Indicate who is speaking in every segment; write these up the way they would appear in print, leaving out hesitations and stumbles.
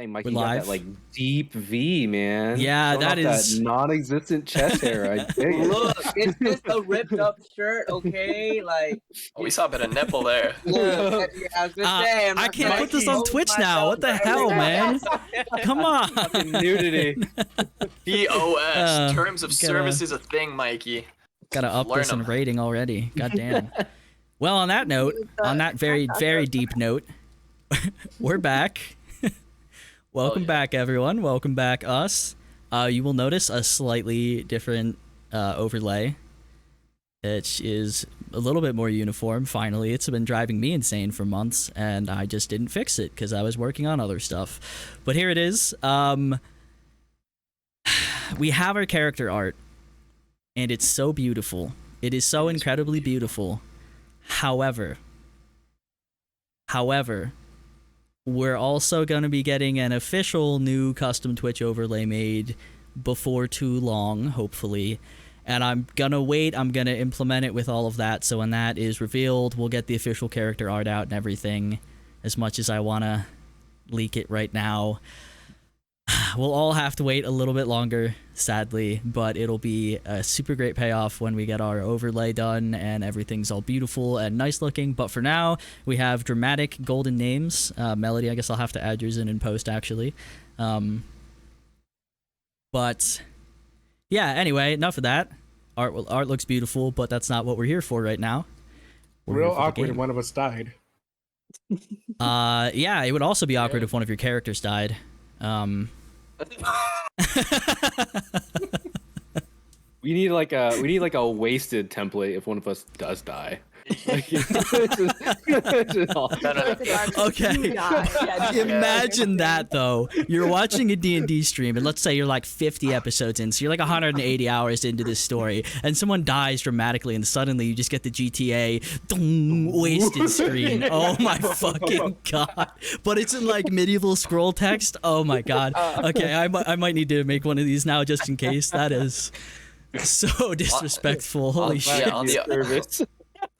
Speaker 1: Hey, Mike,
Speaker 2: We're
Speaker 1: you got
Speaker 2: live.
Speaker 1: that like deep V, man.
Speaker 2: Yeah,
Speaker 1: Showing
Speaker 2: that
Speaker 1: off
Speaker 2: is
Speaker 1: that non-existent chest hair. I dig it.
Speaker 3: Look, it's just a ripped up shirt, okay? Like,
Speaker 4: Oh, we saw a bit of nipple there.
Speaker 3: look, yeah, I was just saying.
Speaker 2: I can't put this on
Speaker 3: expose
Speaker 2: Twitch now. What the
Speaker 3: myself,
Speaker 2: hell,
Speaker 3: right?
Speaker 2: man? Come on.
Speaker 1: Fucking nudity.
Speaker 4: POS. Terms of
Speaker 2: gotta-
Speaker 4: service is a thing, Mikey.
Speaker 2: Gotta up
Speaker 4: Learn
Speaker 2: this in
Speaker 4: 'em.
Speaker 2: rating already. God damn. Well, on that note, on that very, very deep note, we're back. Welcome back, everyone. Welcome back, us. You will notice a slightly different overlay, which is a little bit more uniform. Finally, it's been driving me insane for months, and I just didn't fix it because I was working on other stuff. But here it is. We have our character art, and it's so beautiful. It is so incredibly beautiful. However, we're also going to be getting an official new custom Twitch overlay made before too long, hopefully. And I'm going to wait. I'm going to implement it with all of that. So when that is revealed, we'll get the official character art out and everything. As much as I want to leak it right now, we'll all have to wait a little bit longer, sadly. But it'll be a super great payoff when we get our overlay done and everything's all beautiful and nice looking. But for now, we have dramatic golden names. Melody, I guess I'll have to add yours in post, actually. But yeah, anyway, enough of that. Art looks beautiful, but that's not what we're here for right now. We're
Speaker 5: Real
Speaker 2: here for the
Speaker 5: awkward
Speaker 2: game.
Speaker 5: if one of us died.
Speaker 2: Yeah, it would also be awkward if one of your characters died.
Speaker 1: We need like a wasted template if one of us does die. Like,
Speaker 2: Okay. Imagine that though. You're watching a D&D stream, and let's say you're like 50 episodes in, so you're like 180 hours into this story, and someone dies dramatically, and suddenly you just get the GTA wasted screen. Oh my fucking god! But it's in like medieval scroll text. Oh my god. Okay, I might need to make one of these now just in case. That is so disrespectful. Holy shit.
Speaker 4: Yeah,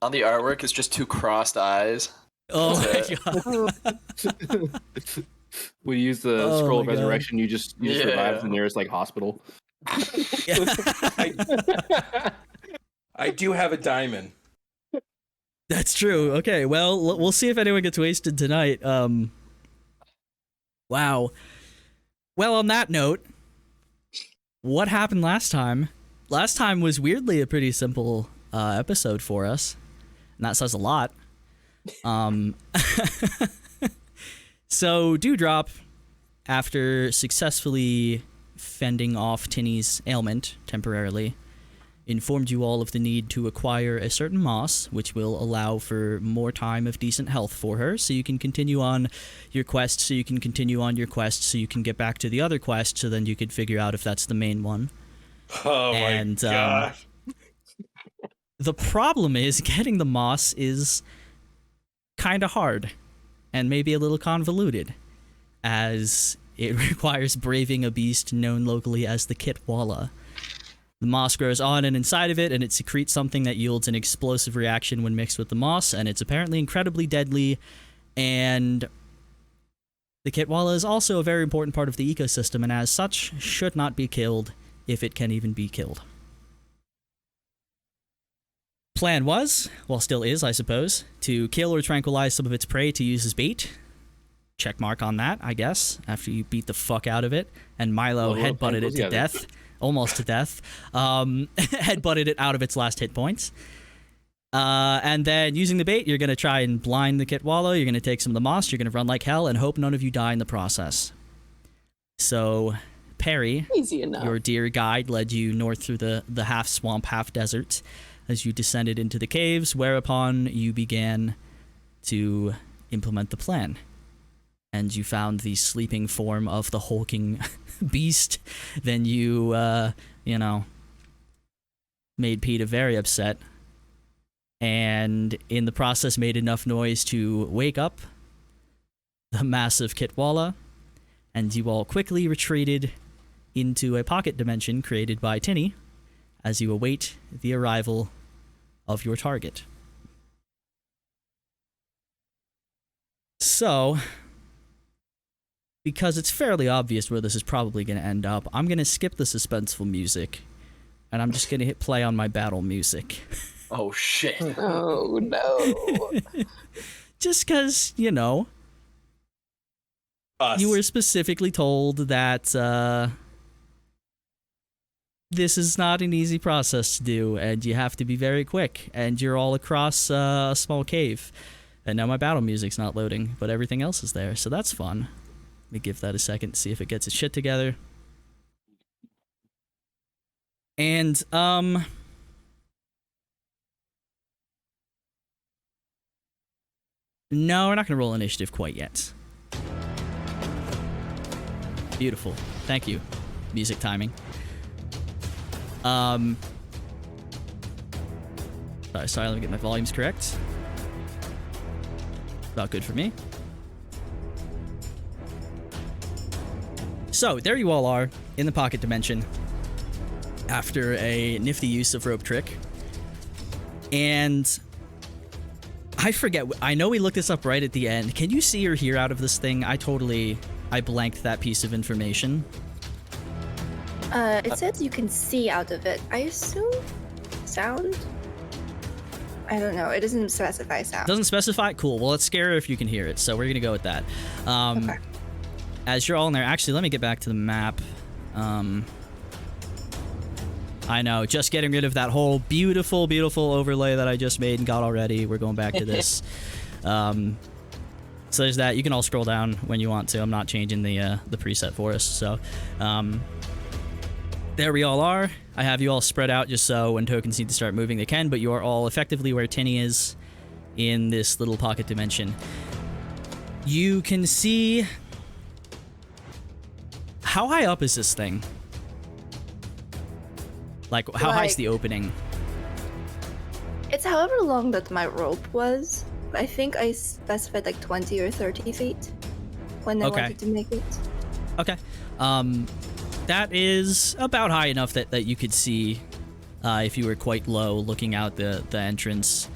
Speaker 4: on the artwork, it's just two crossed eyes.
Speaker 2: Oh my god.
Speaker 1: We use the
Speaker 2: Oh
Speaker 1: scroll of
Speaker 2: my God.
Speaker 1: resurrection. You just survive the nearest like hospital.
Speaker 6: I do have a diamond.
Speaker 2: That's true. Okay, well, we'll see if anyone gets wasted tonight. Wow. Well, on that note, what happened last time? Last time was weirdly a pretty simple episode for us, and that says a lot. So Dewdrop, after successfully fending off Tinny's ailment temporarily, informed you all of the need to acquire a certain moss, which will allow for more time of decent health for her, so you can continue on your quest, so you can get back to the other quest, so then you could figure out if that's the main one.
Speaker 6: Oh
Speaker 2: And,
Speaker 6: my god.
Speaker 2: The problem is getting the moss is kind of hard and maybe a little convoluted, as it requires braving a beast known locally as the Kitwalla. The moss grows on and inside of it, and it secretes something that yields an explosive reaction when mixed with the moss, and it's apparently incredibly deadly, and the Kitwalla is also a very important part of the ecosystem, and as such, should not be killed if it can even be killed. Plan was, well still is I suppose, to kill or tranquilize some of its prey to use as bait. Check mark on that, I guess, after you beat the fuck out of it, and Milo headbutted it to death. Almost to death. Headbutted it out of its last hit points. And then using the bait, you're going to try and blind the Kitwalla, you're going to take some of the moss, you're going to run like hell, and hope none of you die in the process. So, Peri,
Speaker 7: Easy enough.
Speaker 2: your dear guide, led you north through the half-swamp, half-desert as you descended into the caves, whereupon you began to implement the plan. And you found the sleeping form of the hulking beast. Then you, made Peter very upset. And in the process made enough noise to wake up the massive Kitwalla. And you all quickly retreated into a pocket dimension created by Tinny as you await the arrival of your target. So, because it's fairly obvious where this is probably going to end up, I'm going to skip the suspenseful music, and I'm just going to hit play on my battle music.
Speaker 4: Oh shit.
Speaker 5: Oh no.
Speaker 2: Just because, you know,
Speaker 6: Us.
Speaker 2: you were specifically told that this is not an easy process to do, and you have to be very quick, and you're all across a small cave. And now my battle music's not loading, but everything else is there, so that's fun. Let me give that a second to see if it gets its shit together. And, no, we're not going to roll initiative quite yet. Beautiful. Thank you. Music timing. Sorry, let me get my volumes correct. Not good for me. So, there you all are, in the pocket dimension, after a nifty use of rope trick. And I forget, I know we looked this up right at the end. Can you see or hear out of this thing? I blanked that piece of information.
Speaker 5: It says you can see out of it. I assume sound? I don't know. It doesn't specify sound.
Speaker 2: Doesn't specify? Cool. Well, it's scarier if you can hear it, so we're going to go with that.
Speaker 5: Okay.
Speaker 2: As you're all in there, actually, let me get back to the map. I know, just getting rid of that whole beautiful, beautiful overlay that I just made and got already. We're going back to this. So there's that. You can all scroll down when you want to. I'm not changing the preset for us. So there we all are. I have you all spread out just so when tokens need to start moving, they can, but you are all effectively where Tinny is in this little pocket dimension. You can see... How high up is this thing? Like, how high is the opening?
Speaker 5: It's however long that my rope was. I think I specified like 20 or 30 feet when I wanted to make it.
Speaker 2: Okay. That is about high enough that you could see if you were quite low looking out the entrance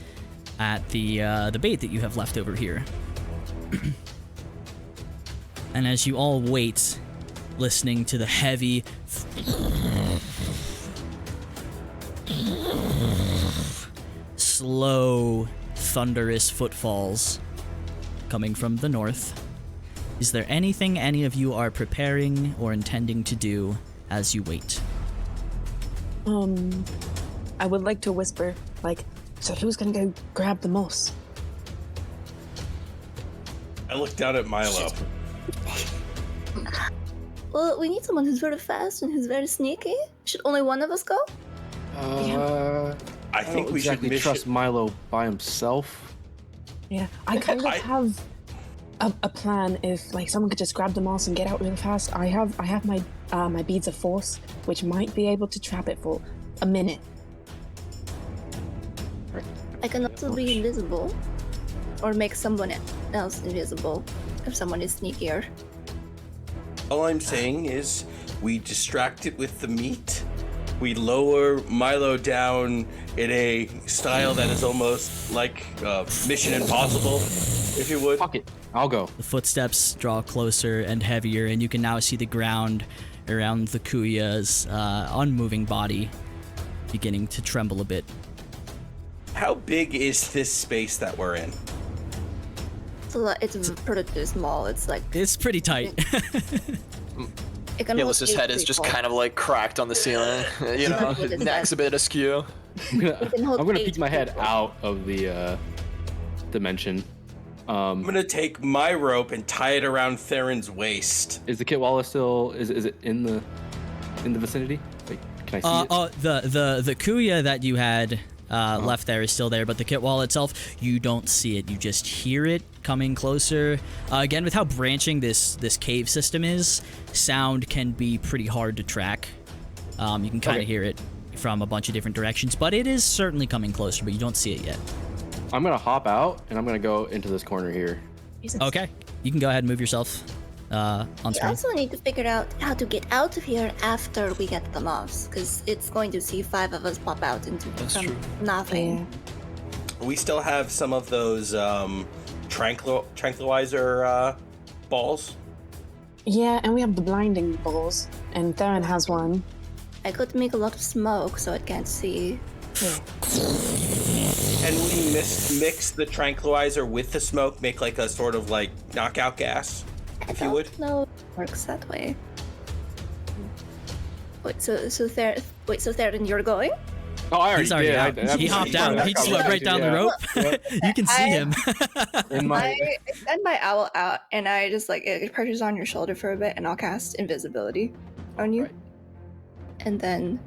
Speaker 2: at the bait that you have left over here. And as you all wait, listening to the heavy slow, thunderous footfalls coming from the north, is there anything any of you are preparing or intending to do as you wait?
Speaker 7: I would like to whisper, like, so who's gonna go grab the moss?
Speaker 6: I look down at Milo.
Speaker 5: Well, we need someone who's very fast and who's very sneaky. Should only one of us go?
Speaker 6: I think we
Speaker 1: exactly
Speaker 6: should
Speaker 1: trust Milo by himself.
Speaker 7: Yeah, I kind of have a plan. If like someone could just grab the moss and get out really fast. I have my my beads of force, which might be able to trap it for a minute.
Speaker 5: I can also be invisible, or make someone else invisible if someone is sneakier.
Speaker 6: All I'm saying is we distract it with the meat. We lower Milo down in a style that is almost like Mission Impossible, if you would.
Speaker 1: Fuck it. I'll go.
Speaker 2: The footsteps draw closer and heavier, and you can now see the ground around the Kuya's unmoving body beginning to tremble a bit.
Speaker 6: How big is this space that we're in?
Speaker 5: It's pretty small. It's like
Speaker 2: It's pretty tight.
Speaker 5: it can hold
Speaker 4: Caelus's
Speaker 5: eight
Speaker 4: head is just
Speaker 5: people.
Speaker 4: kind of like cracked on the ceiling. You know,
Speaker 5: His
Speaker 4: neck's a bit askew.
Speaker 1: I'm
Speaker 5: can hold
Speaker 1: gonna
Speaker 5: 8
Speaker 1: peek my head
Speaker 5: people.
Speaker 1: out of the dimension.
Speaker 6: I'm gonna take my rope and tie it around Theron's waist.
Speaker 1: Is the Kit Wallace still? Is it in the vicinity? Wait, can I see it?
Speaker 2: The Kuya that you had left there is still there, but the kit wall itself, you don't see it. You just hear it coming closer. Again, with how branching this cave system is, sound can be pretty hard to track. You can kind of hear it from a bunch of different directions, but it is certainly coming closer, but you don't see it yet.
Speaker 1: I'm gonna hop out and I'm gonna go into this corner here.
Speaker 2: Okay, you can go ahead and move yourself on
Speaker 5: We
Speaker 2: screen.
Speaker 5: also need to figure out how to get out of here after we get the moths, because it's going to see 5 of us pop out into nothing.
Speaker 6: We still have some of those tranquilizer balls.
Speaker 7: Yeah, and we have the blinding balls, and Theren has one.
Speaker 5: I could make a lot of smoke so it can't see.
Speaker 6: Can we mix the tranquilizer with the smoke, make like a sort of like knockout gas, if you would?
Speaker 5: No, it works that way. Wait, so Theren, you're going?
Speaker 1: Oh, I already
Speaker 2: He's already
Speaker 1: did.
Speaker 2: out. He hopped out. He just went right down the rope. You can see him.
Speaker 5: I extend my owl out and I just like it perches on your shoulder for a bit, and I'll cast invisibility on you.
Speaker 1: Right.
Speaker 5: And then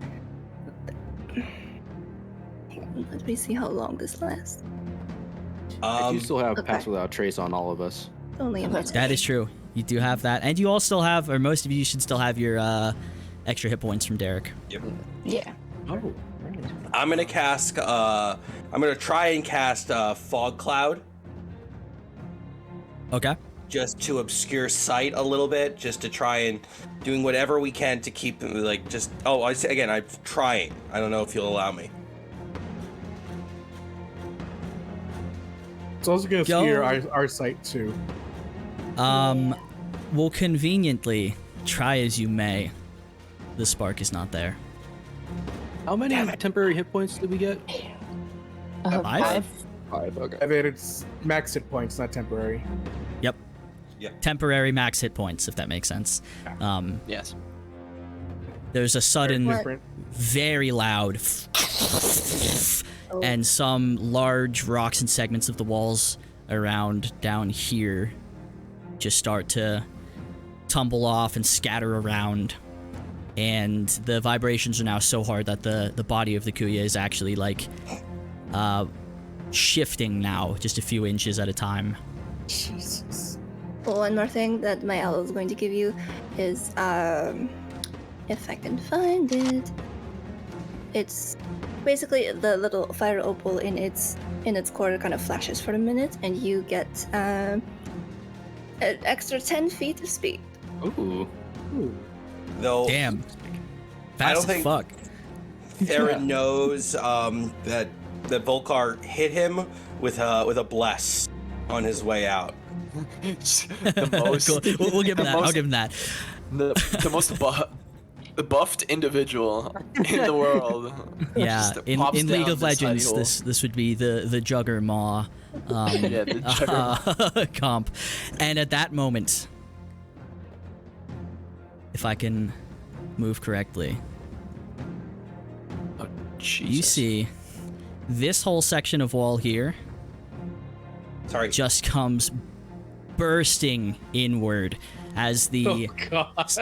Speaker 5: let me see how long this lasts.
Speaker 1: You still have
Speaker 5: Okay.
Speaker 1: Pass Without Trace on all of us.
Speaker 5: Only a minute.
Speaker 2: That is true. You do have that, and you all still have, or most of you should still have your extra hit points from Derek.
Speaker 6: Yep.
Speaker 7: Yeah.
Speaker 1: Oh.
Speaker 6: I'm gonna cast. I'm gonna try and cast Fog Cloud,
Speaker 2: Okay.
Speaker 6: just to obscure sight a little bit, just to try and doing whatever we can to keep them like just. Oh, I say again. I'm trying. I don't know if you'll allow me.
Speaker 8: It's also going to
Speaker 2: Go.
Speaker 8: steer our sight too.
Speaker 2: Well, conveniently, try as you may, the spark is not there.
Speaker 1: How many temporary hit points did we get?
Speaker 2: Five?
Speaker 1: 5. Okay.
Speaker 8: I mean, it's max hit points, not temporary.
Speaker 2: Yep.
Speaker 6: Yeah.
Speaker 2: Temporary max hit points, if that makes sense.
Speaker 4: Yes.
Speaker 2: There's a sudden,
Speaker 8: Different.
Speaker 2: very loud, and some large rocks and segments of the walls around down here just start to tumble off and scatter around. And the vibrations are now so hard that the body of the Kuya is actually like shifting now, just a few inches at a time.
Speaker 8: Jesus.
Speaker 5: One more thing that my owl is going to give you is if I can find it. It's basically the little fire opal in its core kind of flashes for a minute, and you get an extra 10 feet of speed.
Speaker 1: Ooh.
Speaker 6: Though
Speaker 2: Damn.
Speaker 6: I don't
Speaker 2: Fast as
Speaker 6: think-
Speaker 2: fuck.
Speaker 6: Theron knows that Volcar hit him with a bless on his way out.
Speaker 4: The most.
Speaker 2: Cool. We'll give him
Speaker 4: the
Speaker 2: that. I'll
Speaker 4: most-
Speaker 2: give him that.
Speaker 4: The most buffed individual in the world.
Speaker 2: Yeah,
Speaker 4: Just
Speaker 2: in
Speaker 4: pops
Speaker 2: League
Speaker 4: down
Speaker 2: of
Speaker 4: the side
Speaker 2: Legends,
Speaker 4: hole.
Speaker 2: this would be the Jugger Maw
Speaker 4: Yeah, the Jugger.
Speaker 2: comp. And at that moment, if I can move correctly,
Speaker 4: Oh,
Speaker 2: you
Speaker 4: Jesus.
Speaker 2: see this whole section of wall here
Speaker 6: Sorry.
Speaker 2: just comes bursting inward as the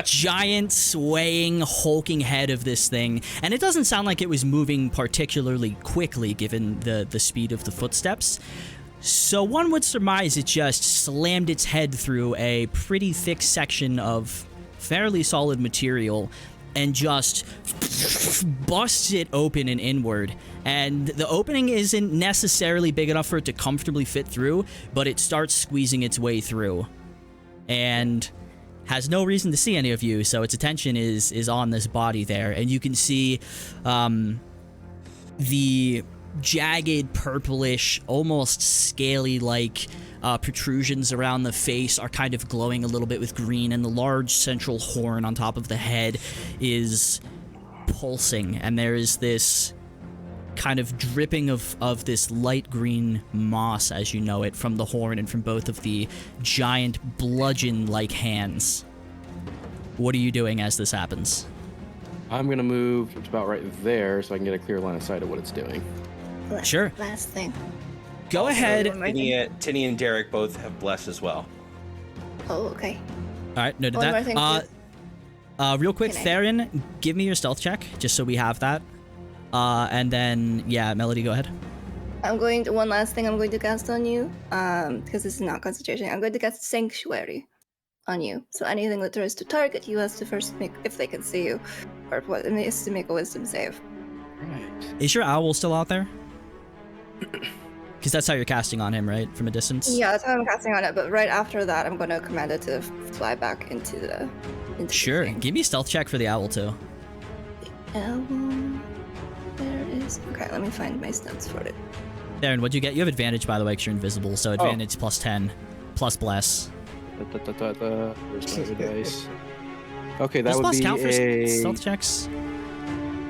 Speaker 2: giant swaying hulking head of this thing, and it doesn't sound like it was moving particularly quickly given the speed of the footsteps, so one would surmise it just slammed its head through a pretty thick section of fairly solid material and just busts it open and inward. And the opening isn't necessarily big enough for it to comfortably fit through, but it starts squeezing its way through and has no reason to see any of you, so its attention is on this body there. And you can see the jagged, purplish, almost scaly-like protrusions around the face are kind of glowing a little bit with green, and the large central horn on top of the head is pulsing, and there is this kind of dripping of this light green moss, as you know it, from the horn and from both of the giant bludgeon-like hands. What are you doing as this happens?
Speaker 1: I'm gonna move about right there so I can get a clear line of sight of what it's doing.
Speaker 2: Sure.
Speaker 5: Last thing.
Speaker 2: Go ahead.
Speaker 5: One more thing.
Speaker 6: Tinny and Derek both have bless as well.
Speaker 5: Oh, okay.
Speaker 2: All right, noted
Speaker 5: One more
Speaker 2: that.
Speaker 5: thing,
Speaker 2: Real quick,
Speaker 5: Can I-
Speaker 2: Theren, give me your stealth check, just so we have that. And then, yeah, Melody, go ahead.
Speaker 5: One last thing I'm going to cast on you, because this is not concentration. I'm going to cast Sanctuary on you. So anything that tries to target you has to first make, if they can see you, or what it is to make a wisdom save.
Speaker 1: Right.
Speaker 2: Is your owl still out there? Because that's how you're casting on him, right? From a distance?
Speaker 5: Yeah, that's how I'm casting on it. But right after that, I'm going to command it to fly back into the.
Speaker 2: Sure.
Speaker 5: The thing.
Speaker 2: Give me a stealth check for the owl, too.
Speaker 5: Owl. There it is. Okay, let me find my stats for it.
Speaker 2: Theren, what'd you get? You have advantage, by the way, because you're invisible, so advantage plus 10, plus bless.
Speaker 1: Where's my dice? Okay, that
Speaker 2: Does
Speaker 1: would
Speaker 2: plus
Speaker 1: be
Speaker 2: count for
Speaker 1: a
Speaker 2: stealth checks?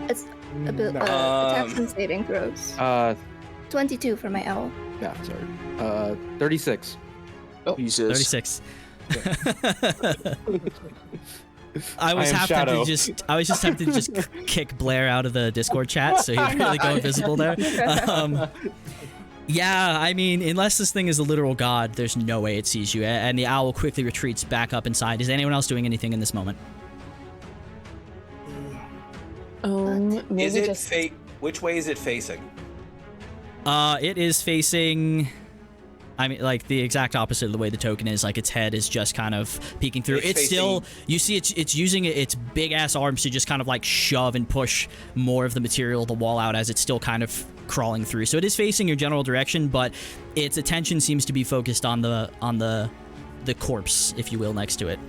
Speaker 5: It's a bit
Speaker 8: No.
Speaker 5: attacks and saving throws. 22 for my owl.
Speaker 1: yeah, sorry. 36.
Speaker 4: Jesus.
Speaker 2: 36. I was
Speaker 1: am
Speaker 2: half
Speaker 1: Shadow.
Speaker 2: tempted to just I was just tempted to just kick Blair out of the Discord chat so he'd really go invisible there. Yeah, I mean, unless this thing is a literal god, there's no way it sees you, and the owl quickly retreats back up inside. Is anyone else doing anything in this moment?
Speaker 7: Maybe
Speaker 6: Is it
Speaker 7: just
Speaker 6: which way is it facing?
Speaker 2: It is facing, I mean, like the exact opposite of the way the token is. Like its head is just kind of peeking through. It's still, you see, it's using its big ass arms to just kind of like shove and push more of the material of the wall out as it's still kind of crawling through. So it is facing your general direction, but its attention seems to be focused on the corpse, if you will, next to it.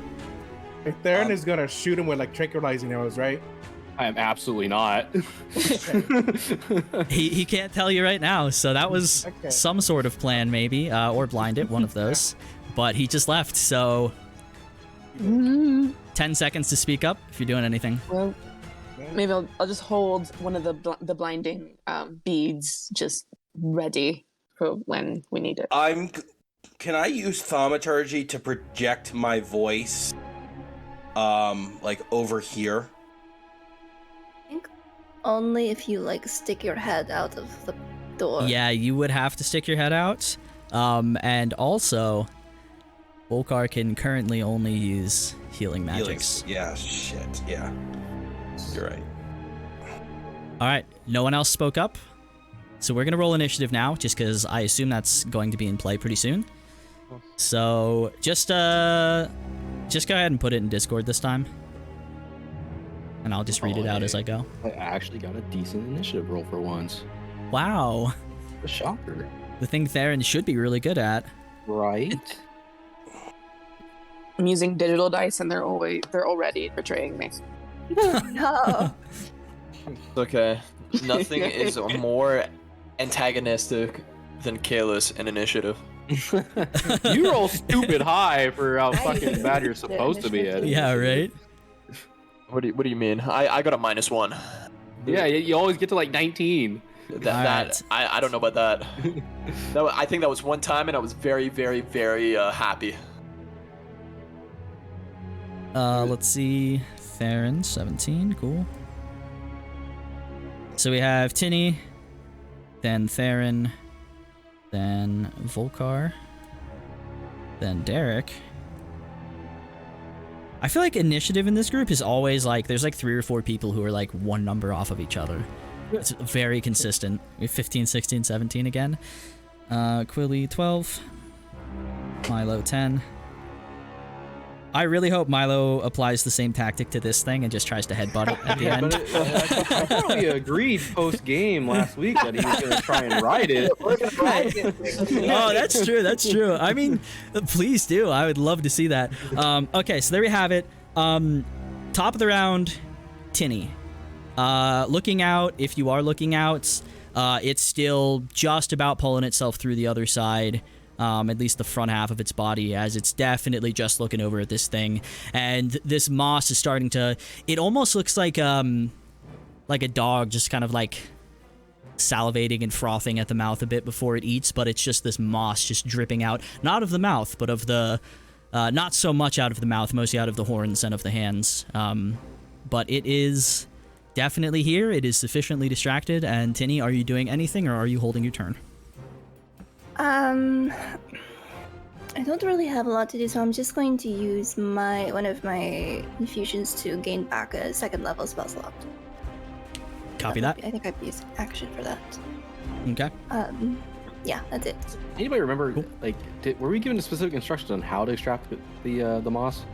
Speaker 8: Theren is gonna shoot him with like tranquilizing arrows, right?
Speaker 1: I am absolutely not.
Speaker 2: He can't tell you right now, so that was
Speaker 8: Okay.
Speaker 2: some sort of plan, maybe, or blind it, one of those. But he just left, so 10 seconds to speak up if you're doing anything.
Speaker 7: well, maybe I'll just hold one of the blinding beads just ready for when we need it.
Speaker 6: Can I use thaumaturgy to project my voice, like over here?
Speaker 5: Only if you like stick your head out of the door.
Speaker 2: Yeah, you would have to stick your head out. And also, Volkar can currently only use healing magics.
Speaker 6: Yeah, shit, yeah. You're right.
Speaker 2: Alright, no one else spoke up. So we're going to roll initiative now, just because I assume that's going to be in play pretty soon. So just go ahead and put it in Discord this time. And I'll just read it out as I go.
Speaker 1: I actually got a decent initiative roll for once.
Speaker 2: Wow.
Speaker 1: A shocker.
Speaker 2: The thing Theren should be really good at.
Speaker 1: Right?
Speaker 7: I'm using digital dice, and they're already betraying me.
Speaker 5: No.
Speaker 4: Okay. Nothing is more antagonistic than Caelus in initiative.
Speaker 1: You roll stupid high for how
Speaker 5: I
Speaker 1: fucking bad you're
Speaker 5: hate
Speaker 1: supposed to be at.
Speaker 5: initiative.
Speaker 2: Yeah, right?
Speaker 4: What do you mean? I got a -1.
Speaker 1: Yeah, you always get to like 19.
Speaker 4: I don't know about that. I think that was one time, and I was very, very, very happy.
Speaker 2: Let's see. Theren, 17. Cool. So we have Tinny, then Theren, then Volkar, then Derek. I feel like initiative in this group is always like, there's like 3 or 4 people who are like one number off of each other. It's very consistent. We have 15, 16, 17 again. Quilly, 12. Milo, 10. I really hope Milo applies the same tactic to this thing and just tries to headbutt it at the end.
Speaker 1: I thought we agreed post game last week that he was gonna try and ride it.
Speaker 2: Oh, that's true. That's true. I mean, please do. I would love to see that. Okay, so there we have it. Top of the round, Tinny. Looking out, if you are looking out, it's still just about pulling itself through the other side. At least the front half of its body, as it's definitely just looking over at this thing. And this moss is starting to... It almost looks like a dog just kind of like salivating and frothing at the mouth a bit before it eats, but it's just this moss just dripping out, not of the mouth, but of the... not so much out of the mouth, mostly out of the horns and of the hands. But it is definitely here. It is sufficiently distracted. And Tinny, are you doing anything, or are you holding your turn?
Speaker 5: I don't really have a lot to do, so I'm just going to use one of my infusions to gain back a 2nd level spell slot.
Speaker 2: Copy that.
Speaker 5: I think I've used action for that.
Speaker 2: Okay.
Speaker 5: Yeah, that's it.
Speaker 1: Anybody remember, like, were we given specific instructions on how to extract the moss?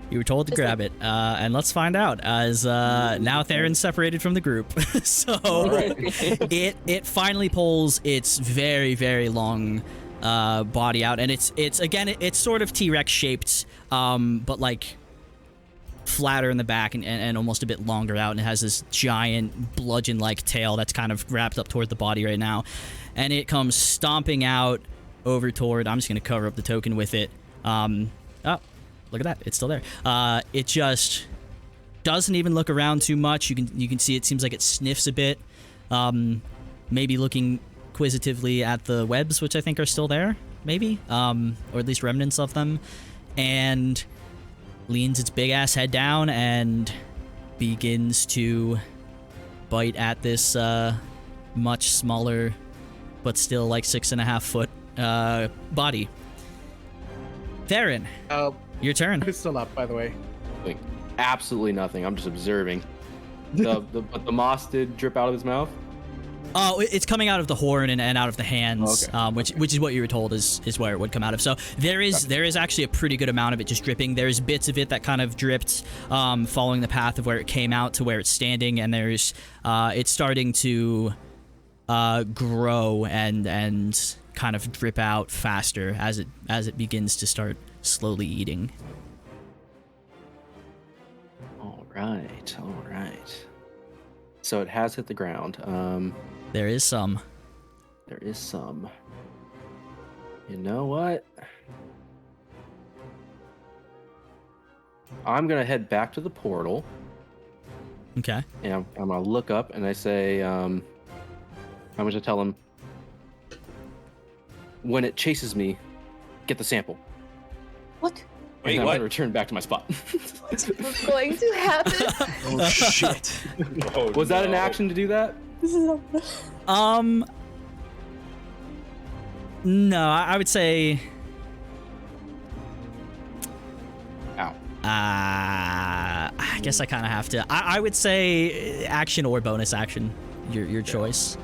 Speaker 2: You were told to grab it, and let's find out, as now Theren's separated from the group. So it finally pulls its very, very long body out, and it's sort of T-Rex shaped, but like flatter in the back and almost a bit longer out, and it has this giant bludgeon-like tail that's kind of wrapped up toward the body right now, and it comes stomping out over toward, I'm just going to cover up the token with it, Oh, look at that. It's still there. It just doesn't even look around too much. You can see it seems like it sniffs a bit. Maybe looking inquisitively at the webs, which I think are still there, maybe, or at least remnants of them, and leans its big ass head down and begins to bite at this much smaller but still like 6.5 foot body. Theren, your turn.
Speaker 8: It's still up, by the way.
Speaker 1: Like, absolutely nothing. I'm just observing. The moss did drip out of his mouth.
Speaker 2: Oh, it's coming out of the horn and out of the hands,
Speaker 1: Okay.
Speaker 2: which is what you were told is where it would come out of. So there is actually a pretty good amount of it just dripping. There's bits of it that kind of dripped following the path of where it came out to where it's standing, and there's it's starting to grow and kind of drip out faster as it begins to start slowly eating.
Speaker 1: All right. So it has hit the ground.
Speaker 2: There is some.
Speaker 1: There is some. You know what? I'm gonna head back to the portal,
Speaker 2: Okay.
Speaker 1: and I'm gonna look up, and I say, I'm gonna tell him, when it chases me, get the sample.
Speaker 7: What?
Speaker 6: Wait,
Speaker 1: and I'm
Speaker 6: what?
Speaker 1: gonna return back to my spot.
Speaker 5: What's going to happen?
Speaker 4: Oh shit!
Speaker 6: Oh,
Speaker 1: Was that an
Speaker 6: no.
Speaker 1: action to do that?
Speaker 2: No, I would say.
Speaker 1: Ow.
Speaker 2: I guess I kind of have to. I would say action or bonus action, your choice.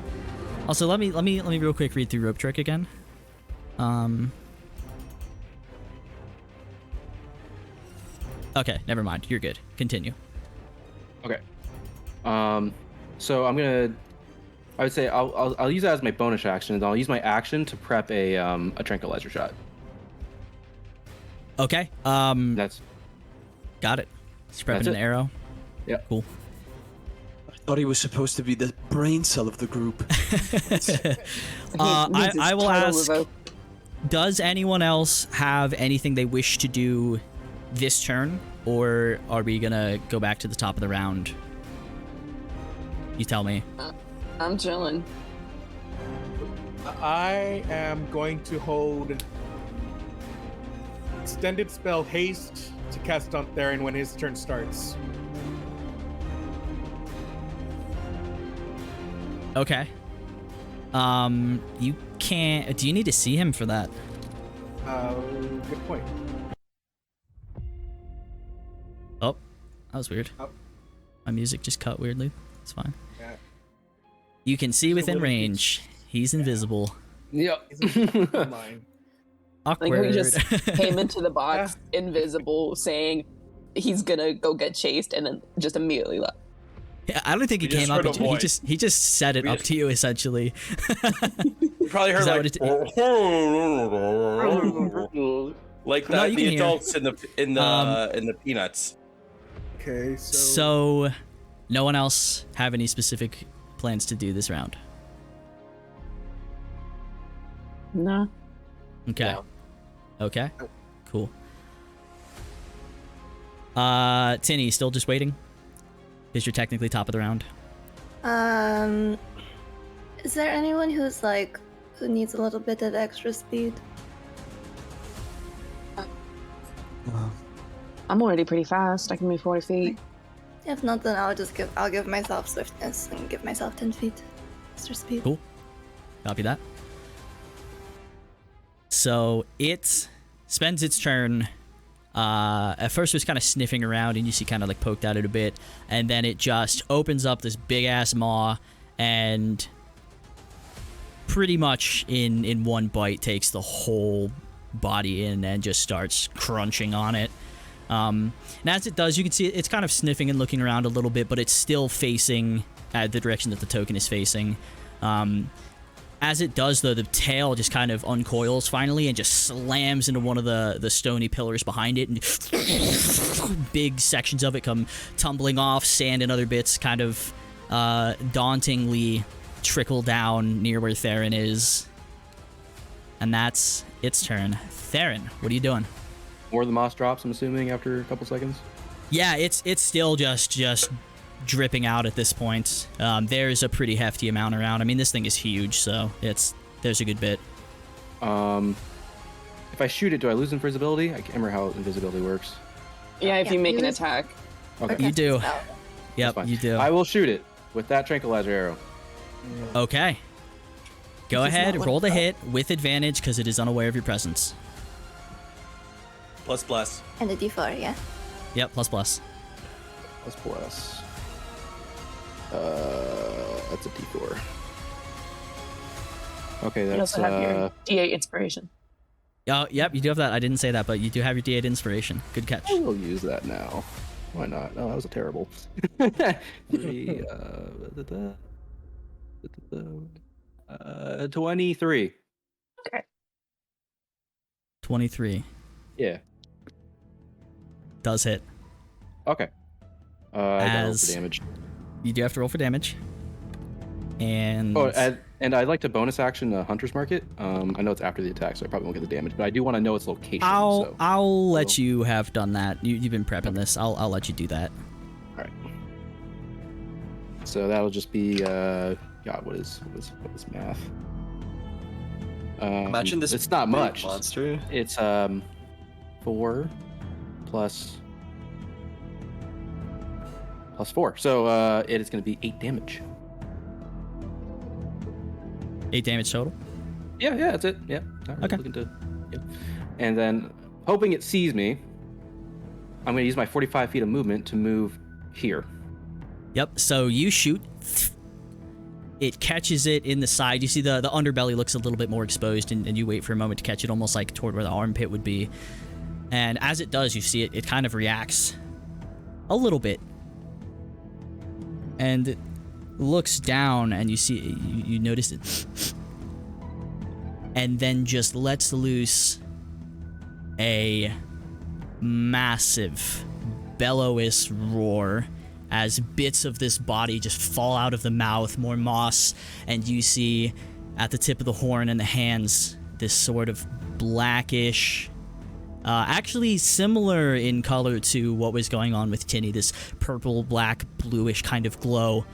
Speaker 2: Also, let me real quick read through Rope Trick again. Okay, never mind. You're good. Continue.
Speaker 1: Okay. So I would say I'll use that as my bonus action, and I'll use my action to prep a tranquilizer shot.
Speaker 2: Okay.
Speaker 1: That's
Speaker 2: Got it. He's prepping
Speaker 1: That's
Speaker 2: an
Speaker 1: it.
Speaker 2: arrow.
Speaker 1: Yeah.
Speaker 2: Cool.
Speaker 4: I thought he was supposed to be the brain cell of the group.
Speaker 2: I will
Speaker 7: Title
Speaker 2: ask.
Speaker 7: revoked.
Speaker 2: Does anyone else have anything they wish to do this turn, or are we gonna go back to the top of the round? You tell me.
Speaker 7: I'm chilling.
Speaker 8: I am going to hold extended spell haste to cast on Theren when his turn starts.
Speaker 2: Okay. You can't. Do you need to see him for that?
Speaker 8: Good point.
Speaker 2: Oh, that was weird.
Speaker 8: Oh.
Speaker 2: My music just cut weirdly. It's fine.
Speaker 8: Yeah.
Speaker 2: You can see
Speaker 8: So
Speaker 2: within
Speaker 8: what if
Speaker 2: range. He's invisible.
Speaker 1: Yep.
Speaker 8: Mine.
Speaker 7: Like
Speaker 2: Awkward.
Speaker 7: he just came into the box invisible, saying he's gonna go get chased, and then just immediately left.
Speaker 2: Yeah, I don't think he
Speaker 6: We just
Speaker 2: came up.
Speaker 6: heard a
Speaker 2: He
Speaker 6: voice.
Speaker 2: just set it
Speaker 6: We
Speaker 2: up
Speaker 6: just-
Speaker 2: to you essentially.
Speaker 6: You probably heard
Speaker 2: Is that
Speaker 6: like, like
Speaker 2: No,
Speaker 6: that
Speaker 2: you
Speaker 6: the
Speaker 2: can hear.
Speaker 6: adults in the Peanuts.
Speaker 8: Okay,
Speaker 2: So, no one else have any specific plans to do this round?
Speaker 7: No.
Speaker 2: Okay.
Speaker 1: No.
Speaker 2: Okay. Cool. Tinny, still just waiting? Because you're technically top of the round.
Speaker 5: Is there anyone who needs a little bit of extra speed?
Speaker 7: I'm already pretty fast. I can move 40 feet.
Speaker 5: If not, then I'll give myself swiftness and give myself 10 feet extra speed.
Speaker 2: Cool. Copy that. So it spends its turn. At first it was kind of sniffing around, and you see kind of like poked at it a bit, and then it just opens up this big ass maw and pretty much in one bite takes the whole body in and just starts crunching on it. And as it does, you can see it's kind of sniffing and looking around a little bit, but it's still facing the direction that the token is facing. As it does, though, the tail just kind of uncoils finally and just slams into one of the stony pillars behind it, and big sections of it come tumbling off, sand and other bits kind of dauntingly trickle down near where Theren is. And that's its turn. Theren, what are you doing?
Speaker 1: More of the moss drops, I'm assuming, after a couple seconds.
Speaker 2: Yeah, it's still just dripping out at this point. There's a pretty hefty amount around. I mean, this thing is huge, so there's a good bit.
Speaker 1: If I shoot it, do I lose invisibility? I can't remember how invisibility works.
Speaker 7: Yeah, if you make an
Speaker 5: you-
Speaker 7: attack.
Speaker 1: Okay,
Speaker 2: You do.
Speaker 5: Spell.
Speaker 2: Yep,
Speaker 1: fine.
Speaker 2: you do.
Speaker 1: I will shoot it with that tranquilizer arrow.
Speaker 2: Okay. Go
Speaker 7: This is
Speaker 2: ahead,
Speaker 7: not
Speaker 2: roll the
Speaker 7: what-
Speaker 2: hit with advantage because it is unaware of your presence.
Speaker 6: Plus.
Speaker 5: And the D4, yeah.
Speaker 2: Yep, plus.
Speaker 1: Plus. That's a D4. Okay,
Speaker 7: You
Speaker 1: that's
Speaker 7: also have your D8 inspiration.
Speaker 2: Oh, yep, you do have that. I didn't say that, but you do have your D8 inspiration. Good catch.
Speaker 1: I will use that now. Why not? Oh, that was a terrible. 23.
Speaker 2: 23
Speaker 1: Yeah.
Speaker 2: does hit.
Speaker 1: Okay. I gotta roll
Speaker 2: As-
Speaker 1: for damage.
Speaker 2: You do have to roll for damage. And
Speaker 1: Oh, and I'd like to bonus action Hunter's Market. I know it's after the attack, so I probably won't get the damage, but I do want to know its location. so.
Speaker 2: I'll let you have done that. You've been prepping this. I'll let you do that.
Speaker 1: All right. So that'll just be God. What is math?
Speaker 4: Imagine this.
Speaker 1: It's not
Speaker 4: big
Speaker 1: much.
Speaker 4: monster.
Speaker 1: It's 4 plus 4. So it is going to be 8 damage.
Speaker 2: 8 damage total.
Speaker 1: Yeah, that's it. Yeah. Not really
Speaker 2: Okay.
Speaker 1: looking to, yeah. And then, hoping it sees me, I'm going to use my 45 feet of movement to move here.
Speaker 2: Yep. So you shoot. It catches it in the side. You see the underbelly looks a little bit more exposed, and you wait for a moment to catch it, almost like toward where the armpit would be. And as it does, you see it kind of reacts a little bit. And it looks down, and you see, you notice it. And then just lets loose a massive, bellowous roar as bits of this body just fall out of the mouth, more moss, and you see at the tip of the horn and the hands this sort of blackish, actually similar in color to what was going on with Tinny, this purple, black, bluish kind of glow.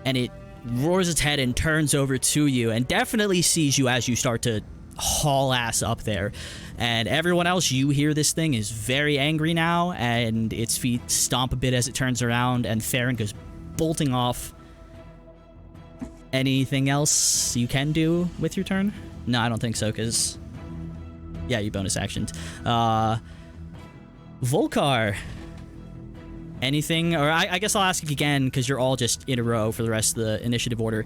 Speaker 2: And it roars its head and turns over to you and definitely sees you as you start to haul ass up there. And everyone else, you hear this thing is very angry now, and its feet stomp a bit as it turns around, and Theren goes bolting off. Anything else you can do with your turn? No, I don't think so, because... yeah, you bonus actioned. Volkar. Anything? Or I guess I'll ask again, because you're all just in a row for the rest of the initiative order.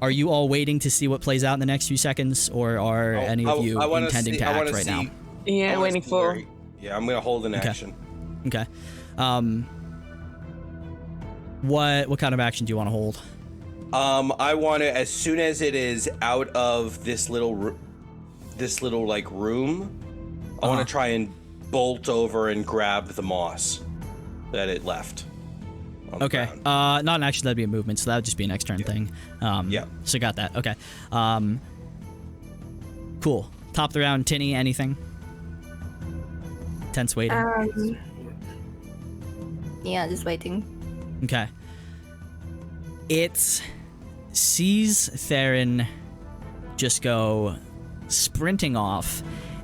Speaker 2: Are you all waiting to see what plays out in the next few seconds, or are any of you intending to act right now?
Speaker 7: Yeah, waiting for.
Speaker 6: Yeah, I'm gonna hold an
Speaker 2: Okay.
Speaker 6: action.
Speaker 2: Okay. What kind of action do you want to hold?
Speaker 6: I want to, as soon as it is out of this little like room, I want to try and bolt over and grab the moss that it left. on the
Speaker 2: Okay.
Speaker 6: ground.
Speaker 2: Not an action, that'd be a movement, so that would just be an next turn thing.
Speaker 6: Yeah.
Speaker 2: So got that. Okay. Cool. Top of the round, Tinny, anything? Tense waiting.
Speaker 5: Yeah, just waiting.
Speaker 2: Okay. It sees Theren just go sprinting off,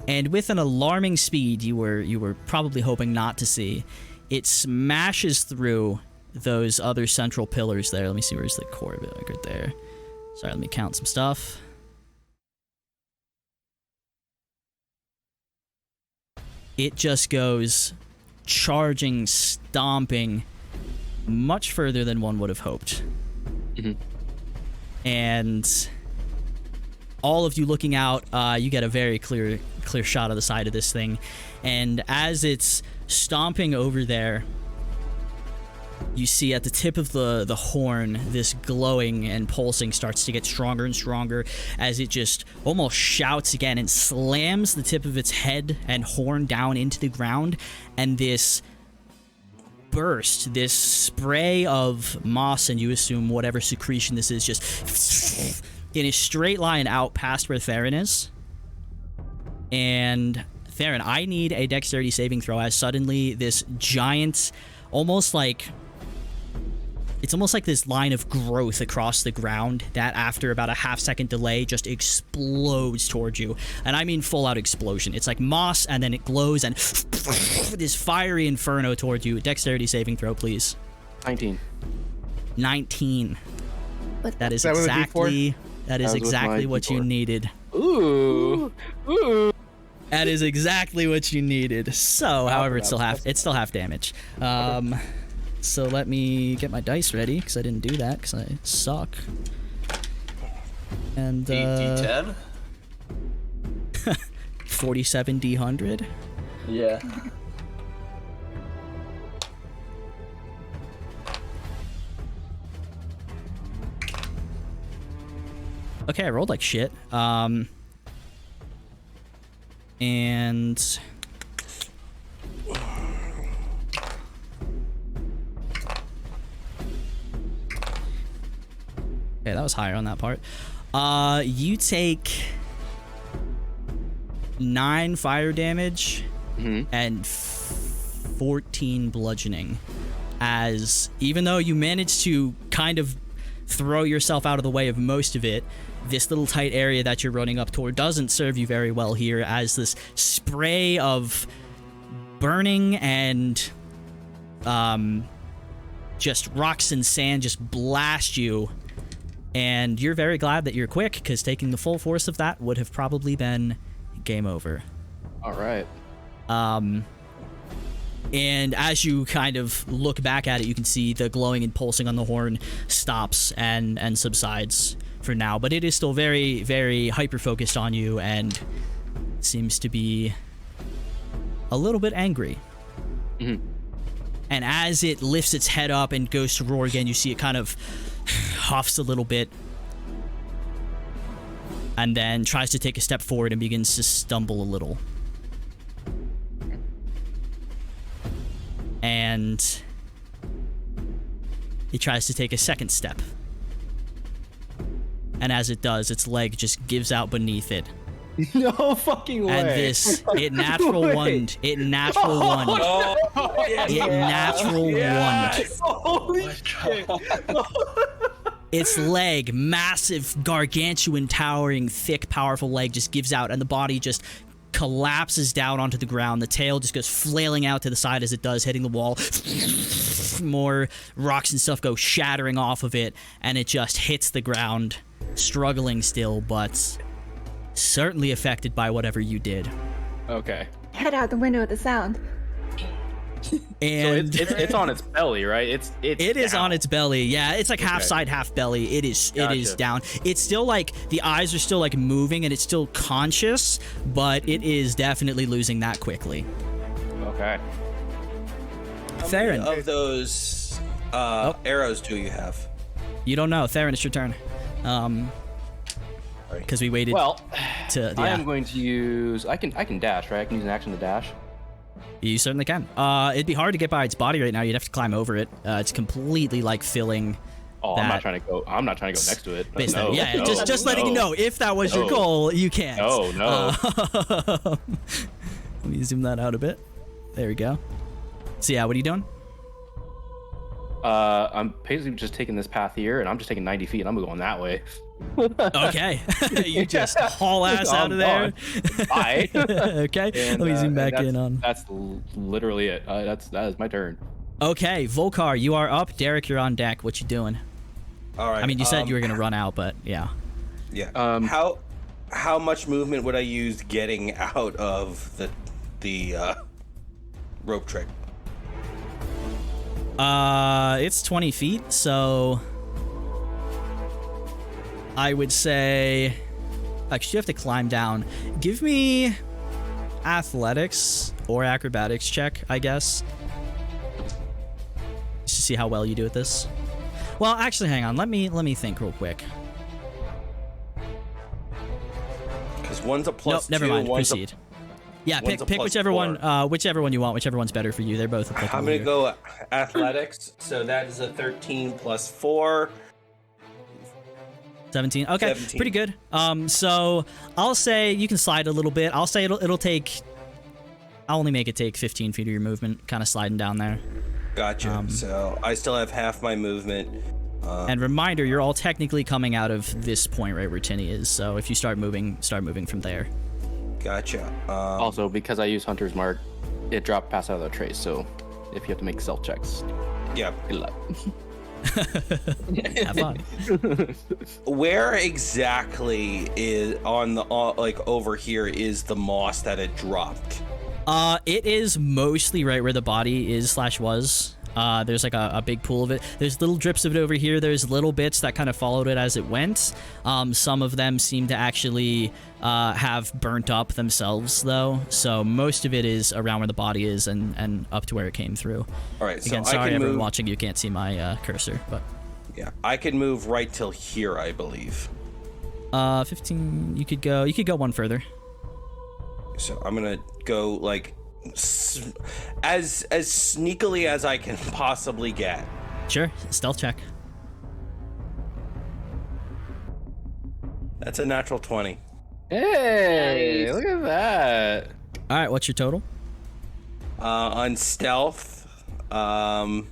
Speaker 2: and with an alarming speed you were probably hoping not to see, it smashes through those other central pillars there. Let me see, where's the core of it? Like right there. Sorry, let me count some stuff. It just goes charging, stomping much further than one would have hoped. And all of you looking out, you get a very clear shot of the side of this thing. And as it's stomping over there, you see at the tip of the horn, this glowing and pulsing starts to get stronger and stronger as it just almost shouts again and slams the tip of its head and horn down into the ground. And this burst, this spray of moss, and you assume whatever secretion this is, just in a straight line out past where Theren is. And Theren, I need a dexterity saving throw as suddenly this giant, it's almost like this line of growth across the ground that after about a half-second delay just explodes towards you. And I mean full-out explosion. It's like moss, and then it glows, and this fiery inferno towards you. Dexterity saving throw, please.
Speaker 1: 19.
Speaker 2: 19. That is
Speaker 8: that with a
Speaker 2: exactly... That is
Speaker 1: That was with
Speaker 2: exactly
Speaker 1: my
Speaker 2: what you
Speaker 1: D4.
Speaker 2: needed.
Speaker 1: Ooh.
Speaker 2: That is exactly what you needed. So, however, it's still half damage. So let me get my dice ready, because I didn't do that, because I suck. And
Speaker 4: 8d10?
Speaker 2: 47 D100.
Speaker 4: Yeah.
Speaker 2: Okay, I rolled like shit. And okay, that was higher on that part. You take 9 fire damage and 14 bludgeoning, as even though you managed to kind of throw yourself out of the way of most of it, this little tight area that you're running up toward doesn't serve you very well here, as this spray of burning and just rocks and sand just blast you. And you're very glad that you're quick, because taking the full force of that would have probably been game over.
Speaker 1: All right.
Speaker 2: And as you kind of look back at it, you can see the glowing and pulsing on the horn stops and subsides for now. But it is still very, very hyper-focused on you and seems to be a little bit angry. And as it lifts its head up and goes to roar again, you see it kind of huffs a little bit and then tries to take a step forward and begins to stumble a little. And he tries to take a second step. And as it does, its leg just gives out beneath it.
Speaker 1: No fucking way.
Speaker 2: And it natural one.
Speaker 1: Holy shit.
Speaker 2: Its leg, massive, gargantuan, towering, thick, powerful leg just gives out, and the body just collapses down onto the ground. The tail just goes flailing out to the side as it does, hitting the wall. More rocks and stuff go shattering off of it, and it just hits the ground, struggling still, but certainly affected by whatever you did.
Speaker 1: Okay.
Speaker 5: Head out the window with the sound.
Speaker 2: And
Speaker 1: So it's on its belly, right? It is
Speaker 2: on its belly. Yeah, it's like half side, half belly. It is down. It's still like the eyes are still like moving and it's still conscious, but it is definitely losing that quickly.
Speaker 1: Okay.
Speaker 2: Theren,
Speaker 6: Of those arrows do you have?
Speaker 2: you don't know. Theren, it's your turn. Because we waited.
Speaker 1: Well,
Speaker 2: to
Speaker 1: I am going to use. I can dash, right? I can use an action to dash.
Speaker 2: You certainly can. It'd be hard to get by its body right now. You'd have to climb over it. It's completely like filling.
Speaker 1: Oh, I'm not trying to go next to it. No,
Speaker 2: yeah,
Speaker 1: no,
Speaker 2: just letting you know, if that was your
Speaker 1: No.
Speaker 2: goal, you can't.
Speaker 1: No.
Speaker 2: Let me zoom that out a bit. There we go. So yeah, what are you doing?
Speaker 1: I'm basically just taking this path here, and I'm just taking 90 feet, and I'm going that way.
Speaker 2: Okay. You just haul ass out of there.
Speaker 1: Bye.
Speaker 2: Okay.
Speaker 1: And,
Speaker 2: Let me zoom back
Speaker 1: that's,
Speaker 2: in on.
Speaker 1: That's literally it. That is my turn.
Speaker 2: Okay, Volkar, you are up. Derek, you're on deck. What you doing?
Speaker 6: All right.
Speaker 2: I mean, you said you were gonna run out, but yeah.
Speaker 6: Yeah. How much movement would I use getting out of the rope trick?
Speaker 2: It's 20 feet, so I would say, actually, you have to climb down. Give me athletics or acrobatics check, I guess, just to see how well you do at this. Well, actually, hang on. Let me think real quick.
Speaker 6: Because one's a plus
Speaker 2: Nope, never mind.
Speaker 6: one's
Speaker 2: Proceed. Yeah,
Speaker 6: one's a
Speaker 2: pick
Speaker 6: plus
Speaker 2: whichever
Speaker 6: 4.
Speaker 2: one, whichever one you want, whichever one's better for you. They're both applicable.
Speaker 6: I'm gonna
Speaker 2: here.
Speaker 6: go athletics. So that is a 13 plus 4.
Speaker 2: 17. Okay,
Speaker 6: 17.
Speaker 2: pretty good. So I'll say you can slide a little bit. I'll say it'll take I'll only make it take 15 feet of your movement, kind of sliding down there.
Speaker 6: Gotcha. So I still have half my movement.
Speaker 2: And reminder, you're all technically coming out of this point right where Tinny is. So if you start moving from there.
Speaker 6: Gotcha.
Speaker 1: Also, because I use Hunter's Mark, it dropped past out of the trace. So if you have to make stealth checks,
Speaker 6: yeah.
Speaker 1: good luck.
Speaker 2: Have fun.
Speaker 6: Where exactly is on the like over here is the moss that it dropped?
Speaker 2: It is mostly right where the body is / was. There's like a big pool of it. There's little drips of it over here. There's little bits that kind of followed it as it went. Some of them seem to actually have burnt up themselves, though. So most of it is around where the body is and up to where it came through.
Speaker 6: All right.
Speaker 2: Again,
Speaker 6: so
Speaker 2: sorry
Speaker 6: I can
Speaker 2: everyone
Speaker 6: move.
Speaker 2: watching. You can't see my cursor, but
Speaker 6: Yeah, I can move right till here, I believe.
Speaker 2: 15. You could go one further.
Speaker 6: So I'm gonna go like as sneakily as I can possibly get.
Speaker 2: Sure, stealth check.
Speaker 6: That's a natural 20.
Speaker 1: Hey, look at that.
Speaker 2: All right, what's your total?
Speaker 6: On stealth, so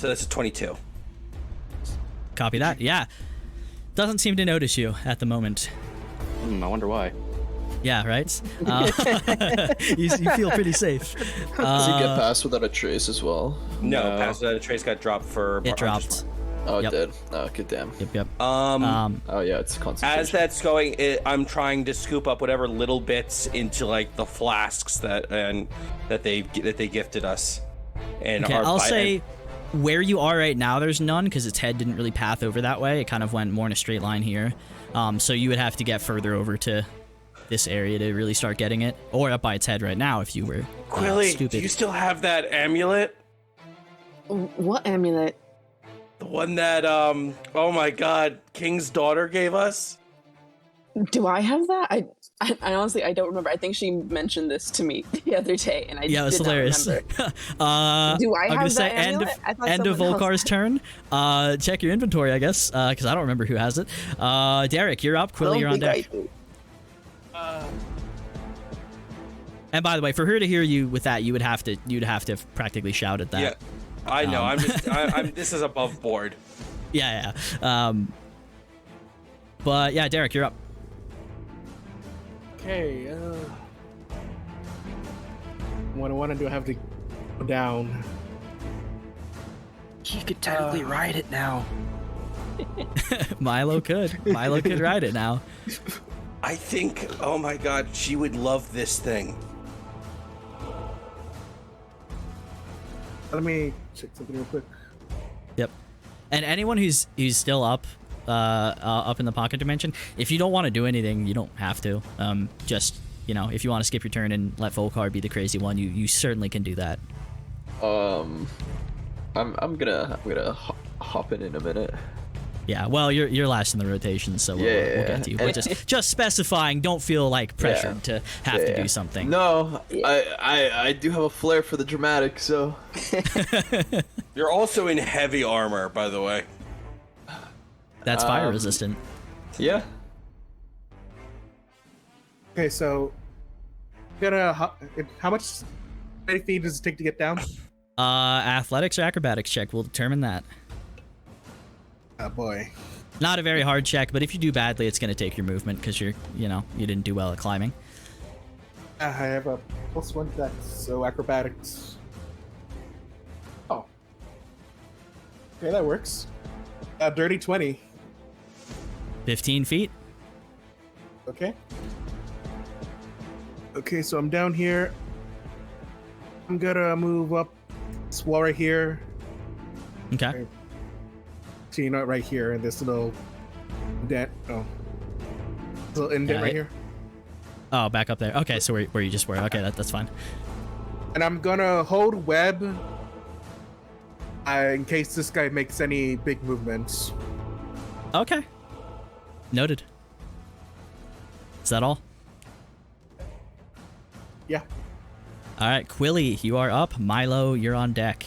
Speaker 6: that's a 22.
Speaker 2: Copy that. Yeah, doesn't seem to notice you at the moment.
Speaker 1: I wonder why.
Speaker 2: Yeah, right? You feel pretty safe.
Speaker 9: Does he get past without a trace as well?
Speaker 6: No, past the trace got dropped for.
Speaker 2: It dropped.
Speaker 9: Oh,
Speaker 2: Yep.
Speaker 9: it did. Oh, good damn.
Speaker 2: Yep.
Speaker 9: Oh, yeah, it's concentration.
Speaker 6: As that's going, I'm trying to scoop up whatever little bits into like the flasks that they gifted us. And
Speaker 2: Okay, I'll say where you are right now, there's none because its head didn't really path over that way. It kind of went more in a straight line here. So you would have to get further over to this area to really start getting it, or up by its head right now if you were
Speaker 6: Quilly,
Speaker 2: stupid.
Speaker 6: do you still have that amulet?
Speaker 7: What amulet?
Speaker 6: The one that oh my god, King's daughter gave us?
Speaker 7: Do I have that? I honestly I don't remember. I think she mentioned this to me the other day, and I
Speaker 2: Yeah, it's
Speaker 7: did not
Speaker 2: hilarious.
Speaker 7: remember.
Speaker 2: Do
Speaker 7: I
Speaker 2: I'm
Speaker 7: have
Speaker 2: gonna say
Speaker 7: that
Speaker 2: end
Speaker 7: amulet? I thought
Speaker 2: of
Speaker 7: someone else
Speaker 2: Volkar's turn. Check your inventory, I guess, because I don't remember who has it. Derek, you're up. Quilly, you're on deck. And by the way, for her to hear you with that, you'd have to practically shout at that.
Speaker 6: Yeah, I know. I'm just. I'm. This is above board.
Speaker 2: Yeah. But yeah, Derek, you're up.
Speaker 8: Okay. What I want to do, I have to go down.
Speaker 1: He could technically ride it now.
Speaker 2: Milo could ride it now.
Speaker 6: I think. Oh my god, she would love this thing.
Speaker 8: Let me check something real quick.
Speaker 2: Yep. And anyone who's still up in the pocket dimension, if you don't want to do anything, you don't have to. Just, if you want to skip your turn and let Volkar be the crazy one, you certainly can do that.
Speaker 9: I'm gonna hop in a minute.
Speaker 2: Yeah, well, you're last in the rotation, so we'll get to you. But just specifying, don't feel like pressured to have to do something.
Speaker 9: No, I do have a flair for the dramatic, so.
Speaker 6: You're also in heavy armor, by the way.
Speaker 2: That's fire resistant.
Speaker 9: Yeah.
Speaker 8: Okay, so how much feet does it take to get down?
Speaker 2: Athletics or acrobatics check will determine that.
Speaker 8: Oh boy.
Speaker 2: Not a very hard check, but if you do badly, it's going to take your movement because you didn't do well at climbing.
Speaker 8: I have a +1 dex, so acrobatics. Oh. Okay, that works. Dirty 20.
Speaker 2: 15 feet.
Speaker 8: Okay. Okay, so I'm down here. I'm gonna move up this wall right here.
Speaker 2: Okay.
Speaker 8: So you're not right here in this little dent. Oh. This little indent right here.
Speaker 2: Oh, back up there. Okay, so where you just were. Okay, that's fine.
Speaker 8: And I'm gonna hold web in case this guy makes any big movements.
Speaker 2: Okay. Noted. Is that all?
Speaker 8: Yeah.
Speaker 2: All right, Quilly, you are up. Milo, you're on deck.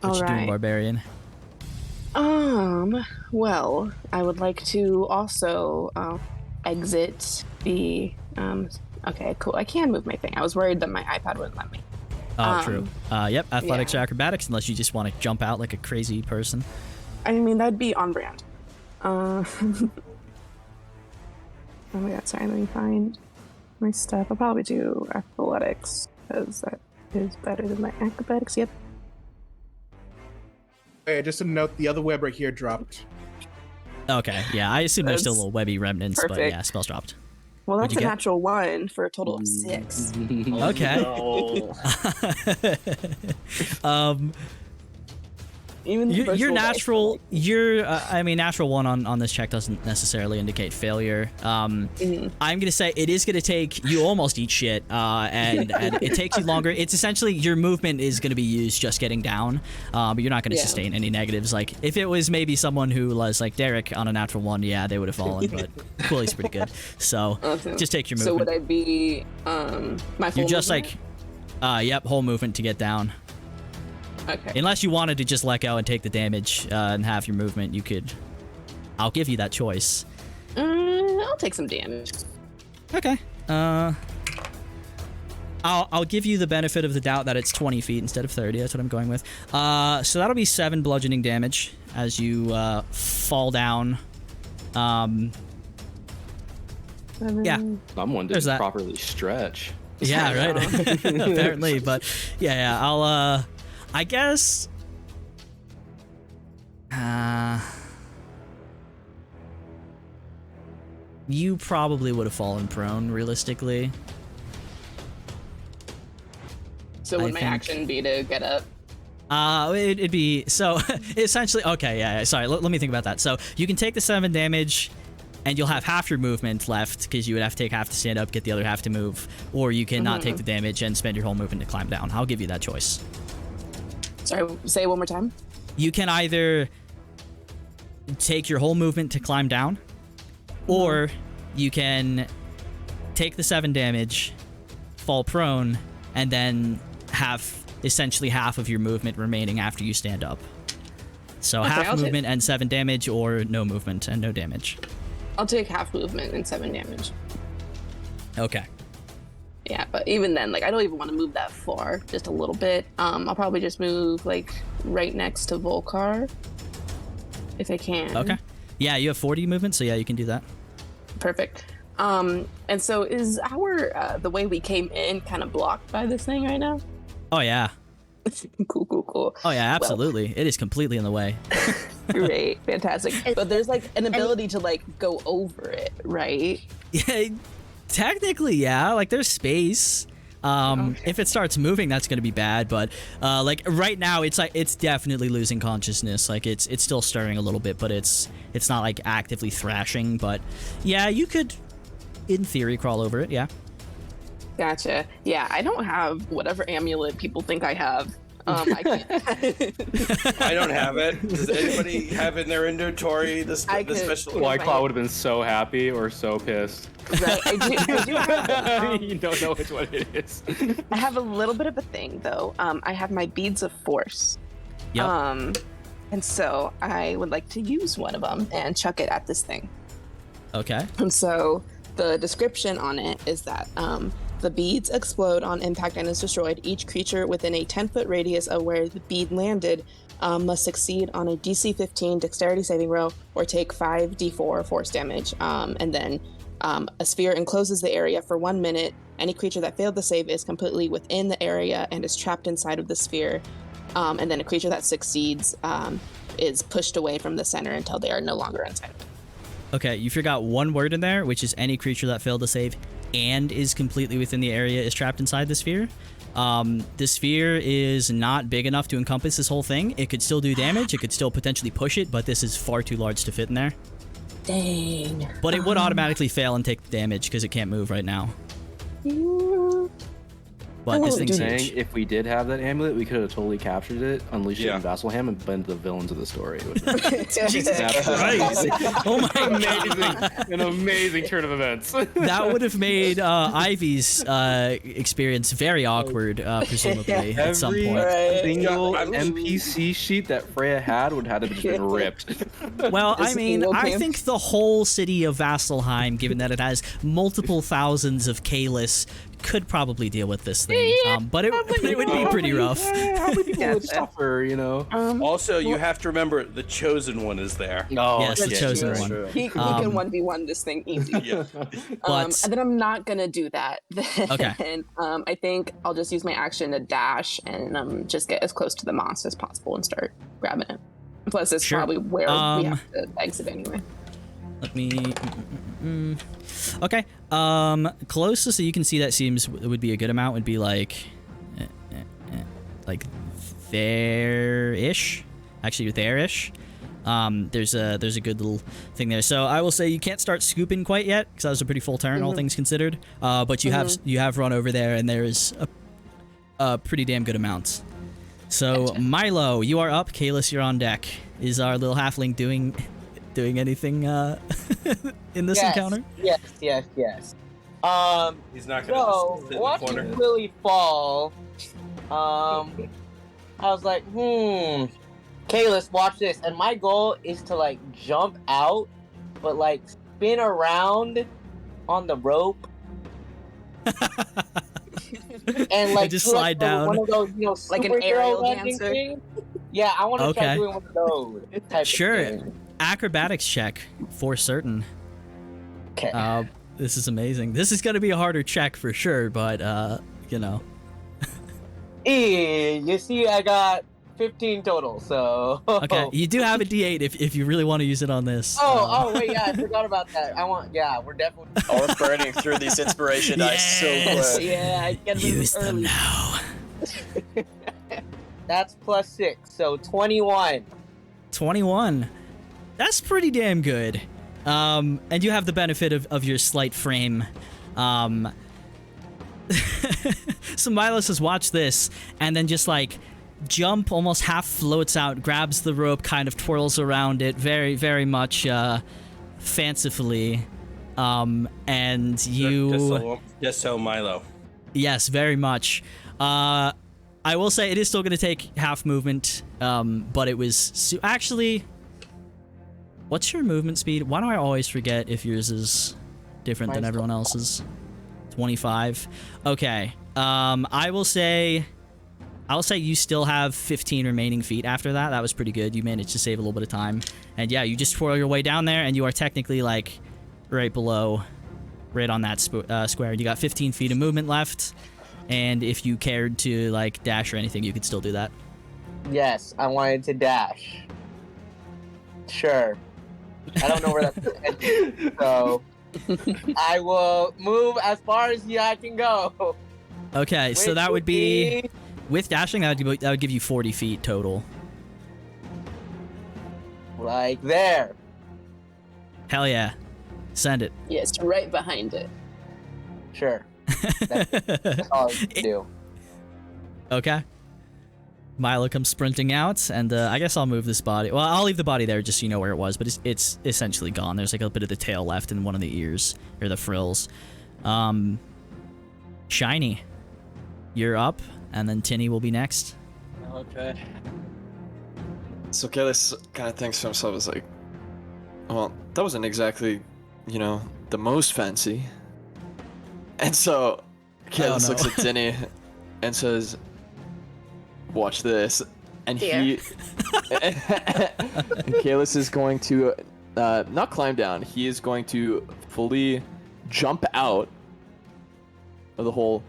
Speaker 2: What you doing, Barbarian?
Speaker 7: Well, I would like to also exit the Okay, cool. I can move my thing. I was worried that my iPad wouldn't let me.
Speaker 2: Oh, true. Yep, athletics
Speaker 7: yeah.
Speaker 2: or acrobatics, unless you just want to jump out like a crazy person.
Speaker 7: I mean, that'd be on brand. Oh my god, sorry, let me find my stuff. I'll probably do athletics, because that is better than my acrobatics. Yep.
Speaker 8: Hey, just a note, the other web right here dropped.
Speaker 2: Okay, yeah, I assume there's still
Speaker 7: That's
Speaker 2: little webby remnants, but
Speaker 7: perfect.
Speaker 2: yeah, spells dropped.
Speaker 7: Well,
Speaker 2: What'd
Speaker 7: that's
Speaker 2: you
Speaker 7: a
Speaker 2: get?
Speaker 7: natural 1 for a total of 6.
Speaker 2: Okay.
Speaker 7: Even the
Speaker 2: Your
Speaker 7: virtual dice
Speaker 2: natural,
Speaker 7: are
Speaker 2: I mean, natural 1 on this check doesn't necessarily indicate failure. I'm gonna say it is gonna take you almost eat shit, and it takes you longer. It's essentially your movement is gonna be used just getting down, but you're not gonna sustain any negatives. Like if it was maybe someone who was like Derek on a natural 1, yeah, they would have fallen. But Quilly's pretty good, so just take your movement.
Speaker 7: So would I be my full
Speaker 2: You're just
Speaker 7: movement?
Speaker 2: like, yep, whole movement to get down.
Speaker 7: Okay.
Speaker 2: Unless you wanted to just let go and take the damage and have your movement, you could. I'll give you that choice.
Speaker 7: I'll take some damage.
Speaker 2: Okay. I'll give you the benefit of the doubt that it's 20 feet instead of 30. That's what I'm going with. So that'll be 7 bludgeoning damage as you fall down. Yeah.
Speaker 1: Someone
Speaker 2: There's
Speaker 1: didn't
Speaker 2: that.
Speaker 1: properly stretch.
Speaker 2: Yeah, right. Apparently, but yeah, I'll I guess you probably would have fallen prone realistically.
Speaker 7: So would
Speaker 2: I
Speaker 7: my
Speaker 2: think-
Speaker 7: action be to get up?
Speaker 2: It'd be so essentially okay. Yeah, sorry. Let me think about that. So you can take the 7 damage, and you'll have half your movement left because you would have to take half to stand up, get the other half to move, or you can not take the damage and spend your whole movement to climb down. I'll give you that choice.
Speaker 7: Sorry, say it one more time.
Speaker 2: You can either take your whole movement to climb down, or you can take the 7 damage, fall prone, and then have essentially half of your movement remaining after you stand up. So
Speaker 7: Okay,
Speaker 2: half
Speaker 7: I'll
Speaker 2: movement and 7 damage, or no movement and no damage.
Speaker 7: I'll take half movement and 7 damage.
Speaker 2: Okay.
Speaker 7: Yeah, but even then, like, I don't even want to move that far, just a little bit. I'll probably just move, like, right next to Volcar, if I can.
Speaker 2: Okay. Yeah, you have 40 movement, so yeah, you can do that.
Speaker 7: Perfect. And so is our, the way we came in kind of blocked by this thing right now?
Speaker 2: Oh, yeah.
Speaker 7: Cool.
Speaker 2: Oh, yeah, absolutely. It is completely in the way.
Speaker 7: Great, fantastic. But there's, like, an ability to, like, go over it, right?
Speaker 2: Yeah, technically, yeah. Like, there's space. If it starts moving, that's gonna be bad. But like right now, it's definitely losing consciousness. Like it's still stirring a little bit, but it's not like actively thrashing. But yeah, you could, in theory, crawl over it. Yeah.
Speaker 7: Gotcha. Yeah, I don't have whatever amulet people think I have. I can't.
Speaker 6: I don't have it. Does anybody have in their inventory the special?
Speaker 1: White Claw would have been so happy or so pissed.
Speaker 7: Right, I do have,
Speaker 1: You don't know which one it is.
Speaker 7: I have a little bit of a thing though. I have my beads of force.
Speaker 2: Yep.
Speaker 7: And so I would like to use one of them and chuck it at this thing.
Speaker 2: Okay.
Speaker 7: And so the description on it is that the beads explode on impact and is destroyed. Each creature within a 10-foot radius of where the bead landed must succeed on a DC 15 dexterity saving row or take 5d4 force damage. And then a sphere encloses the area for 1 minute. Any creature that failed the save is completely within the area and is trapped inside of the sphere. And then a creature that succeeds is pushed away from the center until they are no longer inside.
Speaker 2: Okay, you forgot one word in there, which is any creature that failed to save and is completely within the area is trapped inside the sphere. The sphere is not big enough to encompass this whole thing. It could still do damage. It could still potentially push it, but this is far too large to fit in there.
Speaker 7: Dang.
Speaker 2: But it would automatically fail and take the damage because it can't move right now. But this thing's
Speaker 1: saying
Speaker 2: huge.
Speaker 1: if we did have that amulet, we could have totally captured it, unleashed it in Vasselham, and been the villains of the story.
Speaker 2: Jesus Christ! Oh my God.
Speaker 1: An amazing turn of events.
Speaker 2: That would have made Ivy's experience very awkward, presumably, at some point.
Speaker 3: Right.
Speaker 1: Single NPC sheet that Freya had would have just been ripped.
Speaker 2: Well, I mean, I think the whole city of Vasselheim, given that it has multiple thousands of Caelus, could probably deal with this thing. But it would be pretty rough.
Speaker 1: How many people would suffer, you know?
Speaker 6: Also, you have to remember the chosen one is there.
Speaker 1: Oh,
Speaker 2: Yes, the chosen one.
Speaker 7: He can 1v1 this thing easy.
Speaker 6: Yeah.
Speaker 2: But
Speaker 7: And then I'm not gonna do that.
Speaker 2: Okay.
Speaker 7: And I think I'll just use my action to dash and just get as close to the moss as possible and start grabbing it. Plus, it's
Speaker 2: Sure.
Speaker 7: probably where we have to exit anyway.
Speaker 2: let me. Okay. Closest that you can see that seems would be a good amount would be like there-ish. Actually, there-ish. There's a good little thing there. So I will say you can't start scooping quite yet because that was a pretty full turn, all things considered. But you have run over there, and there is a pretty damn good amount. So Milo, you are up. Caelus, you're on deck. Is our little halfling doing anything in this encounter?
Speaker 3: Yes.
Speaker 6: He's not gonna
Speaker 3: So
Speaker 6: sit in the
Speaker 3: watching
Speaker 6: corner.
Speaker 3: Willie fall, I was like, Caelus, watch this. And my goal is to like jump out, but like spin around on the rope. And like
Speaker 2: just
Speaker 3: do,
Speaker 2: slide down.
Speaker 3: one of those,
Speaker 7: Like an
Speaker 3: superhero
Speaker 7: aerial
Speaker 3: landing
Speaker 7: dancer?
Speaker 3: things. Yeah, I want to
Speaker 2: Okay.
Speaker 3: try doing one of those. Type
Speaker 2: Sure.
Speaker 3: Of thing.
Speaker 2: Acrobatics check for certain.
Speaker 3: Okay.
Speaker 2: This is amazing. This is gonna be a harder check for sure, but you know.
Speaker 3: You see, I got 15 total. So.
Speaker 2: Okay, you do have a D8 if you really want to use it on this.
Speaker 3: Oh wait, yeah, I forgot about that. We're definitely.
Speaker 4: Oh, we're burning through these inspiration dice so
Speaker 2: Yes.
Speaker 4: quick.
Speaker 3: Yeah, I get
Speaker 2: Use them
Speaker 3: early.
Speaker 2: now.
Speaker 3: That's +6, so 21.
Speaker 2: 21. That's pretty damn good. And you have the benefit of your slight frame. So Milo says, watch this, and then just like jump, almost half floats out, grabs the rope, kind of twirls around it, very, very much fancifully. And you...
Speaker 6: Just so Milo.
Speaker 2: Yes, very much. I will say it is still going to take half movement, but it was... Actually, what's your movement speed? Why do I always forget if yours is different than everyone else's? 25. Okay. I will say you still have 15 remaining feet after that. That was pretty good. You managed to save a little bit of time. And yeah, you just twirl your way down there, and you are technically like right below, right on that square. You got 15 feet of movement left. And if you cared to like dash or anything, you could still do that.
Speaker 3: Yes, I wanted to dash. Sure. I don't know where that's so I will move as far as I can go.
Speaker 2: Okay, so
Speaker 3: Which
Speaker 2: that would be with dashing. That would give you 40 feet total.
Speaker 3: Like there.
Speaker 2: Hell yeah, send it.
Speaker 7: Yes, right behind it.
Speaker 3: Sure. That's all I can do.
Speaker 2: Okay. Milo comes sprinting out, and I guess I'll move this body. Well, I'll leave the body there just so you know where it was, but it's essentially gone. There's like a bit of the tail left and one of the ears, or the frills. Shiny, you're up, and then Tinny will be next.
Speaker 4: Okay. So Caelus kind of thinks to himself, is like, well, that wasn't exactly, the most fancy. And so Caelus looks at Tinny and says, watch this. And and Caelus is going to not climb down. He is going to fully jump out of the hole,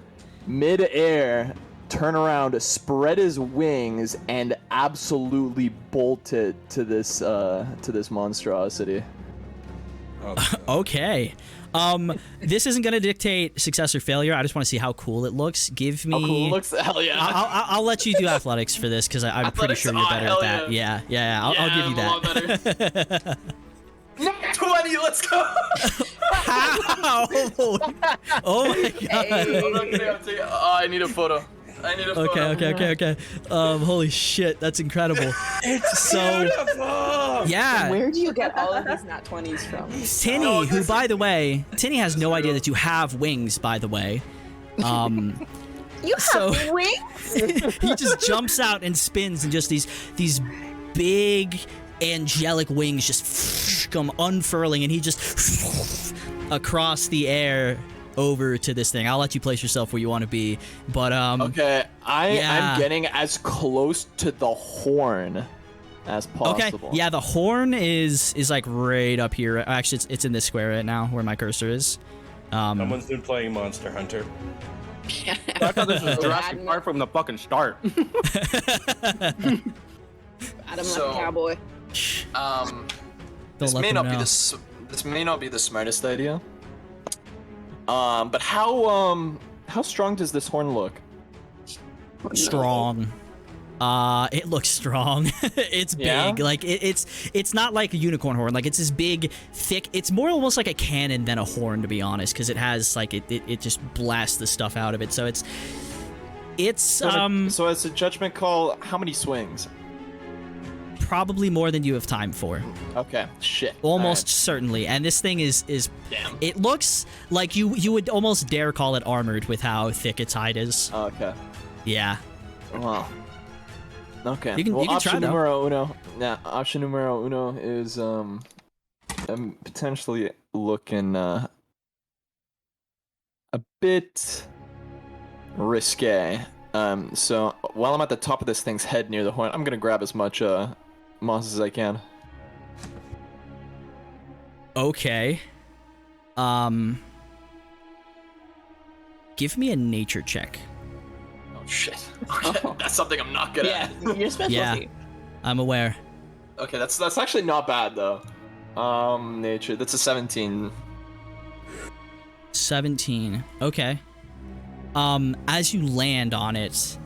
Speaker 4: mid-air, turn around, spread his wings, and absolutely bolt it to this monstrosity.
Speaker 2: Okay. This isn't gonna dictate success or failure. I just want to see how cool it looks. Give me.
Speaker 4: How cool it looks? Hell yeah!
Speaker 2: I'll let you do athletics for this because I'm pretty sure you're better at that. Yeah. I'll give you that.
Speaker 4: Not 20. 20. Let's go.
Speaker 2: How? Oh my god.
Speaker 4: I need a photo.
Speaker 2: Okay. Holy shit, that's incredible. So, yeah.
Speaker 7: Where do you get all of these nat 20s from?
Speaker 2: Tinny, who, by the way, Tinny has no idea that you have wings, by the way.
Speaker 5: You have wings?
Speaker 2: He just jumps out and spins, and just these big angelic wings just come unfurling, and he just across the air over to this thing. I'll let you place yourself where you want to be, but
Speaker 4: okay,
Speaker 2: yeah.
Speaker 4: I'm getting as close to the horn as possible.
Speaker 2: Okay, yeah, the horn is like right up here. Actually, it's in this square right now where my cursor is.
Speaker 6: Someone's been playing Monster Hunter.
Speaker 1: I thought this was Jurassic Park from the fucking start.
Speaker 7: Adam like a cowboy.
Speaker 4: This may not be the smartest idea. But how strong does this horn look?
Speaker 2: Strong. It looks strong. It's big.
Speaker 4: Yeah?
Speaker 2: Like it's not like a unicorn horn. Like it's this big, thick. It's more almost like a cannon than a horn, to be honest, because it has like it just blasts the stuff out of it. So it's
Speaker 4: so as a judgment call, how many swings?
Speaker 2: probably more than you have time for.
Speaker 4: Okay, shit.
Speaker 2: Almost certainly. And this thing is
Speaker 4: Damn.
Speaker 2: It looks like you would almost dare call it armored with how thick its hide is.
Speaker 4: Okay.
Speaker 2: Yeah.
Speaker 4: Wow. Okay.
Speaker 2: You can try,
Speaker 4: option
Speaker 2: though.
Speaker 4: numero uno. Yeah, option numero uno is I'm potentially looking a bit risque. So while I'm at the top of this thing's head near the horn, I'm gonna grab as much moss as I can.
Speaker 2: Okay. Give me a nature check.
Speaker 4: Oh shit. Okay, that's something I'm not good
Speaker 7: Yeah,
Speaker 4: at.
Speaker 7: your specialty.
Speaker 2: Yeah. I'm aware.
Speaker 4: Okay, that's actually not bad though. Nature. That's a 17.
Speaker 2: 17. Okay. As you land on it,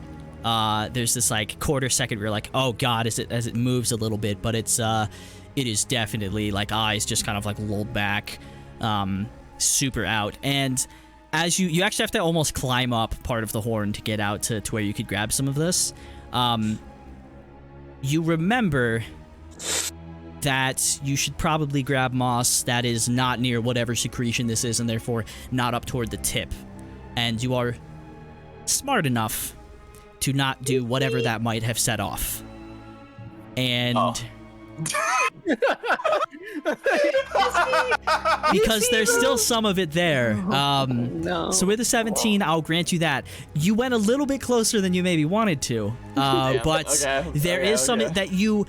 Speaker 2: there's this like quarter second where you're like, oh god, as it moves a little bit, but it is definitely like eyes just kind of like lulled back, super out. And as you actually have to almost climb up part of the horn to get out to where you could grab some of this. You remember that you should probably grab moss that is not near whatever secretion this is, and therefore not up toward the tip. And you are smart enough to not do whatever that might have set off. And because there's still some of it there.
Speaker 7: No.
Speaker 2: So with a 17, I'll grant you that. You went a little bit closer than you maybe wanted to. But there is something that you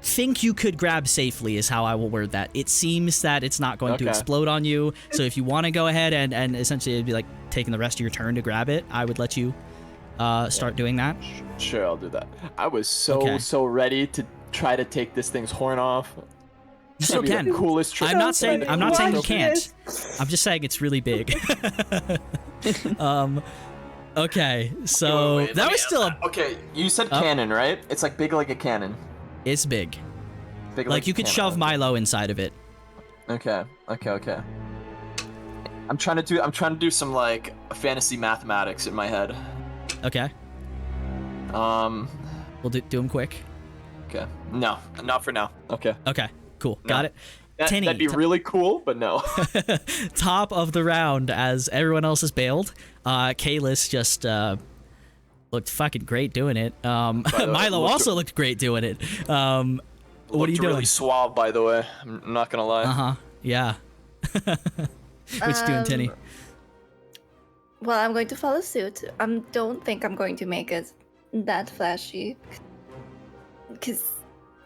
Speaker 2: think you could grab safely, is how I will word that. It seems that it's not going to explode on you. So if you want to go ahead and essentially it'd be like taking the rest of your turn to grab it, I would let you start doing that.
Speaker 4: Sure, I'll do that. I was so ready to try to take this thing's horn off.
Speaker 2: You still can.
Speaker 4: Coolest trick.
Speaker 2: I'm not saying you can't. I'm just saying it's really big. Okay, so
Speaker 4: Wait,
Speaker 2: that was still a,
Speaker 4: okay, you said cannon, right? It's like big like a cannon.
Speaker 2: it's big.
Speaker 4: Big
Speaker 2: Like you
Speaker 4: a
Speaker 2: could
Speaker 4: cannon.
Speaker 2: shove Milo inside of it.
Speaker 4: Okay. I'm trying to do some like fantasy mathematics in my head.
Speaker 2: Okay, we'll do them quick.
Speaker 4: Okay. No, not for now. Okay.
Speaker 2: Okay, cool. Got it. Tinny,
Speaker 4: That'd be really cool, but no.
Speaker 2: top of the round as everyone else is bailed. Caelus just looked fucking great doing it. Milo also looked great doing it. What are you doing?
Speaker 4: Really suave, by the way. I'm not gonna lie.
Speaker 2: Yeah. What you doing, Tinny?
Speaker 5: Well, I'm going to follow suit. Don't think I'm going to make it that flashy. Because,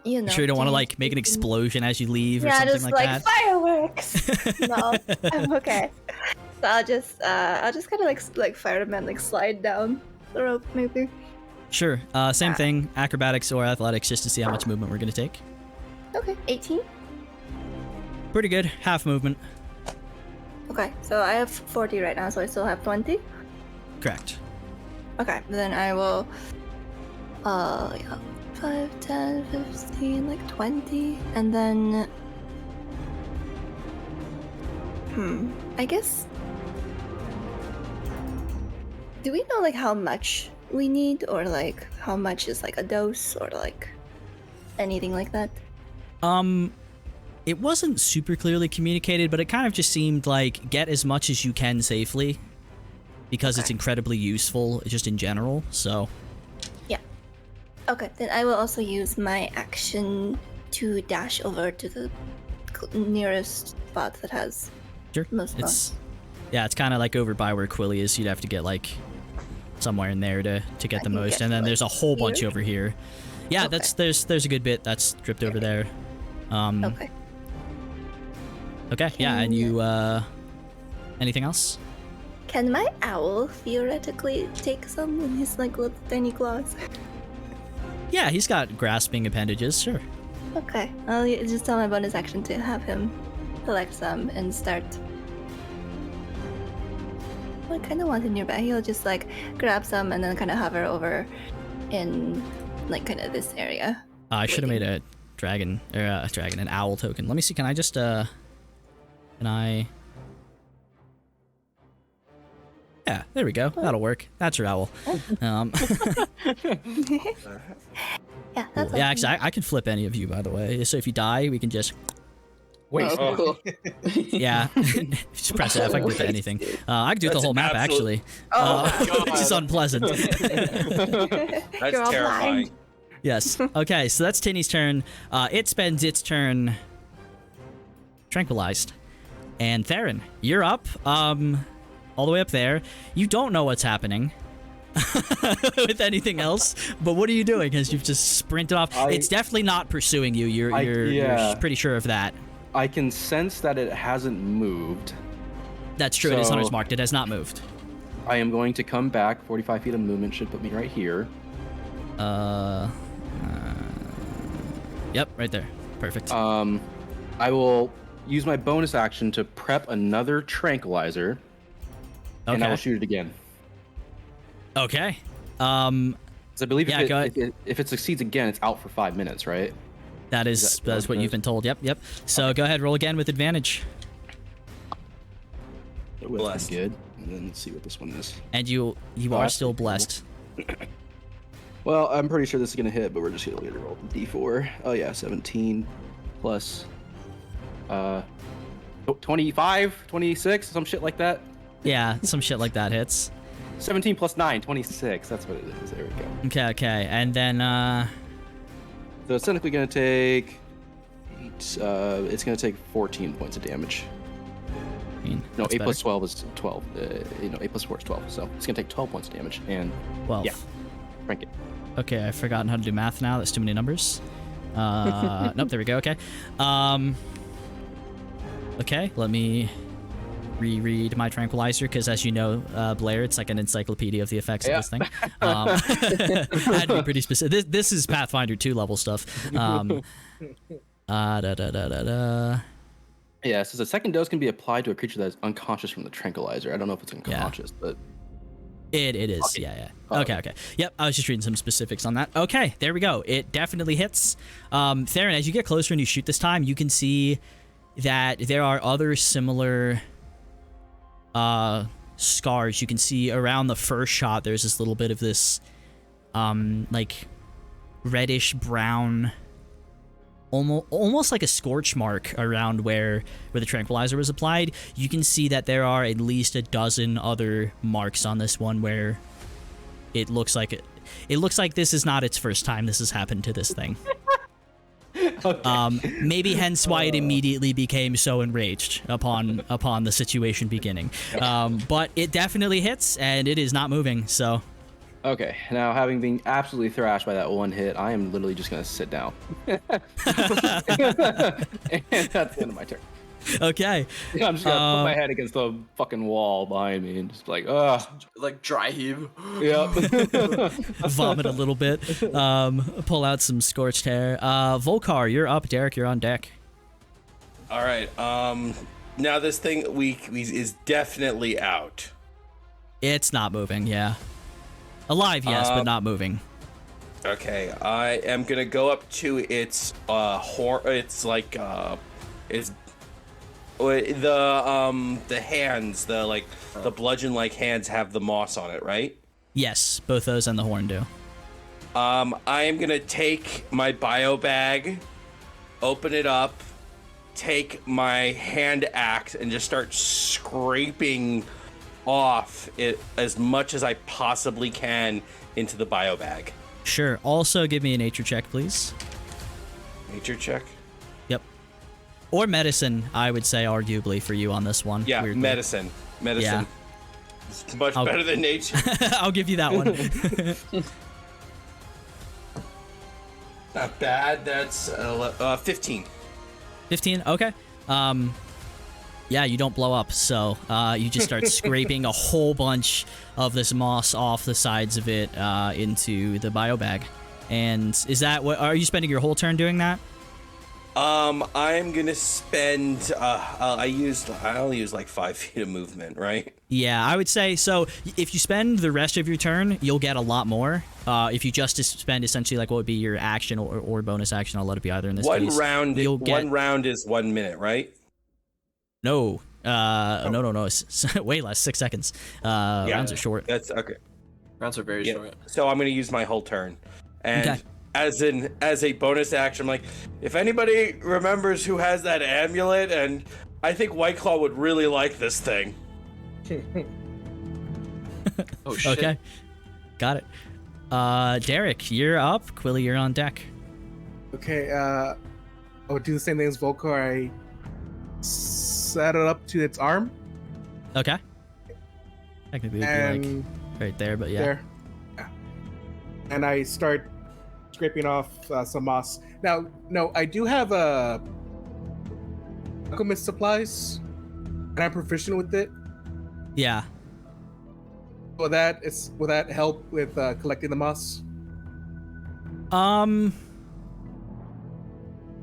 Speaker 5: you know.
Speaker 2: You sure you don't want to
Speaker 5: Tinny-
Speaker 2: like make an explosion as you leave or
Speaker 5: Yeah,
Speaker 2: something
Speaker 5: just
Speaker 2: like
Speaker 5: like
Speaker 2: that?
Speaker 5: fireworks. No, I'm okay. So I'll just kind of like fireman, like slide down the rope, maybe.
Speaker 2: Sure. Same thing, acrobatics or athletics, just to see how much movement we're gonna take.
Speaker 5: Okay, 18.
Speaker 2: Pretty good. Half movement.
Speaker 5: Okay, so I have 40 right now, so I still have 20.
Speaker 2: Correct.
Speaker 5: Okay, then I will. Yeah, 5, 10, 15, like 20, and then I guess. Do we know like how much we need, or like how much is like a dose, or like anything like that?
Speaker 2: It wasn't super clearly communicated, but it kind of just seemed like get as much as you can safely, because it's incredibly useful just in general. So.
Speaker 5: Yeah. Okay, then I will also use my action to dash over to the nearest spot that has most buffs.
Speaker 2: Yeah, it's kind of like over by where Quilly is. You'd have to get like somewhere in there to get the most, and then there's a whole bunch over here. Yeah,
Speaker 5: Okay.
Speaker 2: there's a good bit that's dripped over there.
Speaker 5: Okay.
Speaker 2: Okay, yeah, and you anything else?
Speaker 5: Can my owl theoretically take some with his like little tiny claws?
Speaker 2: Yeah, he's got grasping appendages, sure.
Speaker 5: Okay, I'll just tell my bonus action to have him collect some and start. I kind of want him nearby. He'll just like grab some and then kind of hover over in like kind of this area.
Speaker 2: I should have made a dragon, or an owl token. Let me see, can I just, can I... Yeah, there we go. That'll work. That's your owl.
Speaker 5: Yeah, that's
Speaker 2: Yeah, actually, I can flip any of you, by the way. So if you die, we can just...
Speaker 1: Wait.
Speaker 3: Oh, cool.
Speaker 2: Yeah. Just press F. I can flip anything. I can do the
Speaker 6: That's
Speaker 2: whole map,
Speaker 6: absolute-
Speaker 2: actually.
Speaker 3: Oh, God.
Speaker 2: Which is unpleasant.
Speaker 6: That's
Speaker 5: You're all
Speaker 6: terrifying.
Speaker 5: blind.
Speaker 2: Yes. Okay, so that's Tinny's turn. It spends its turn tranquilized. And Theren, you're up. All the way up there. You don't know what's happening with anything else, but what are you doing as you've just sprinted off? It's definitely not pursuing you. You're pretty sure of that.
Speaker 1: I can sense that it hasn't moved.
Speaker 2: That's true. It is hunter's
Speaker 1: So-
Speaker 2: marked. It has not moved.
Speaker 1: I am going to come back. 45 feet of movement should put me right here.
Speaker 2: Yep, right there. Perfect.
Speaker 1: I will use my bonus action to prep another tranquilizer, and I will
Speaker 2: Okay.
Speaker 1: shoot it again.
Speaker 2: Okay.
Speaker 1: So I believe
Speaker 2: Yeah, go ahead.
Speaker 1: if it succeeds again, it's out for 5 minutes, right?
Speaker 2: That is
Speaker 1: that
Speaker 2: what you've been told. Yep. So go ahead, roll again with advantage.
Speaker 6: Blessed.
Speaker 1: Good. And then let's see what this one is.
Speaker 2: And you are
Speaker 1: that's
Speaker 2: still
Speaker 1: pretty cool.
Speaker 2: blessed.
Speaker 1: Well, I'm pretty sure this is gonna hit, but we're just gonna roll the D4. Oh yeah, 17 plus 25, 26, some shit like that.
Speaker 2: Yeah, some shit like that hits.
Speaker 1: 17 plus 9, 26. That's what it is. There we go.
Speaker 2: Okay. And then
Speaker 1: So it's technically gonna take it's gonna take 14 points of damage.
Speaker 2: I mean,
Speaker 1: No,
Speaker 2: that's
Speaker 1: 8 plus
Speaker 2: better.
Speaker 1: 12 is 12. 8 plus 4 is 12. So it's gonna take 12 points of damage. And
Speaker 2: 12.
Speaker 1: yeah, crank it.
Speaker 2: Okay, I've forgotten how to do math now. That's too many numbers. Nope, there we go. Okay. Okay, let me reread my tranquilizer, because as you know, Blair, it's like an encyclopedia of the effects of this thing. Had to be pretty specific. This is Pathfinder 2 level stuff.
Speaker 1: Yeah, it says a second dose can be applied to a creature that is unconscious from the tranquilizer. I don't know if it's unconscious, but
Speaker 2: It is, yeah. Okay. Yep, I was just reading some specifics on that. Okay, there we go. It definitely hits. Theren, as you get closer and you shoot this time, you can see that there are other similar scars. You can see around the first shot, there's this little bit of this, like, reddish brown, almost like a scorch mark around where the tranquilizer was applied. You can see that there are at least a dozen other marks on this one where it looks like this is not its first time this has happened to this thing. Maybe hence why it immediately became so enraged upon the situation beginning. But it definitely hits, and it is not moving. So
Speaker 1: okay. Now, having been absolutely thrashed by that one hit, I am literally just gonna sit down. And that's the end of my turn.
Speaker 2: okay,
Speaker 1: I'm just gonna put my head against the fucking wall behind me and just like,
Speaker 9: Like dry heave.
Speaker 1: yep.
Speaker 2: vomit a little bit. Pull out some scorched hair. Volkar, you're up. Derek, you're on deck.
Speaker 6: All right. Now this thing is definitely out.
Speaker 2: It's not moving. Yeah, alive, yes, but not moving.
Speaker 6: Okay, I am gonna go up to its horn. It's like its The hands, the bludgeon like hands have the moss on it, right?
Speaker 2: Yes, both those and the horn do.
Speaker 6: I am gonna take my bio bag, open it up, take my hand axe, and just start scraping off it as much as I possibly can into the bio bag.
Speaker 2: Sure. Also, give me a nature check, please.
Speaker 6: Nature check?
Speaker 2: Yep. Or medicine, I would say, arguably, for you on this one.
Speaker 6: Yeah,
Speaker 2: weirdly.
Speaker 6: medicine.
Speaker 2: Yeah.
Speaker 6: It's much better than nature.
Speaker 2: I'll give you that one.
Speaker 6: Not bad. That's 15.
Speaker 2: 15? Okay. Yeah, you don't blow up, so you just start scraping a whole bunch of this moss off the sides of it into the bio bag. And is that what? Are you spending your whole turn doing that?
Speaker 6: I'm gonna spend. I only use like 5 feet of movement, right?
Speaker 2: Yeah, I would say so. If you spend the rest of your turn, you'll get a lot more. If you just spend essentially like what would be your action or bonus action, I'll let it be either in this case.
Speaker 6: One round is 1 minute, right?
Speaker 2: No. No. It's way less. 6 seconds. Rounds are short.
Speaker 6: That's okay.
Speaker 4: Rounds are very short.
Speaker 6: So I'm gonna use my whole turn, and
Speaker 2: Okay.
Speaker 6: as a bonus action, I'm like, if anybody remembers who has that amulet, and I think White Claw would really like this thing.
Speaker 4: Oh shit.
Speaker 2: Okay. Got it. Derek, you're up. Quilly, you're on deck.
Speaker 8: Okay, I would do the same thing as Volcar. I set it up to its arm.
Speaker 2: Okay. Technically, it would be like right there, but yeah.
Speaker 8: There. Yeah. And I start scraping off some moss. Now, no, I do have alchemist supplies, and I'm proficient with it.
Speaker 2: Yeah.
Speaker 8: Will that help with collecting the moss?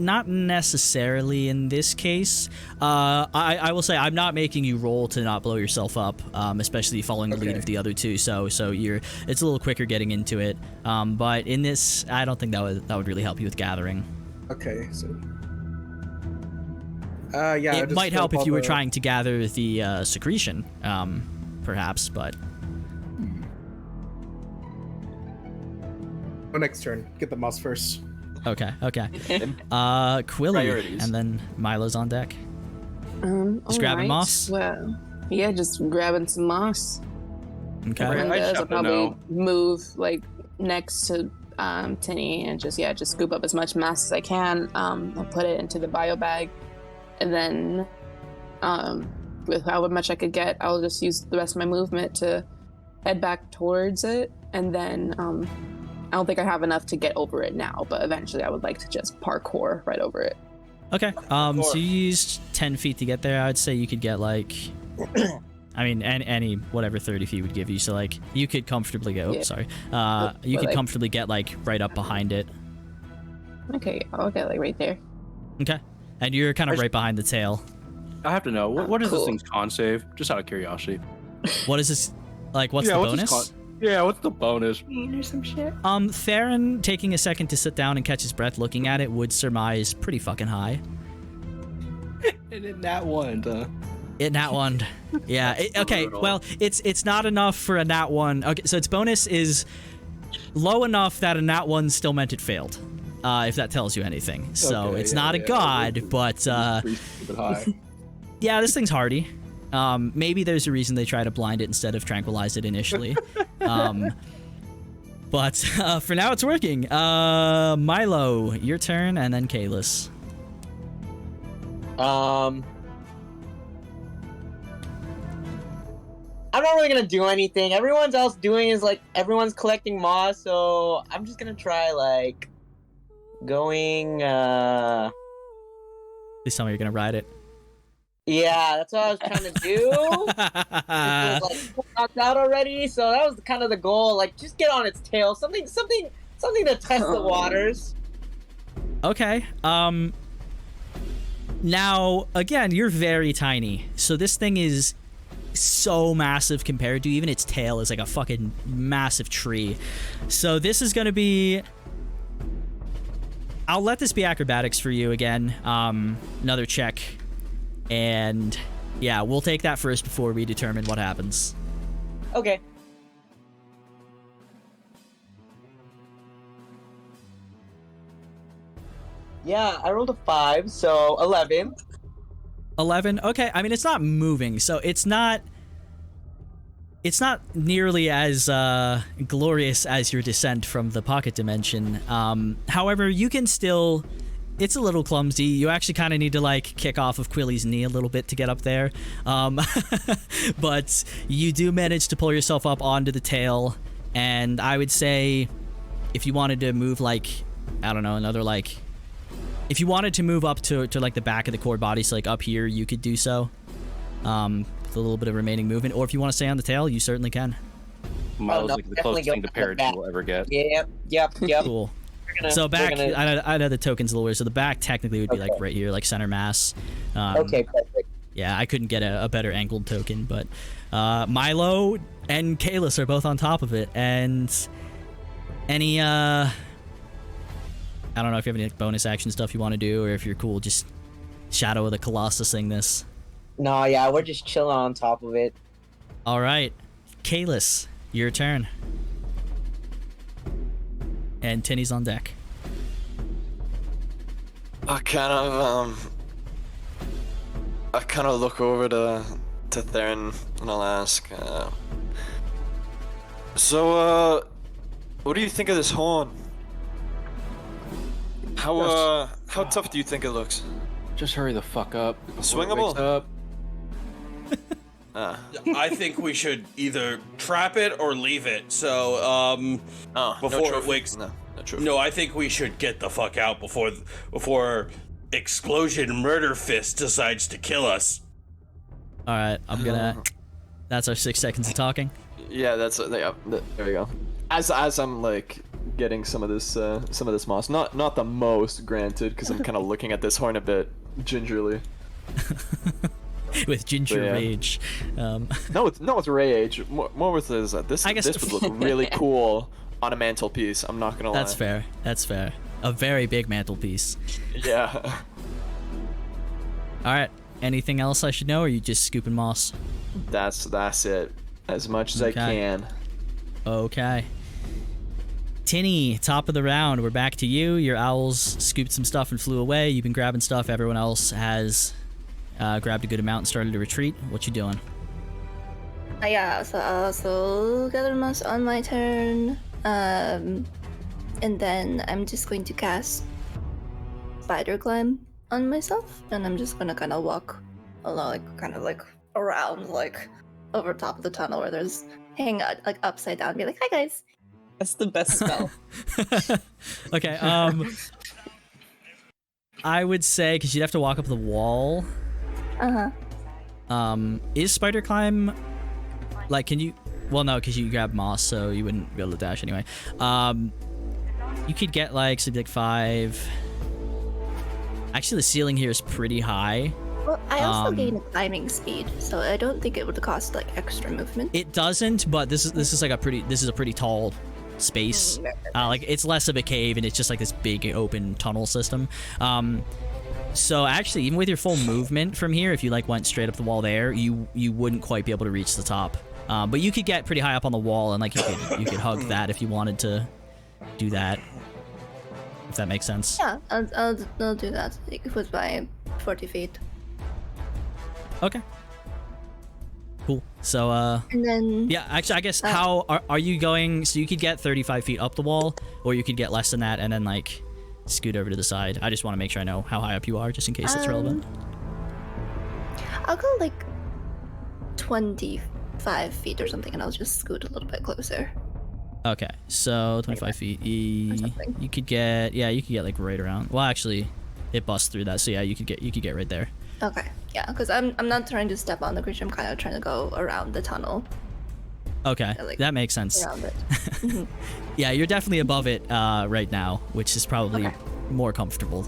Speaker 2: Not necessarily in this case. I will say I'm not making you roll to not blow yourself up, especially following the lead of the other two. So it's a little quicker getting into it. But in this, I don't think that would really help you with gathering.
Speaker 8: Okay, so yeah,
Speaker 2: it might help if you were trying to gather the secretion, perhaps. But
Speaker 8: next turn, get the moss first.
Speaker 2: okay. Quilly,
Speaker 4: Priorities.
Speaker 2: and then Milo's on deck. Just grabbing
Speaker 7: alright.
Speaker 2: moss?
Speaker 7: Well, yeah, just grabbing some moss.
Speaker 2: Okay.
Speaker 7: Everyone
Speaker 1: I
Speaker 7: does.
Speaker 1: just
Speaker 7: I'll
Speaker 1: have to
Speaker 7: probably
Speaker 1: know.
Speaker 7: move like next to Tinny and just scoop up as much mass as I can. I'll put it into the bio bag, and then with however much I could get, I'll just use the rest of my movement to head back towards it, and then I don't think I have enough to get over it now, but eventually I would like to just parkour right over it.
Speaker 2: Okay. So you used 10 feet to get there. I would say you could get like, I mean, any whatever 30 feet would give you. So like, you could comfortably get.
Speaker 7: Yeah.
Speaker 2: Sorry. You could
Speaker 7: like-
Speaker 2: comfortably get like right up behind it.
Speaker 7: Okay, I'll get like right there.
Speaker 2: Okay. And you're kind of right behind the tail.
Speaker 1: I have to know what is
Speaker 7: Cool.
Speaker 1: this thing's con save? Just out of curiosity.
Speaker 2: What is this? Like, what's
Speaker 1: Yeah,
Speaker 2: the
Speaker 1: what's
Speaker 2: bonus?
Speaker 1: this Yeah, what's the bonus?
Speaker 5: Or some shit.
Speaker 2: Theren, taking a second to sit down and catch his breath looking at it, would surmise pretty fucking high.
Speaker 1: And in that one,
Speaker 2: It nat one. Yeah. Okay.
Speaker 1: brutal.
Speaker 2: Well, it's not enough for a nat one. Okay. So its bonus is low enough that a nat one still meant it failed. If that tells you anything. So
Speaker 1: Okay,
Speaker 2: it's
Speaker 1: yeah,
Speaker 2: not a
Speaker 1: yeah.
Speaker 2: god, but
Speaker 1: pretty stupid high.
Speaker 2: yeah, this thing's hardy. Maybe there's a reason they try to blind it instead of tranquilize it initially. But for now, it's working. Milo, your turn, and then Caelus.
Speaker 3: I'm not really gonna do anything. Everyone's else doing is like everyone's collecting moss, so I'm just gonna try like going.
Speaker 2: Please tell me you're gonna ride it.
Speaker 3: Yeah, that's what I was trying to do. It was, like, knocked out already, so that was kind of the goal. Like, just get on its tail, something to test the waters.
Speaker 2: Okay. Now, again, you're very tiny. So this thing is so massive compared to even its tail is like a fucking massive tree. So this is going to be... I'll let this be acrobatics for you again. Another check. And yeah, we'll take that first before we determine what happens.
Speaker 3: Okay. Yeah, I rolled a 5, so 11.
Speaker 2: 11. Okay, I mean it's not moving, so it's not nearly as glorious as your descent from the pocket dimension. However, you can still. It's a little clumsy. You actually kind of need to like kick off of Quilly's knee a little bit to get up there. But you do manage to pull yourself up onto the tail, and I would say if you wanted to move like, I don't know, another like, if you wanted to move up to like the back of the core body, so like up here, you could do so. With a little bit of remaining movement, or if you want to stay on the tail, you certainly can.
Speaker 1: Milo's like the closest thing to Peri will ever get.
Speaker 3: Yep.
Speaker 2: Cool. So back, I know the token's a little weird, so the back technically would be like right here, like center mass.
Speaker 3: Okay, perfect.
Speaker 2: Yeah, I couldn't get a better angled token, but Milo and Caelus are both on top of it, and any I don't know if you have any like, bonus action stuff you want to do, or if you're cool just Shadow of the Colossusing this.
Speaker 3: No, yeah, we're just chilling on top of it.
Speaker 2: All right, Caelus, your turn. And Tinny's on deck.
Speaker 4: I kind of look over to Theren and I'll ask, so what do you think of this horn? How tough do you think it looks?
Speaker 1: Just hurry the fuck up.
Speaker 4: Swingable?
Speaker 1: Up.
Speaker 6: I think we should either trap it or leave it. So, before it wakes.
Speaker 4: No trophy.
Speaker 6: No, I think we should get the fuck out before Explosion Murder Fist decides to kill us.
Speaker 2: All right, I'm gonna. That's our 6 seconds of talking.
Speaker 4: Yeah, there we go. As I'm like getting some of this moss, not the most, granted, because I'm kind of looking at this horn a bit gingerly.
Speaker 2: With ginger rage.
Speaker 4: No, it's rage. More with this. This would look really cool on a mantelpiece. I'm not gonna lie.
Speaker 2: That's fair. A very big mantelpiece.
Speaker 4: Yeah.
Speaker 2: All right. Anything else I should know, or are you just scooping moss?
Speaker 4: That's it. As much as I can.
Speaker 2: Okay. Tinny, top of the round. We're back to you. Your owls scooped some stuff and flew away. You've been grabbing stuff. Everyone else has grabbed a good amount and started to retreat. What you doing?
Speaker 5: Yeah, so I'll also gather moss on my turn. And then I'm just going to cast Spider Climb on myself. And I'm just gonna kind of walk along, like around, like over top of the tunnel where there's hang out, like upside down, and be like, hi guys.
Speaker 7: That's the best spell.
Speaker 2: Okay, I would say, because you'd have to walk up the wall. Is Spider Climb, like, can you, well, no, because you grab moss, so you wouldn't be able to dash anyway. You could get, like, something like 5. Actually, the ceiling here is pretty high.
Speaker 5: Well, I also gain a climbing speed, so I don't think it would cost, like, extra movement.
Speaker 2: It doesn't, but this is a pretty tall space. Like, it's less of a cave, and it's just like this big open tunnel system. So actually, even with your full movement from here, if you like went straight up the wall there, you wouldn't quite be able to reach the top. But you could get pretty high up on the wall, and like you could hug that if you wanted to do that. If that makes sense.
Speaker 5: Yeah, I'll do that. Like, with my 40 feet.
Speaker 2: Okay. Cool. So
Speaker 5: and then
Speaker 2: yeah, actually, I guess how are you going? So you could get 35 feet up the wall, or you could get less than that and then like scoot over to the side. I just want to make sure I know how high up you are, just in case it's relevant.
Speaker 5: I'll go like 25 feet or something, and I'll just scoot a little bit closer.
Speaker 2: Okay, so 25 feet. You could get like right around. Well, actually, it busts through that, so yeah, you could get right there.
Speaker 5: Okay, yeah, because I'm not trying to step on the creature. I'm kind of trying to go around the tunnel.
Speaker 2: Okay,
Speaker 5: like,
Speaker 2: that makes sense.
Speaker 5: Around it.
Speaker 2: Yeah, you're definitely above it right now, which is probably more comfortable.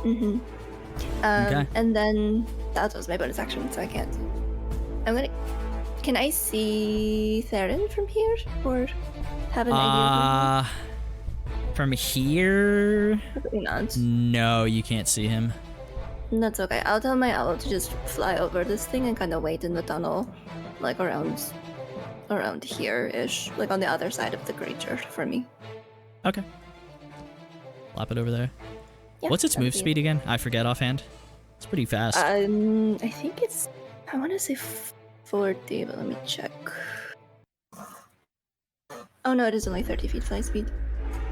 Speaker 5: Okay. And then that was my bonus action, so I can't. Can I see Theren from here, or have an idea?
Speaker 2: From here?
Speaker 5: Probably not.
Speaker 2: No, you can't see him.
Speaker 5: That's okay. I'll tell my owl to just fly over this thing and kind of wait in the tunnel, like around here-ish, like on the other side of the creature for me.
Speaker 2: Okay. Flop it over there.
Speaker 5: Yeah,
Speaker 2: What's its
Speaker 5: that'd
Speaker 2: move
Speaker 5: be-
Speaker 2: speed again? I forget offhand. It's pretty fast.
Speaker 5: I think it's. I want to say 40, but let me check. Oh no, it is only 30 feet fly speed.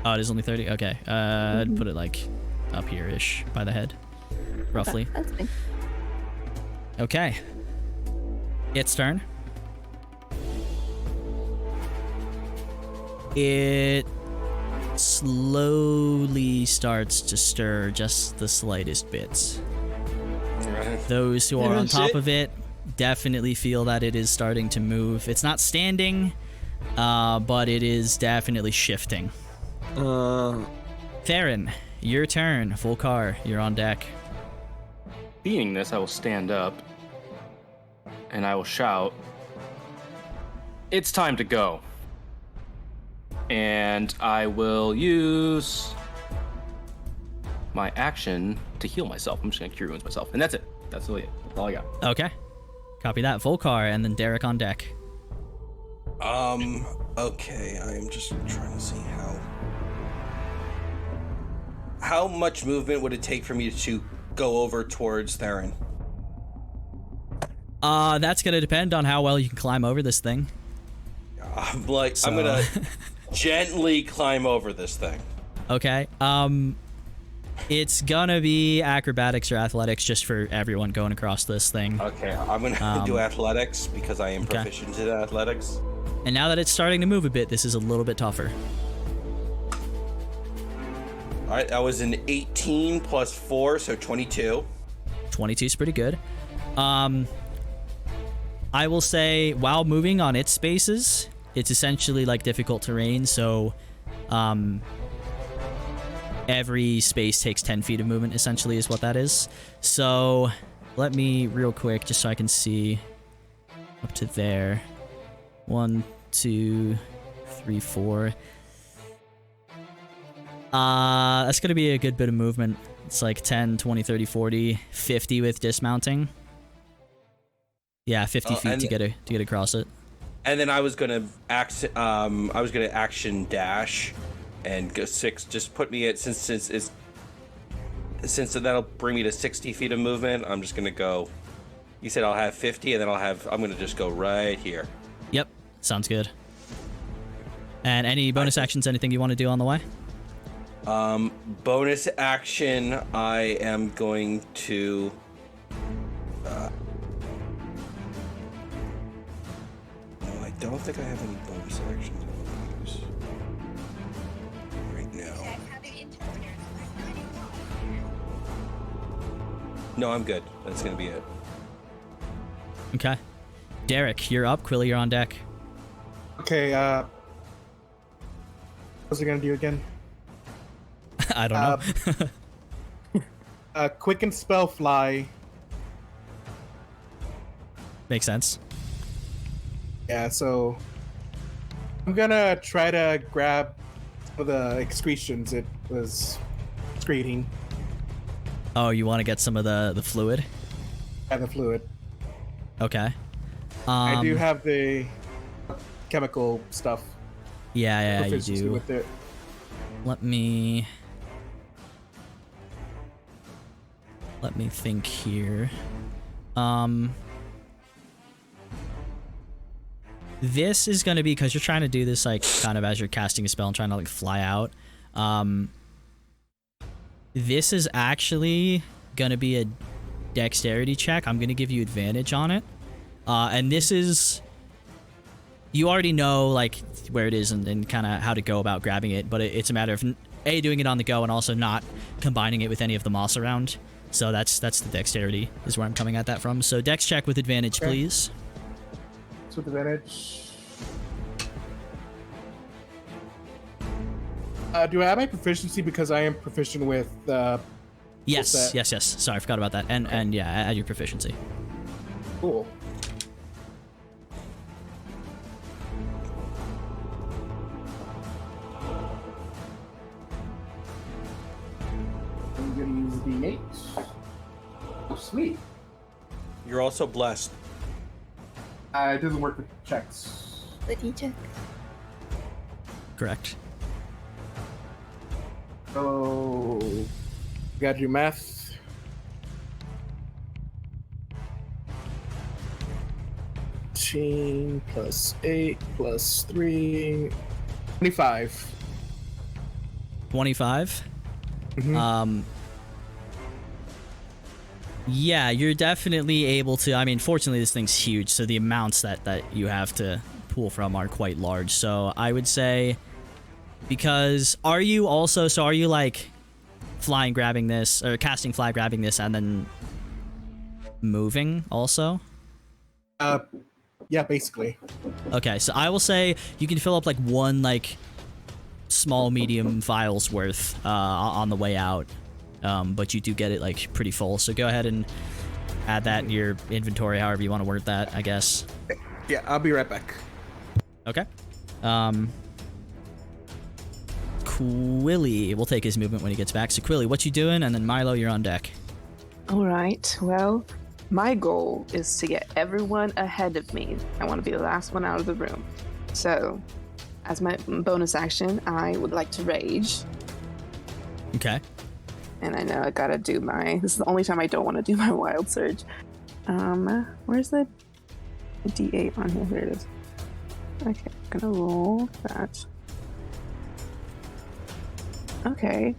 Speaker 2: Oh, it is only 30? Okay. I'd put it like up here-ish by the head. Roughly.
Speaker 5: Okay, that's fine.
Speaker 2: Okay. Its turn. It slowly starts to stir just the slightest bits. Those who are on top of it definitely feel that it is starting to move. It's not standing, but it is definitely shifting. Theren, your turn. Full car. You're on deck.
Speaker 1: Being this, I will stand up and I will shout, "It's time to go." And I will use my action to heal myself. I'm just gonna cure wounds myself, and that's it. That's really it. That's all I got.
Speaker 2: Okay. Copy that. Volcar, and then Derek on deck.
Speaker 6: Okay, I am just trying to see how much movement would it take for me to go over towards Theren?
Speaker 2: That's gonna depend on how well you can climb over this thing.
Speaker 6: I'm gonna gently climb over this thing.
Speaker 2: Okay. It's gonna be acrobatics or athletics just for everyone going across this thing.
Speaker 6: Okay, I'm gonna do athletics because I am
Speaker 2: okay.
Speaker 6: proficient in athletics.
Speaker 2: And now that it's starting to move a bit, this is a little bit tougher.
Speaker 6: All right, that was an 18 plus 4, so 22.
Speaker 2: 22 is pretty good. I will say, while moving on its spaces, it's essentially like difficult terrain, so every space takes 10 feet of movement, essentially, is what that is. So let me, real quick, just so I can see up to there. 1, 2, 3, 4. That's going to be a good bit of movement. It's like 10, 20, 30, 40, 50 with dismounting. Yeah, 50 feet to get across it.
Speaker 6: And then I was gonna action dash and go 6. Just put me at since that'll bring me to 60 feet of movement. I'm just gonna go. You said I'll have 50, and then I'm gonna just go right here.
Speaker 2: Yep, sounds good. And any bonus actions? Anything you want to do on the way?
Speaker 6: Bonus action. I am going to. I don't think I have any bonus actions I want to use right now. No, I'm good. That's gonna be it.
Speaker 2: Okay. Derek, you're up. Quilly, you're on deck.
Speaker 8: Okay, what's it gonna do again?
Speaker 2: I don't know.
Speaker 8: Quicken spell fly.
Speaker 2: Makes sense.
Speaker 8: Yeah, so I'm gonna try to grab some of the excretions it was excreting.
Speaker 2: Oh, you want to get some of the fluid?
Speaker 8: Yeah, the fluid.
Speaker 2: Okay.
Speaker 8: I do have the chemical stuff.
Speaker 2: Yeah, you
Speaker 8: proficiency
Speaker 2: do.
Speaker 8: with it.
Speaker 2: Let me think here. This is going to be, because you're trying to do this like kind of as you're casting a spell and trying to like fly out. This is actually going to be a dexterity check. I'm going to give you advantage on it. And this is, you already know like where it is and kind of how to go about grabbing it, but it's a matter of A, doing it on the go, and also not combining it with any of the moss around. So that's the dexterity is where I'm coming at that from. So dex check with advantage,
Speaker 8: Okay.
Speaker 2: please.
Speaker 8: It's with advantage. Do I have my proficiency because I am proficient with
Speaker 2: Yes,
Speaker 8: that?
Speaker 2: yes. Sorry, I forgot about that. And yeah, add your proficiency.
Speaker 8: cool. I'm gonna use the D8.
Speaker 6: also blessed.
Speaker 8: It doesn't work with checks.
Speaker 5: Witty check.
Speaker 2: Correct.
Speaker 8: So, you gotta do math. +8 +3, 25.
Speaker 2: 25.
Speaker 8: Mhm.
Speaker 2: Yeah, you're definitely able to. I mean, fortunately, this thing's huge, so the amounts that you have to pull from are quite large. So I would say, because are you like flying, grabbing this, or casting, fly, grabbing this, and then moving also?
Speaker 8: Yeah, basically.
Speaker 2: Okay, so I will say you can fill up like one like small medium vials worth on the way out. But you do get it like pretty full, so go ahead and add that in your inventory, however you want to word that, I guess.
Speaker 8: Yeah, I'll be right back.
Speaker 2: Okay. Quilly will take his movement when he gets back. So Quilly, what you doing? And then Milo, you're on deck.
Speaker 7: All right. Well, my goal is to get everyone ahead of me. I want to be the last one out of the room. So, as my bonus action, I would like to rage.
Speaker 2: Okay.
Speaker 7: And I know I gotta do this is the only time I don't want to do my wild surge. Where's the D8 on here? Here it is. Okay, I'm gonna roll that. Okay,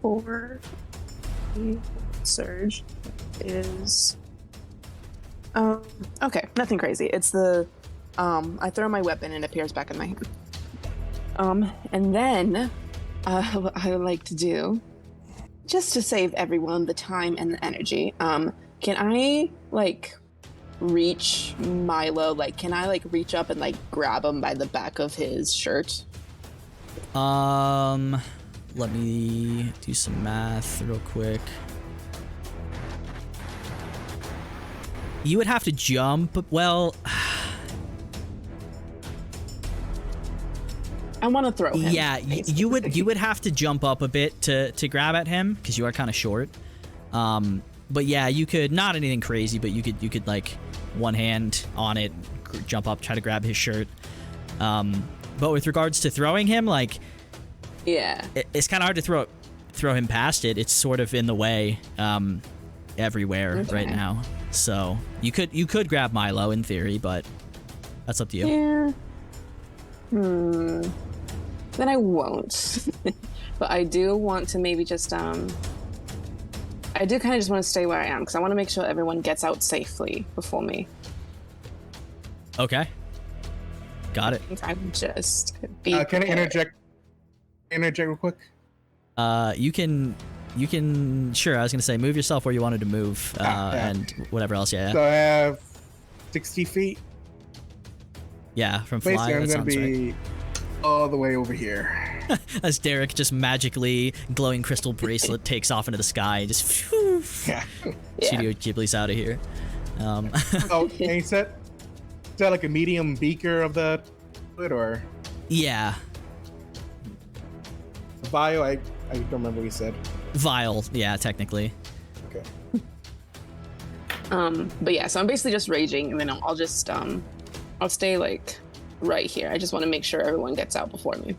Speaker 7: 4 surge is okay, nothing crazy. It's the I throw my weapon and it appears back in my hand. And then what I would like to do, just to save everyone the time and the energy, can I like reach Milo? Like, can I like reach up and like grab him by the back of his shirt?
Speaker 2: Let me do some math real quick. You would have to jump. Well,
Speaker 7: I want to throw him.
Speaker 2: yeah, you would have to jump up a bit to grab at him because you are kind of short. But yeah, you could, not anything crazy, but you could like one hand on it, jump up, try to grab his shirt. But with regards to throwing him, like,
Speaker 7: yeah,
Speaker 2: it's kind of hard to throw him past it. It's sort of in the way everywhere right now. So you could grab Milo in theory, but that's up to you.
Speaker 7: Yeah. Then I won't. But I do want to maybe just I do kind of just want to stay where I am because I want to make sure everyone gets out safely before me.
Speaker 2: Okay. Got it.
Speaker 7: I'm just be
Speaker 8: can I interject real quick?
Speaker 2: You can sure. I was gonna say move yourself where you wanted to move, and whatever else. Yeah.
Speaker 8: So I have 60 feet.
Speaker 2: Yeah, from
Speaker 8: Basically,
Speaker 2: fly.
Speaker 8: I'm
Speaker 2: That
Speaker 8: gonna
Speaker 2: sounds
Speaker 8: be
Speaker 2: right.
Speaker 8: all the way over here.
Speaker 2: As Derek just magically glowing crystal bracelet takes off into the sky, and just phew,
Speaker 8: Yeah.
Speaker 2: Studio Ghibli's out of here.
Speaker 8: Oh, and you said, is that like a medium beaker of the fluid or
Speaker 2: Yeah,
Speaker 8: bio? I don't remember what you said.
Speaker 2: vial. Yeah, technically.
Speaker 8: Okay.
Speaker 7: But yeah, so I'm basically just raging, and then I'll just I'll stay like right here. I just want to make sure everyone gets out before me.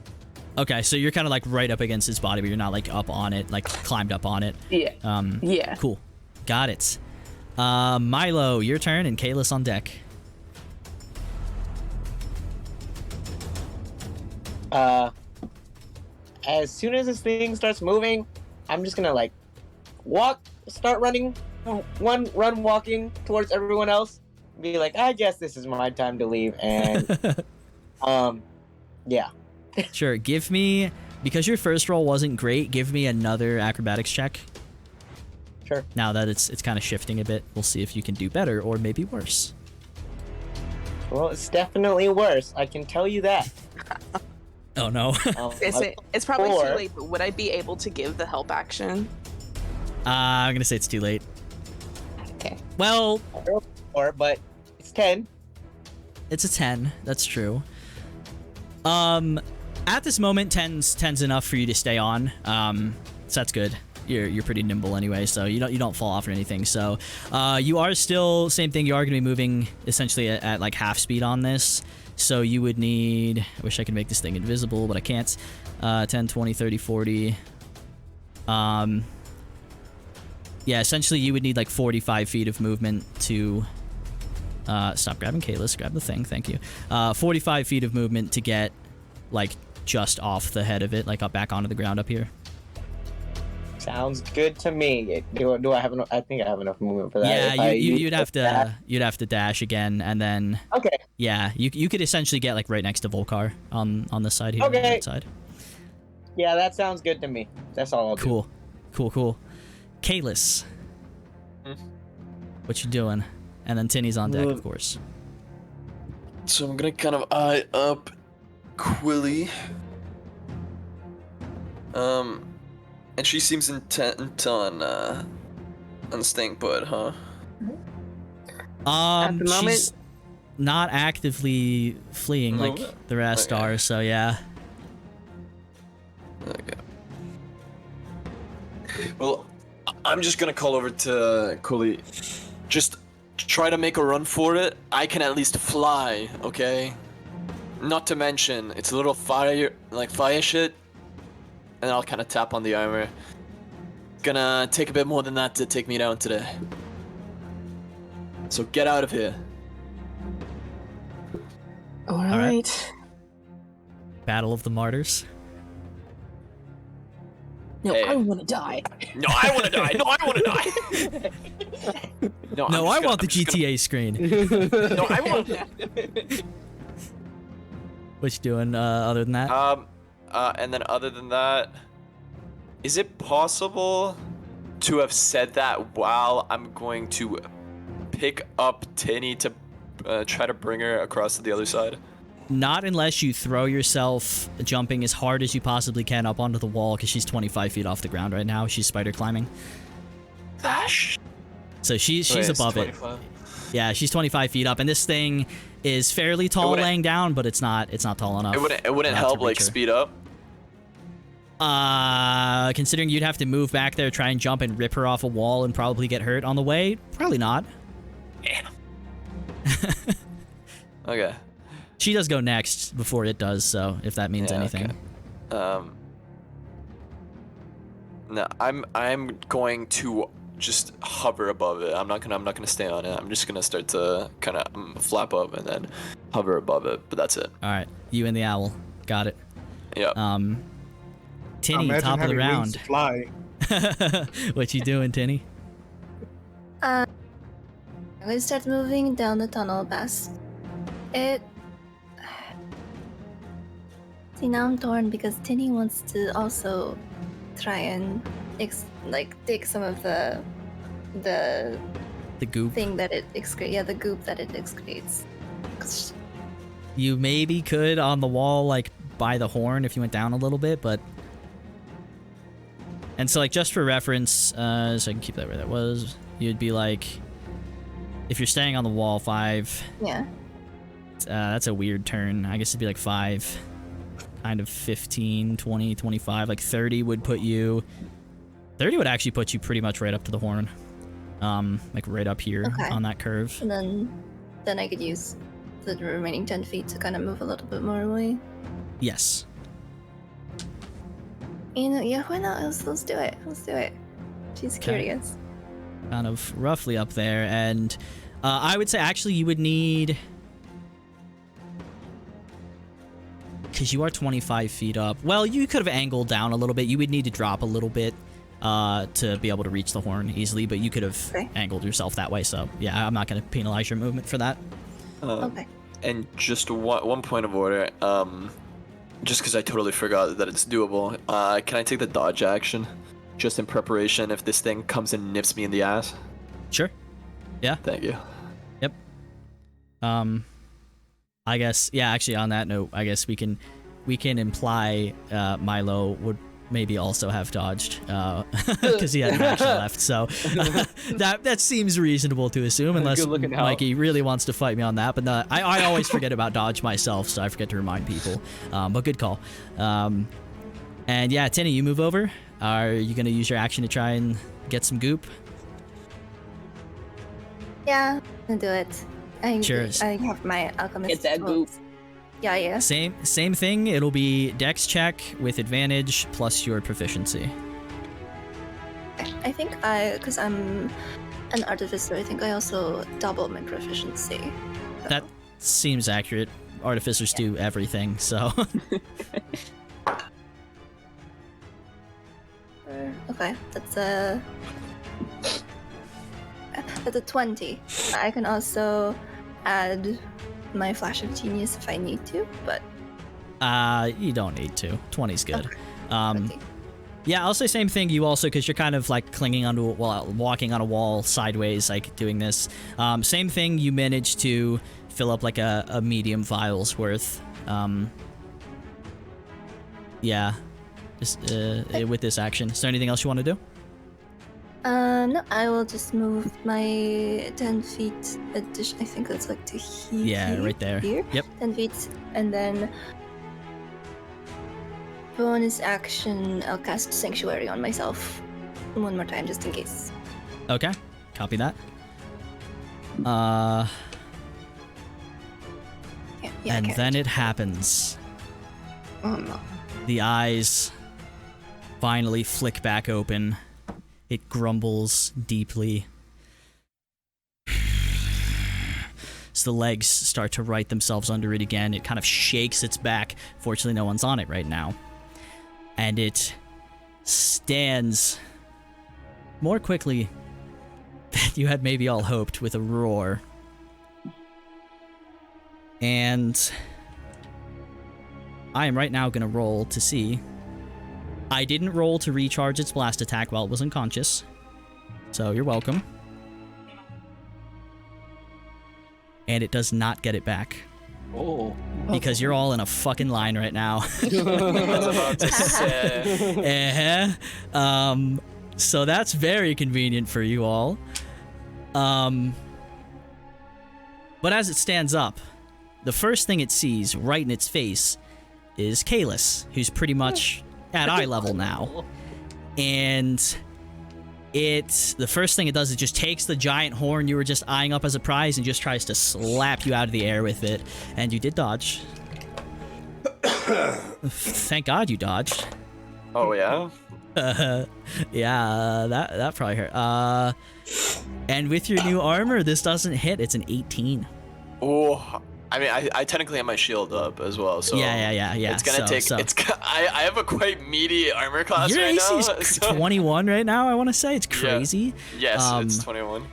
Speaker 2: Okay, so you're kind of like right up against his body, but you're not like up on it, like climbed up on it.
Speaker 7: Yeah. Yeah.
Speaker 2: Cool. Got it. Milo, your turn, and Caelus on deck.
Speaker 3: As soon as this thing starts moving, I'm just gonna like start running, run walking towards everyone else. Be like, I guess this is my time to leave, and yeah.
Speaker 2: Sure. Give me, because your first roll wasn't great, give me another acrobatics check.
Speaker 3: Sure.
Speaker 2: Now that it's kind of shifting a bit, we'll see if you can do better or maybe worse.
Speaker 3: Well, it's definitely worse. I can tell you that.
Speaker 2: Oh no.
Speaker 7: It's probably
Speaker 3: Or-
Speaker 7: too late, but would I be able to give the help action?
Speaker 2: I'm gonna say it's too late.
Speaker 7: Okay.
Speaker 2: Well,
Speaker 3: But it's 10.
Speaker 2: it's a 10. That's true. At this moment, 10's enough for you to stay on. So that's good. you're pretty nimble anyway, so you don't fall off or anything. So you are still same thing. You are going to be moving essentially at like half speed on this. So you would need. I wish I could make this thing invisible, but I can't. 10, 20, 30, 40. Yeah, essentially you would need like 45 feet of movement to. Stop grabbing Caelus. Grab the thing. Thank you. 45 feet of movement to get like just off the head of it, like up back onto the ground up here.
Speaker 3: Sounds good to me. Do I have enough? I think I have enough movement for that.
Speaker 2: Yeah, you'd have to dash again, and then
Speaker 3: Okay.
Speaker 2: yeah, you could essentially get like right next to Volcar on this side here.
Speaker 3: Okay.
Speaker 2: On that side.
Speaker 3: Yeah, that sounds good to me. That's all I'll do.
Speaker 2: Cool. Caelus, what you doing? And then Tinny's on deck, of course.
Speaker 4: So I'm gonna kind of eye up Quilly. And she seems intent on staying put, huh?
Speaker 3: At the moment-
Speaker 2: She's not actively fleeing like the rest are, so yeah.
Speaker 4: Okay. Well, I'm just gonna call over to Quilly. Just try to make a run for it. I can at least fly, okay? Not to mention, it's a little fire shit. And I'll kind of tap on the armor. Gonna take a bit more than that to take me down today. So get out of here.
Speaker 7: All right.
Speaker 2: Battle of the Martyrs.
Speaker 7: No,
Speaker 4: Hey.
Speaker 7: I want to die.
Speaker 4: No, I want to die. No, I want to die.
Speaker 2: No, I want the GTA screen.
Speaker 4: No, I want.
Speaker 2: What you doing other than that?
Speaker 4: And then other than that, is it possible to have said that while I'm going to pick up Tinny to try to bring her across to the other side?
Speaker 2: Not unless you throw yourself jumping as hard as you possibly can up onto the wall, because she's 25 feet off the ground right now. She's spider climbing. So she's above it. Yeah, she's 25 feet up, and this thing is fairly tall laying down, but it's not tall enough.
Speaker 4: It wouldn't help like speed up.
Speaker 2: Considering you'd have to move back there, try and jump and rip her off a wall and probably get hurt on the way, probably not.
Speaker 4: Yeah. Okay.
Speaker 2: She does go next before it does, so if that means anything.
Speaker 4: Okay. No, I'm going to just hover above it. I'm not gonna stay on it. I'm just gonna start to kind of flap up and then hover above it. But that's it.
Speaker 2: All right, you and the owl, got it.
Speaker 4: Yep.
Speaker 2: Tinny,
Speaker 8: Imagine
Speaker 2: top of the
Speaker 8: having wings
Speaker 2: round.
Speaker 8: to fly.
Speaker 2: What you doing, Tinny?
Speaker 5: I'm going to start moving down the tunnel past it. See, now I'm torn because Tinny wants to also try and take some of the
Speaker 2: goop
Speaker 5: thing that it excretes. Yeah, the goop that it excretes.
Speaker 2: You maybe could on the wall, like by the horn, if you went down a little bit, but. And so, like, just for reference, so I can keep that where that was, you'd be like, if you're staying on the wall, 5.
Speaker 5: Yeah.
Speaker 2: That's a weird turn. I guess it'd be like 5, kind of 15, 20, 25, like 30 would put you. 30 would actually put you pretty much right up to the horn, like right up here on that curve.
Speaker 5: And then I could use the remaining 10 feet to kind of move a little bit more away.
Speaker 2: Yes.
Speaker 5: You know, yeah, why not? Let's do it. Let's do it. She's curious.
Speaker 2: Kind of roughly up there, and I would say actually you would need, because you are 25 feet up. Well, you could have angled down a little bit. You would need to drop a little bit to be able to reach the horn easily, but you could have angled yourself that way. So yeah, I'm not going to penalize your movement for that.
Speaker 5: Okay.
Speaker 4: And just one point of order. Just because I totally forgot that it's doable. Can I take the dodge action, just in preparation if this thing comes and nips me in the ass?
Speaker 2: Sure. Yeah.
Speaker 4: Thank you.
Speaker 2: Yep. I guess, yeah, actually on that note, I guess we can imply Milo would maybe also have dodged because he had an action left, so that seems reasonable to assume, unless Mikey really wants to fight me on that. But no, I always forget about dodge myself, so I forget to remind people. But good call. And yeah, Tinny, you move over. Are you gonna use your action to try and get some goop?
Speaker 5: Yeah, I'll do it.
Speaker 2: Sure.
Speaker 5: I have my alchemist.
Speaker 7: Get that goop.
Speaker 5: Yeah, yeah.
Speaker 2: Same thing. It'll be dex check with advantage plus your proficiency.
Speaker 5: I think because I'm an artificer, I think I also double my proficiency. So.
Speaker 2: That seems accurate. Artificers do everything, so.
Speaker 5: Okay, that's a 20. I can also add my flash of genius if I need to, but
Speaker 2: You don't need to. 20's good.
Speaker 5: Okay. 20.
Speaker 2: Yeah, I'll say same thing. You also, because you're kind of like clinging onto a wall, walking on a wall sideways, like doing this. Same thing. You managed to fill up like a medium vial's worth. Yeah, just with this action. Is there anything else you want to do?
Speaker 5: No, I will just move my 10 feet addition. I think that's like to here.
Speaker 2: Yeah, right there.
Speaker 5: Here.
Speaker 2: Yep.
Speaker 5: 10 feet, and then bonus action. I'll cast Sanctuary on myself one more time, just in case.
Speaker 2: Okay, copy that.
Speaker 5: Yeah,
Speaker 2: And
Speaker 5: I
Speaker 2: then it happens.
Speaker 7: Oh no.
Speaker 2: The eyes finally flick back open. It grumbles deeply. So the legs start to right themselves under it again. It kind of shakes its back. Fortunately, no one's on it right now. And it stands more quickly than you had maybe all hoped, with a roar. And I am right now going to roll to see. I didn't roll to recharge its blast attack while it was unconscious, so you're welcome. And it does not get it back.
Speaker 1: Oh.
Speaker 2: Because you're all in a fucking line right now.
Speaker 4: I was about to say.
Speaker 2: So that's very convenient for you all. But as it stands up, the first thing it sees right in its face is Caelus, who's pretty much at eye level now. And the first thing it does is just takes the giant horn you were just eyeing up as a prize and just tries to slap you out of the air with it. And you did dodge. Thank God you dodged.
Speaker 4: Oh yeah.
Speaker 2: Yeah, that probably hurt. And with your new armor, this doesn't hit. It's an 18.
Speaker 4: Oh, I mean, I technically have my shield up as well, so
Speaker 2: Yeah.
Speaker 4: It's gonna take. I have a quite meaty armor class
Speaker 2: your
Speaker 4: right
Speaker 2: AC
Speaker 4: now.
Speaker 2: is 21 right now. I want to say it's crazy.
Speaker 4: Yeah. Yes, it's 21.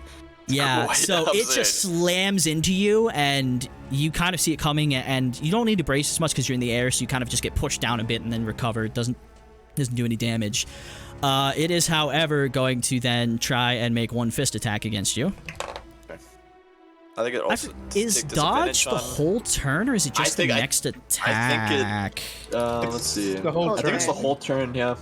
Speaker 2: Yeah,
Speaker 4: Quite
Speaker 2: so it
Speaker 4: absurd.
Speaker 2: just slams into you, and you kind of see it coming, and you don't need to brace as much because you're in the air, so you kind of just get pushed down a bit and then recover. It doesn't do any damage. It is, however, going to then try and make one fist attack against you.
Speaker 4: I think it also
Speaker 2: Is dodge the whole turn, or is it just the next attack?
Speaker 4: Let's see.
Speaker 8: The whole
Speaker 4: I think it's the whole turn. Yeah.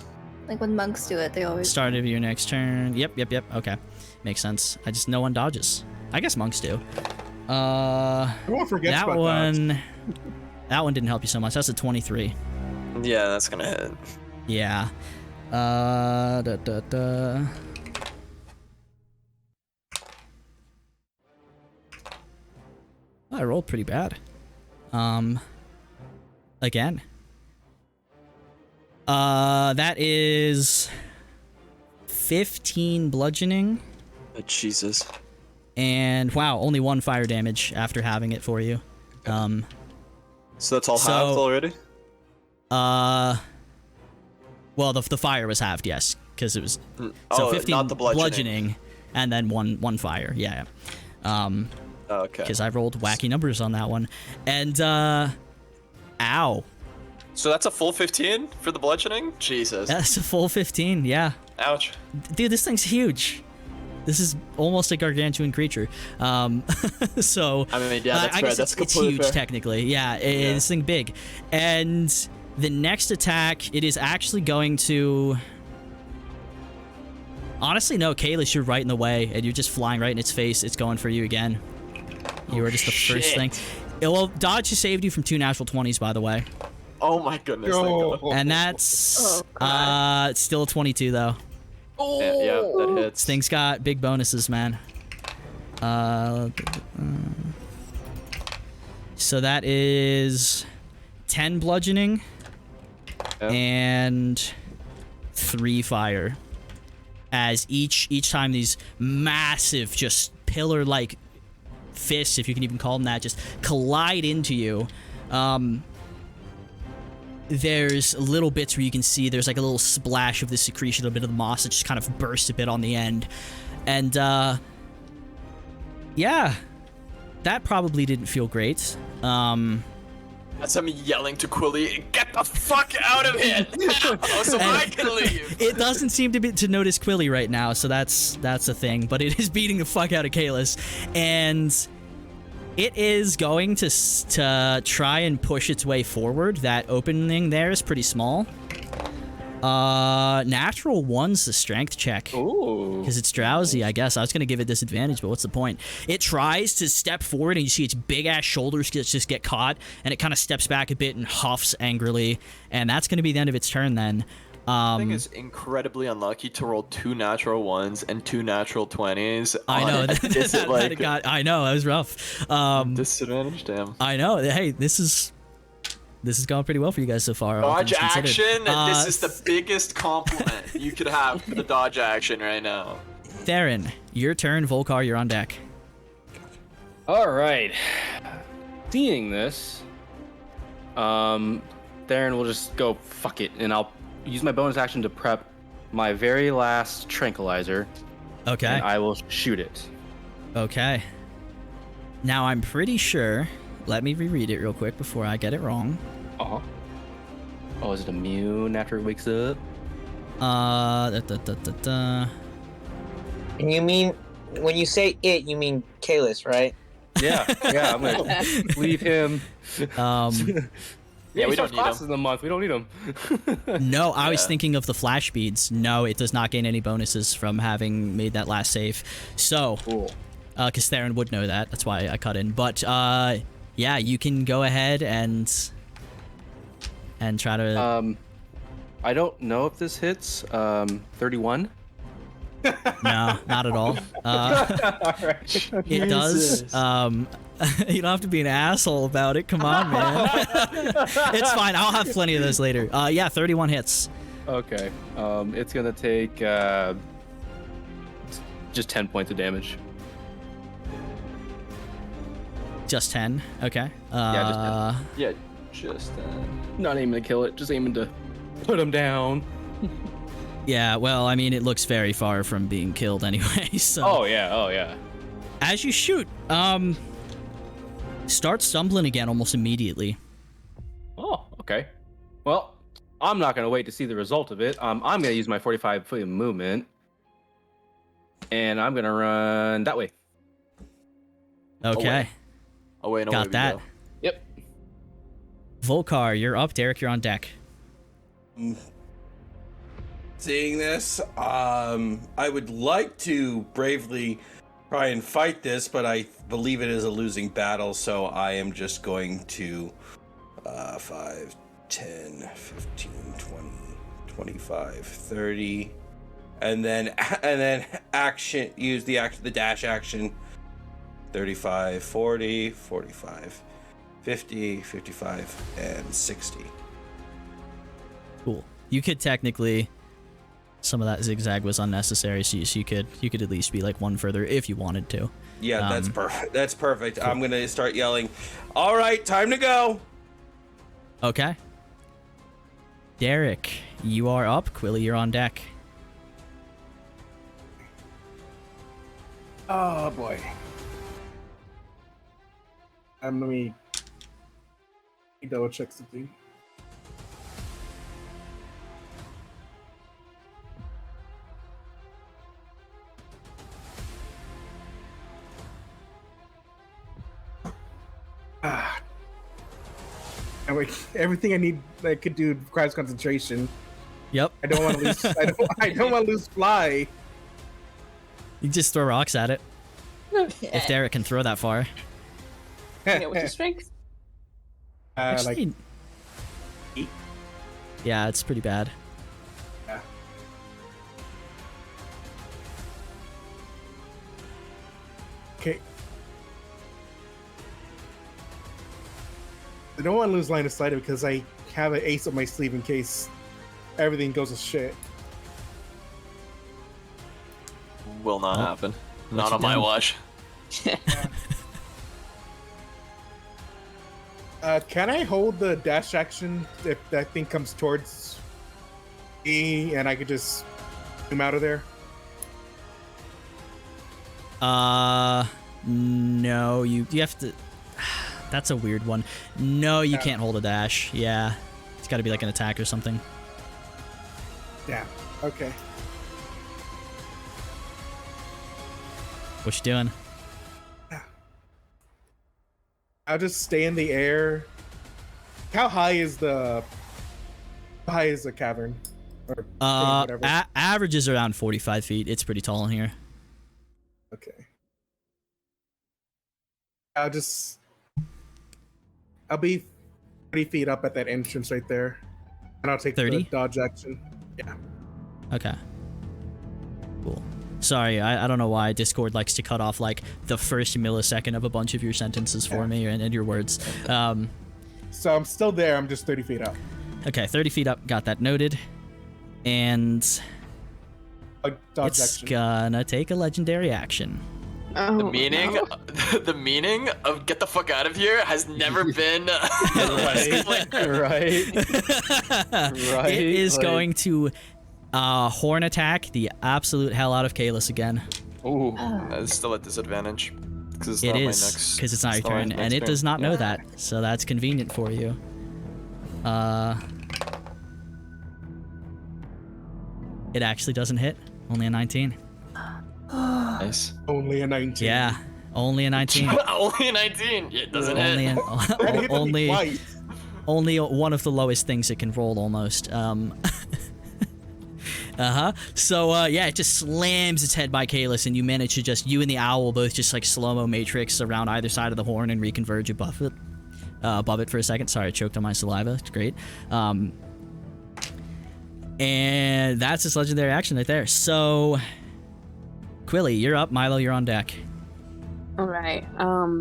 Speaker 5: Like when monks do it, they always.
Speaker 2: Start of your next turn. Yep. Okay, makes sense. No one dodges. I guess monks do.
Speaker 8: Everyone forgets
Speaker 2: That
Speaker 8: about
Speaker 2: one. That one didn't help you so much. That's a 23.
Speaker 4: Yeah, that's gonna hit.
Speaker 2: Yeah. I rolled pretty bad. Again. That is 15 bludgeoning.
Speaker 4: Jesus.
Speaker 2: And wow, only 1 fire damage after having it for you.
Speaker 4: So that's all halved already?
Speaker 2: Well, the fire was halved, yes, because it was
Speaker 4: Oh,
Speaker 2: 15
Speaker 4: not the bludgeoning.
Speaker 2: and then one fire. Yeah.
Speaker 4: Okay.
Speaker 2: Because I rolled wacky numbers on that one, and ow.
Speaker 4: So that's a full 15 for the bludgeoning? Jesus.
Speaker 2: That's a full 15. Yeah.
Speaker 4: Ouch.
Speaker 2: Dude, this thing's huge. This is almost a gargantuan creature. So
Speaker 4: I mean, yeah, that's
Speaker 2: I
Speaker 4: fair.
Speaker 2: guess
Speaker 4: That's
Speaker 2: it's
Speaker 4: completely
Speaker 2: huge
Speaker 4: fair.
Speaker 2: technically. Yeah, this thing big. And the next attack, it is actually going to. Honestly, no, Caelus, you're right in the way, and you're just flying right in its face. It's going for you again. You were just the first thing. Well, dodge saved you from 2 natural 20s, by the way.
Speaker 4: Oh my goodness. thank God.
Speaker 2: And that's it's still a 22 though.
Speaker 4: Yeah, that hits.
Speaker 2: This thing's got big bonuses, man. So that is 10 bludgeoning and 3 fire. As each time these massive, just pillar-like fists, if you can even call them that, just collide into you. There's little bits where you can see there's like a little splash of the secretion, a bit of the moss that just kind of bursts a bit on the end. And, yeah, that probably didn't feel great.
Speaker 4: That's him yelling to Quilly, "Get the fuck out of here!" So I can leave.
Speaker 2: It doesn't seem to notice Quilly right now, so that's a thing. But it is beating the fuck out of Caelus, and it is going to try and push its way forward. That opening there is pretty small. Natural 1's the strength check.
Speaker 1: Ooh.
Speaker 2: Because it's drowsy, I guess. I was going to give it disadvantage, but what's the point? It tries to step forward, and you see its big-ass shoulders just get caught, and it kind of steps back a bit and huffs angrily, and that's going to be the end of its turn then.
Speaker 4: I think it's incredibly unlucky to roll 2 natural 1s and 2 natural 20s.
Speaker 2: I know. I know, that was rough.
Speaker 4: Disadvantage, damn.
Speaker 2: I know. Hey, this is going pretty well for you guys so far.
Speaker 4: Dodge action? This is the biggest compliment you could have for the dodge action right now.
Speaker 2: Theren, your turn. Volcar, you're on deck.
Speaker 1: All right. Seeing this, Theren will just go fuck it, and I'll use my bonus action to prep my very last tranquilizer.
Speaker 2: Okay.
Speaker 1: And I will shoot it.
Speaker 2: Okay. Now I'm pretty sure. Let me reread it real quick before I get it wrong.
Speaker 1: Oh, is it immune after it wakes up?
Speaker 3: And you mean, when you say it, you mean Caelus, right?
Speaker 1: Yeah, I'm gonna leave him.
Speaker 4: Yeah, we don't need
Speaker 1: classes
Speaker 4: him.
Speaker 1: in the month. We don't need him.
Speaker 2: No, I was thinking of the flash beads. No, it does not gain any bonuses from having made that last save. So,
Speaker 1: Cool.
Speaker 2: Because Theren would know that. That's why I cut in. But, yeah, you can go ahead and try to...
Speaker 1: I don't know if this hits. 31.
Speaker 2: No, not at all.
Speaker 1: Alright.
Speaker 2: It does. You don't have to be an asshole about it. Come on, man. It's fine. I'll have plenty of those later. Yeah, 31 hits.
Speaker 1: Okay. It's gonna take just 10 points of damage.
Speaker 2: Just 10. Okay.
Speaker 1: Yeah,
Speaker 4: Just
Speaker 1: not aiming to kill it, just aiming to put him down.
Speaker 2: Yeah, well, I mean, it looks very far from being killed anyway, so...
Speaker 1: Oh yeah.
Speaker 2: As you shoot, start stumbling again almost immediately.
Speaker 1: Oh, okay. Well, I'm not gonna wait to see the result of it. I'm gonna use my 45-foot movement, and I'm gonna run that way.
Speaker 2: Okay.
Speaker 4: away and away.
Speaker 2: Got that.
Speaker 1: Yep.
Speaker 2: Volcar, you're up. Derek, you're on deck.
Speaker 6: Seeing this, I would like to bravely try and fight this, but I believe it is a losing battle, so I am just going to 5, 10, 15, 20, 25, 30, and then use the dash action. 35, 40, 45, 50, 55, and 60.
Speaker 2: Cool. You could technically... Some of that zigzag was unnecessary, so you could at least be like one further if you wanted to.
Speaker 6: Yeah, that's perfect. That's perfect. Cool. I'm gonna start yelling, "All right, time to go!"
Speaker 2: Okay. Derek, you are up. Quilly, you're on deck.
Speaker 8: Oh boy. Let me double check something. Everything I need, I could do requires concentration.
Speaker 2: Yep.
Speaker 8: I don't want to lose. I don't want to lose fly.
Speaker 2: You just throw rocks at it. If Derek can throw that far.
Speaker 3: Yeah, what's your strength?
Speaker 2: Actually, Yeah, it's pretty bad.
Speaker 8: Yeah. Okay. I don't want to lose line of sight because I have an ace up my sleeve in case everything goes to shit.
Speaker 4: Will not
Speaker 2: Oh.
Speaker 4: happen.
Speaker 2: What
Speaker 4: Not
Speaker 2: you
Speaker 4: on my
Speaker 2: doing?
Speaker 4: watch.
Speaker 8: Can I hold the dash action if that thing comes towards me and I could just zoom out of there?
Speaker 2: No, you have to. That's a weird one. No, you can't hold a dash. Yeah, it's got to be like an attack or something.
Speaker 8: Yeah. Okay.
Speaker 2: What you doing?
Speaker 8: I'll just stay in the air. How high is the cavern? Or whatever.
Speaker 2: Average is around 45 feet. It's pretty tall in here.
Speaker 8: Okay. I'll be 30 feet up at that entrance right there. And I'll take
Speaker 2: 30?
Speaker 8: the dodge action. Yeah.
Speaker 2: Okay. Cool. Sorry, I don't know why Discord likes to cut off like the first millisecond of a bunch of your sentences for me and your words.
Speaker 8: So I'm still there, I'm just 30 feet up.
Speaker 2: Okay, 30 feet up, got that noted. And
Speaker 8: Dodge
Speaker 2: it's
Speaker 8: action.
Speaker 2: gonna take a legendary action.
Speaker 7: Oh,
Speaker 4: The meaning,
Speaker 7: no.
Speaker 4: the meaning of get the fuck out of here has never been.
Speaker 1: Right. Right. Right.
Speaker 2: It is
Speaker 1: like-
Speaker 2: going to horn attack the absolute hell out of Caelus again.
Speaker 1: Ooh.
Speaker 4: It's still at disadvantage. Because it's
Speaker 2: It
Speaker 4: not
Speaker 2: is,
Speaker 4: my next.
Speaker 2: because it's not your
Speaker 4: not my
Speaker 2: turn,
Speaker 4: next
Speaker 2: and it
Speaker 4: turn.
Speaker 2: does not know that, so that's convenient for you. It actually doesn't hit. Only a 19.
Speaker 4: Nice.
Speaker 8: Only a 19.
Speaker 2: Yeah, only a 19.
Speaker 4: Only a 19. It doesn't
Speaker 2: only,
Speaker 4: hit.
Speaker 8: That hit me
Speaker 2: only,
Speaker 8: twice.
Speaker 2: only one of the lowest things it can roll, almost. So, yeah, it just slams its head by Caelus, and you manage to you and the owl both just like slow-mo matrix around either side of the horn and reconverge above it for a second. Sorry, I choked on my saliva. It's great. And that's its legendary action right there. So, Quilly, you're up. Milo, you're on deck.
Speaker 7: All right.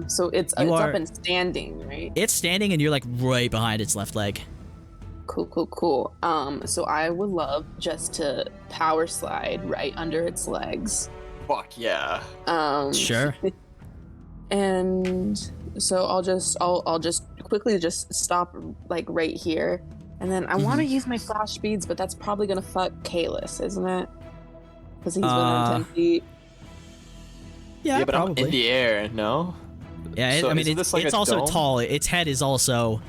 Speaker 7: So it's
Speaker 2: You
Speaker 7: up
Speaker 2: are-
Speaker 7: and standing, right?
Speaker 2: It's standing, and you're like right behind its left leg.
Speaker 7: Cool. So I would love just to power slide right under its legs.
Speaker 4: Fuck yeah.
Speaker 2: Sure.
Speaker 7: And so I'll just quickly just stop like right here, and then I want to use my flash speeds, but that's probably gonna fuck Caelus, isn't it? Because he's within 10 feet.
Speaker 2: Yeah,
Speaker 4: but
Speaker 2: probably.
Speaker 4: I'm in the air. No.
Speaker 2: Yeah,
Speaker 4: So
Speaker 2: I mean,
Speaker 4: isn't
Speaker 2: it's
Speaker 4: this like a
Speaker 2: also
Speaker 4: dome?
Speaker 2: tall. Its head is also,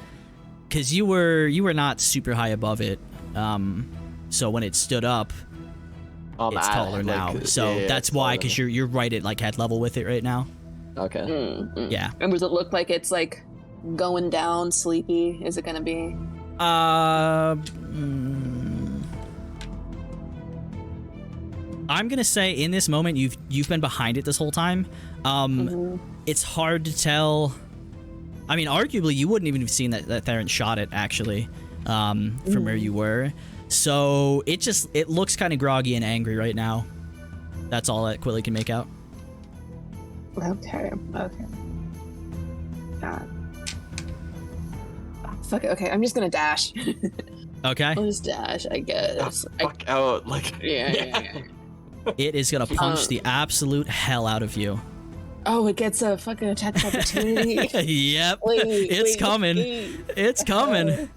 Speaker 2: because you were not super high above it. So when it stood up, it's taller now. So that's why, because you're right at like head level with it right now.
Speaker 4: Okay.
Speaker 2: Yeah.
Speaker 7: And does it look like it's like going down, sleepy? Is it gonna be?
Speaker 2: I'm gonna say in this moment you've been behind it this whole time. It's hard to tell. I mean, arguably you wouldn't even have seen that Theren shot it actually, from where you were. So it looks kind of groggy and angry right now. That's all that Quilly can make out.
Speaker 7: Okay. God. Oh, fuck it. Okay, I'm just gonna dash.
Speaker 2: Okay.
Speaker 7: I'll just dash, I guess.
Speaker 4: Fuck out. Like.
Speaker 7: Yeah.
Speaker 2: It is gonna punch the absolute hell out of you.
Speaker 7: Oh, it gets a fucking attack of opportunity.
Speaker 2: Yep.
Speaker 7: Wait,
Speaker 2: It's coming.
Speaker 7: wait.
Speaker 2: It's coming.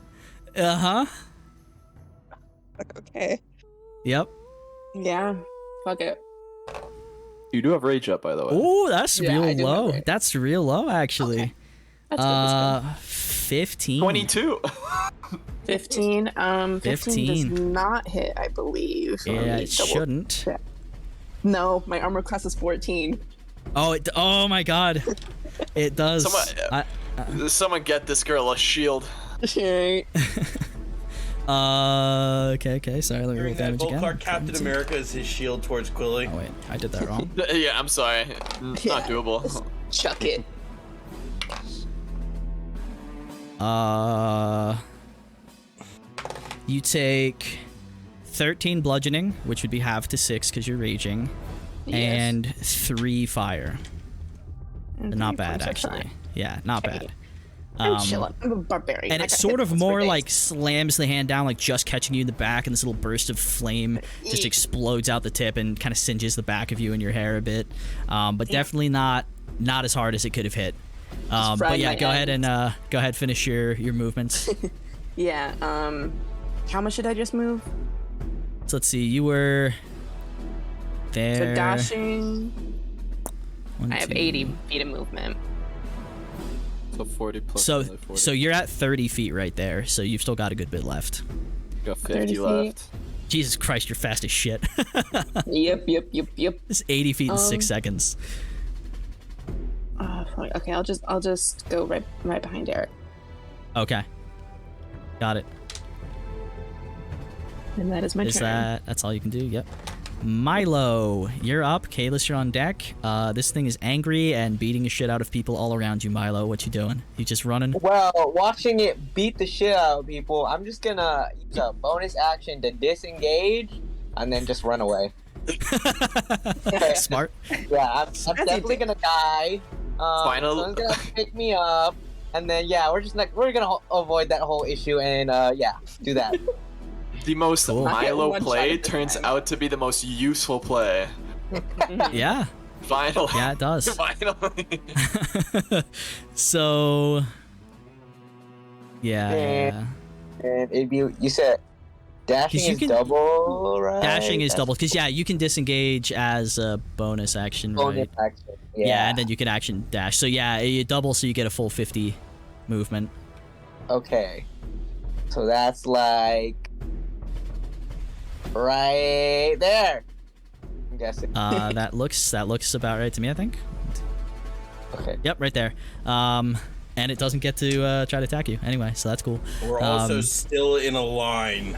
Speaker 2: Uh-huh.
Speaker 7: Okay.
Speaker 2: Yep.
Speaker 7: Yeah. Fuck it.
Speaker 4: You do have rage up, by the way.
Speaker 2: Ooh, that's
Speaker 7: Yeah, I
Speaker 2: real
Speaker 7: do
Speaker 2: low.
Speaker 7: have it.
Speaker 2: That's real low, actually.
Speaker 7: Okay. That's good.
Speaker 2: 15.
Speaker 4: 22.
Speaker 7: 15. 15
Speaker 2: 15.
Speaker 7: does not hit, I believe. Let
Speaker 2: Yeah,
Speaker 7: me
Speaker 2: it
Speaker 7: double
Speaker 2: shouldn't.
Speaker 7: check. No, my armor class is 14.
Speaker 2: Oh my god. It does.
Speaker 4: Someone get this girl a shield.
Speaker 7: Okay.
Speaker 2: Okay. Sorry, let me roll
Speaker 6: During that
Speaker 2: damage again.
Speaker 6: Volcar, Captain America is his shield towards Quilly.
Speaker 2: Oh wait, I did that wrong.
Speaker 4: Yeah, I'm sorry. Not doable.
Speaker 7: Chuck it.
Speaker 2: You take 13 bludgeoning, which would be half to 6 because you're raging, and 3 fire.
Speaker 7: And
Speaker 2: Not
Speaker 7: 3
Speaker 2: bad,
Speaker 7: points of
Speaker 2: actually.
Speaker 7: fire.
Speaker 2: Yeah, not
Speaker 7: Okay.
Speaker 2: bad.
Speaker 7: I'm chilling. I'm a barbarian.
Speaker 2: And
Speaker 7: I
Speaker 2: it
Speaker 7: got
Speaker 2: sort
Speaker 7: hit
Speaker 2: of
Speaker 7: once for
Speaker 2: more
Speaker 7: days.
Speaker 2: like slams the hand down, like just catching you in the back, and this little burst of flame just explodes out the tip and kind of singes the back of you and your hair a bit. But definitely not as hard as it could have hit. But
Speaker 7: fried
Speaker 2: yeah,
Speaker 7: my
Speaker 2: go ahead
Speaker 7: ends.
Speaker 2: and go ahead, finish your movements.
Speaker 7: Yeah. How much did I just move?
Speaker 2: So let's see, you were there.
Speaker 7: So dashing.
Speaker 2: 1,
Speaker 7: I have
Speaker 2: 2.
Speaker 7: 80 feet of movement.
Speaker 4: So 40 plus
Speaker 2: So
Speaker 4: another 40.
Speaker 2: so you're at 30 feet right there. So you've still got a good bit left.
Speaker 4: got
Speaker 7: 30
Speaker 4: 50
Speaker 7: feet.
Speaker 4: left.
Speaker 2: Jesus Christ, you're fast as shit.
Speaker 7: Yep.
Speaker 2: It's 80 feet in 6 seconds.
Speaker 7: Fuck. Okay, I'll just go right behind Eric.
Speaker 2: Okay. Got it.
Speaker 7: And that is my turn.
Speaker 2: That's all you can do? Yep. Milo, you're up. Caelus, you're on deck. This thing is angry and beating the shit out of people all around you, Milo. What you doing? You just running?
Speaker 3: Well, watching it beat the shit out of people, I'm just gonna use a bonus action to disengage and then just run away.
Speaker 2: Smart.
Speaker 3: Yeah, I'm definitely gonna die.
Speaker 4: Final-
Speaker 3: Someone's gonna pick me up, and then we're gonna avoid that whole issue and do that.
Speaker 4: The most
Speaker 2: Cool.
Speaker 4: Milo
Speaker 7: One
Speaker 4: play
Speaker 7: shot at a
Speaker 4: turns
Speaker 7: time.
Speaker 4: out to be the most useful play.
Speaker 2: Yeah.
Speaker 4: Finally.
Speaker 2: Yeah, it does.
Speaker 4: Finally.
Speaker 2: So... Yeah.
Speaker 3: And it'd be, you said dashing
Speaker 2: 'Cause you
Speaker 3: is
Speaker 2: can-
Speaker 3: double, right?
Speaker 2: Dashing is
Speaker 3: That's
Speaker 2: double. Because, yeah, you can disengage as a bonus action,
Speaker 3: bonus
Speaker 2: right?
Speaker 3: action.
Speaker 2: Yeah, and then you can action dash. So, yeah, you double so you get a full 50 movement.
Speaker 3: Okay. So that's like right there. I'm guessing.
Speaker 2: That looks about right to me, I think.
Speaker 3: Okay.
Speaker 2: Yep, right there. And it doesn't get to try to attack you anyway, so that's cool.
Speaker 6: We're also
Speaker 2: Um,
Speaker 6: still in a line.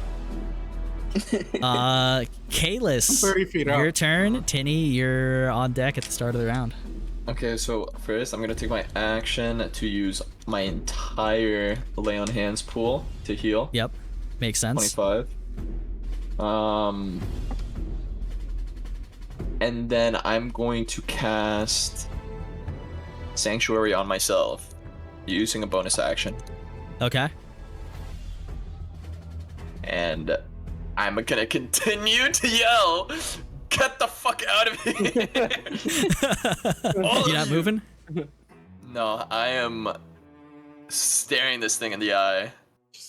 Speaker 2: Caelus,
Speaker 8: 30 feet up.
Speaker 2: your turn. Tinny, you're on deck at the start of the round.
Speaker 4: Okay, so first I'm gonna take my action to use my entire lay on hands pool to heal.
Speaker 2: Yep, makes sense.
Speaker 4: 25. And then I'm going to cast Sanctuary on myself using a bonus action.
Speaker 2: Okay.
Speaker 4: And I'm gonna continue to yell, "Get the fuck out of here!" All
Speaker 2: You're
Speaker 4: of
Speaker 2: not
Speaker 4: you.
Speaker 2: moving?
Speaker 4: No, I am staring this thing in the eye.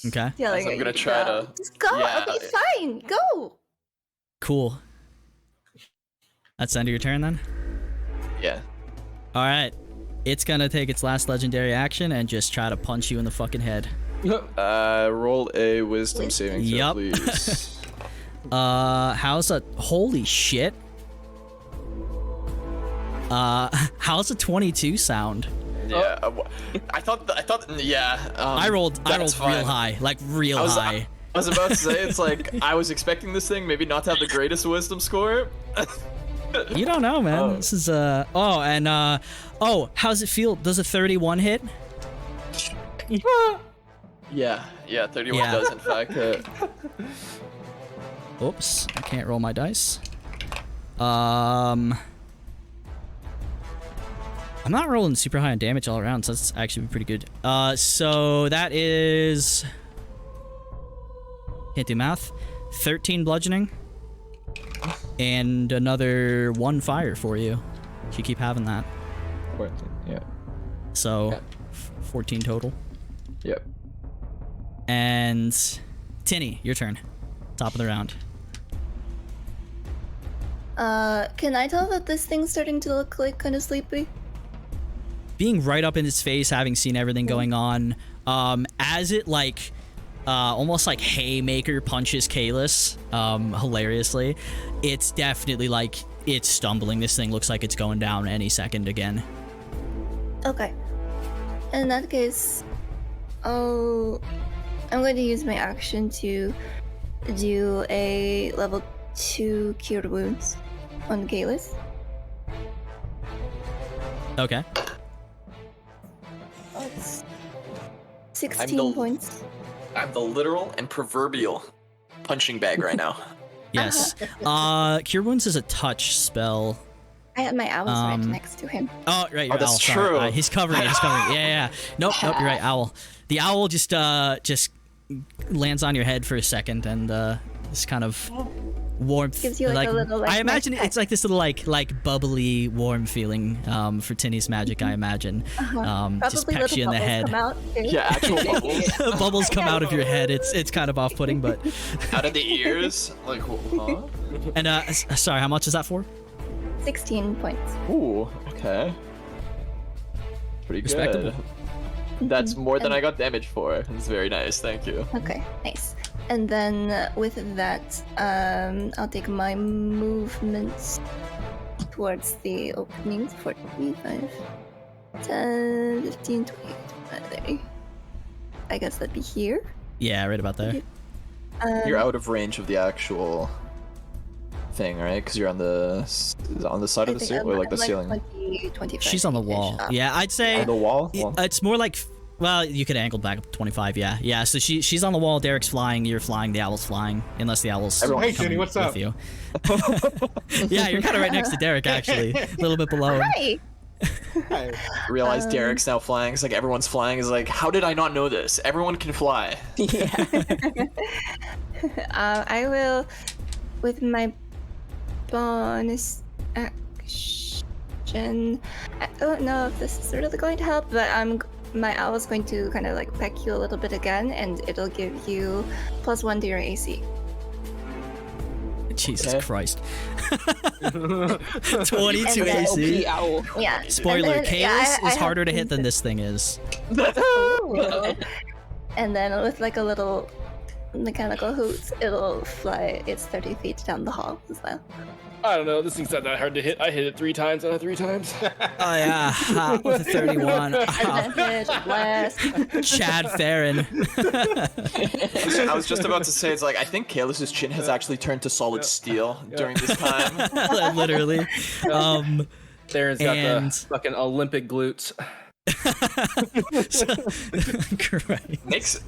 Speaker 2: Okay.
Speaker 5: Yelling
Speaker 4: I'm
Speaker 5: at
Speaker 4: gonna
Speaker 5: you,
Speaker 4: try
Speaker 5: go.
Speaker 4: to-
Speaker 5: Just go.
Speaker 4: yeah.
Speaker 5: Okay, fine. Go.
Speaker 2: Cool. That's the end of your turn then?
Speaker 4: Yeah.
Speaker 2: Alright. It's gonna take its last legendary action and just try to punch you in the fucking head.
Speaker 4: Roll a wisdom saving throw,
Speaker 2: Yup.
Speaker 4: please.
Speaker 2: How's a... Holy shit. How's a 22 sound?
Speaker 4: Yeah. I thought. Yeah.
Speaker 2: I rolled
Speaker 4: that's
Speaker 2: real
Speaker 4: fine.
Speaker 2: high. Like, real
Speaker 4: I was-
Speaker 2: high.
Speaker 4: I was about to say, it's like I was expecting this thing maybe not to have the greatest wisdom score.
Speaker 2: You don't know, man.
Speaker 4: Oh.
Speaker 2: This is how's it feel? Does a 31 hit?
Speaker 4: Yeah, 31
Speaker 2: Yeah.
Speaker 4: does in fact hit.
Speaker 2: Oops, I can't roll my dice. I'm not rolling super high on damage all around, so that's actually pretty good. So that is... Can't do math. 13 bludgeoning. And another 1 fire for you. You keep having that.
Speaker 4: 14, yeah.
Speaker 2: So,
Speaker 4: Yeah.
Speaker 2: 14 total.
Speaker 4: Yep.
Speaker 2: And... Tinny, your turn. Top of the round.
Speaker 5: Can I tell that this thing's starting to look like kind of sleepy?
Speaker 2: Being right up in its face, having seen everything going on, as it almost like haymaker punches Caelus, hilariously, it's definitely like it's stumbling. This thing looks like it's going down any second again.
Speaker 5: Okay. In that case, I'm going to use my action to do a level 2 Cure Wounds on Caelus.
Speaker 2: Okay.
Speaker 5: It's 16 points.
Speaker 4: I'm the literal and proverbial punching bag right now.
Speaker 2: Yes. Cure Wounds is a touch spell.
Speaker 5: I had my owls right next to him.
Speaker 2: Oh, right, your
Speaker 4: that's
Speaker 2: owl. Sorry.
Speaker 4: true.
Speaker 2: He's covering it. Yeah. Nope, you're right, owl. The owl just lands on your head for a second, and this kind of warmth.
Speaker 5: Gives you like a little.
Speaker 2: I imagine it's like this little like bubbly, warm feeling for Tinny's magic. I imagine. Just pecks you in the head.
Speaker 5: Come out too.
Speaker 4: Yeah, actual bubbles.
Speaker 2: Bubbles come out of your head. It's kind of off-putting, but.
Speaker 4: Out of the ears, like huh?
Speaker 2: And sorry, how much is that for?
Speaker 5: 16 points.
Speaker 9: Ooh, okay. Pretty
Speaker 2: Respectable.
Speaker 9: good. That's more than I got damage for. It's very nice, thank you.
Speaker 5: Okay, nice. And then with that, I'll take my movements towards the openings. 45, 10, 15, 20, 30. I guess that'd be here.
Speaker 2: Yeah, right about there.
Speaker 9: You're out of range of the actual thing, right? Because you're on the side of the ceiling, or like the ceiling.
Speaker 5: 20, 25
Speaker 2: She's on the wall. Yeah, I'd say
Speaker 9: On the wall?
Speaker 2: it's more like. Well, you could angle back up to 25, yeah. So she's on the wall, Derek's flying, you're flying, the owl's flying, unless the owl's
Speaker 8: Hey,
Speaker 2: coming
Speaker 8: Tinny, what's
Speaker 2: with
Speaker 8: up?
Speaker 2: you. Yeah, you're kind of right next to Derek, actually. A little bit below him.
Speaker 5: Hi!
Speaker 9: I realize Derek's now flying. It's like everyone's flying. Is like, how did I not know this? Everyone can fly.
Speaker 5: I will, with my bonus action. I don't know if this is really going to help, but my owl is going to kind of like peck you a little bit again, and it'll give you +1 to your AC.
Speaker 2: Jesus
Speaker 9: Okay.
Speaker 2: Christ. 22
Speaker 5: And then-
Speaker 2: AC.
Speaker 7: Owl.
Speaker 5: Yeah.
Speaker 2: Spoiler,
Speaker 5: and then,
Speaker 2: Caelus
Speaker 5: I
Speaker 2: is
Speaker 5: have
Speaker 2: harder to hit than this thing is.
Speaker 5: And then with like a little mechanical hoot, it'll fly. It's 30 feet down the hall as well.
Speaker 1: I don't know. This thing's not that hard to hit. I hit it 3 times out of 3 times.
Speaker 2: Oh yeah, with a 31.
Speaker 5: Advantage, blast.
Speaker 2: Chad Theren.
Speaker 9: I was just about to say, it's like, I think Caelus's chin has actually turned to solid steel during this time.
Speaker 2: Literally.
Speaker 1: Theron's got
Speaker 2: And-
Speaker 1: the fucking Olympic glutes.
Speaker 2: Great.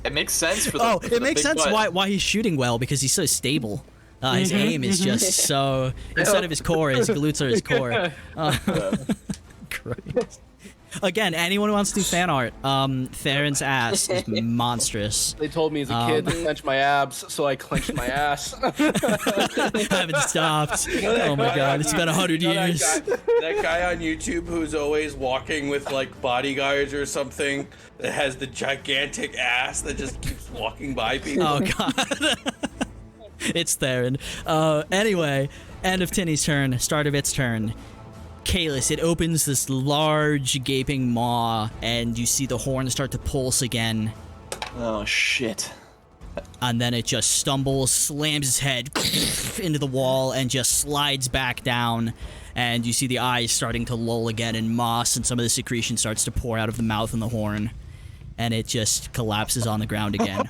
Speaker 9: It makes sense for the
Speaker 2: Oh,
Speaker 9: for the
Speaker 2: it makes
Speaker 9: big
Speaker 2: sense
Speaker 9: butt.
Speaker 2: why he's shooting well, because he's so stable. His aim is just so. Instead of his core, his glutes are his core. Great. Again, anyone who wants to do fan art, Theron's ass is monstrous.
Speaker 1: They told me as a kid to clench my abs, so I clenched my ass.
Speaker 2: I haven't stopped. Oh my god, it's been 100 years.
Speaker 6: That guy on YouTube who's always walking with like bodyguards or something that has the gigantic ass that just keeps walking by people.
Speaker 2: Oh god. It's Theren. Anyway, end of Tinny's turn, start of its turn. Caelus, it opens this large gaping maw, and you see the horn start to pulse again.
Speaker 9: Oh shit.
Speaker 2: And then it just stumbles, slams its head into the wall, and just slides back down. And you see the eyes starting to lull again in moss, and some of the secretion starts to pour out of the mouth and the horn. And it just collapses on the ground again.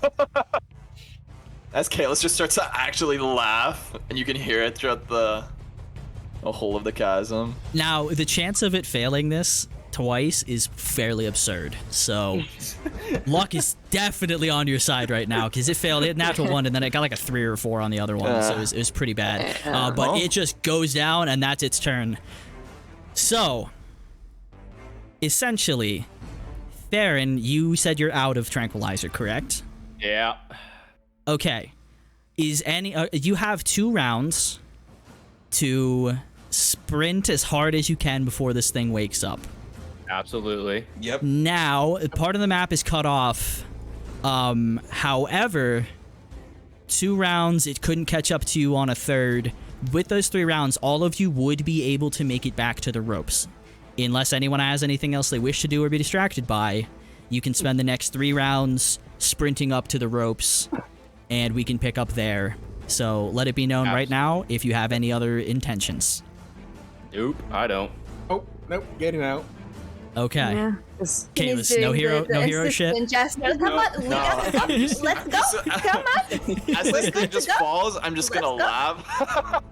Speaker 9: As Caelus just starts to actually laugh, and you can hear it throughout the whole of the chasm.
Speaker 2: Now, the chance of it failing this twice is fairly absurd. So, luck is definitely on your side right now, because it failed. It had natural 1, and then it got like a 3 or 4 on the other one, so it was pretty bad. But it just goes down, and that's its turn. So, essentially, Theren, you said you're out of Tranquilizer, correct?
Speaker 1: Yeah.
Speaker 2: Okay. You have 2 rounds to sprint as hard as you can before this thing wakes up.
Speaker 1: Absolutely.
Speaker 6: Yep.
Speaker 2: Now, part of the map is cut off. However, 2 rounds, it couldn't catch up to you on a 3rd. With those 3 rounds, all of you would be able to make it back to the ropes. Unless anyone has anything else they wish to do or be distracted by, you can spend the next 3 rounds sprinting up to the ropes, and we can pick up there. So let it be known right now if you have any other intentions.
Speaker 1: Nope, I don't.
Speaker 8: Oh, nope, getting out.
Speaker 2: Okay.
Speaker 5: Yeah.
Speaker 2: Caelus, no hero shit.
Speaker 5: Jasper, come on, we got
Speaker 9: I'm
Speaker 5: let's go. Come on.
Speaker 9: As this thing just falls, I'm just gonna
Speaker 5: Let's go.
Speaker 9: laugh.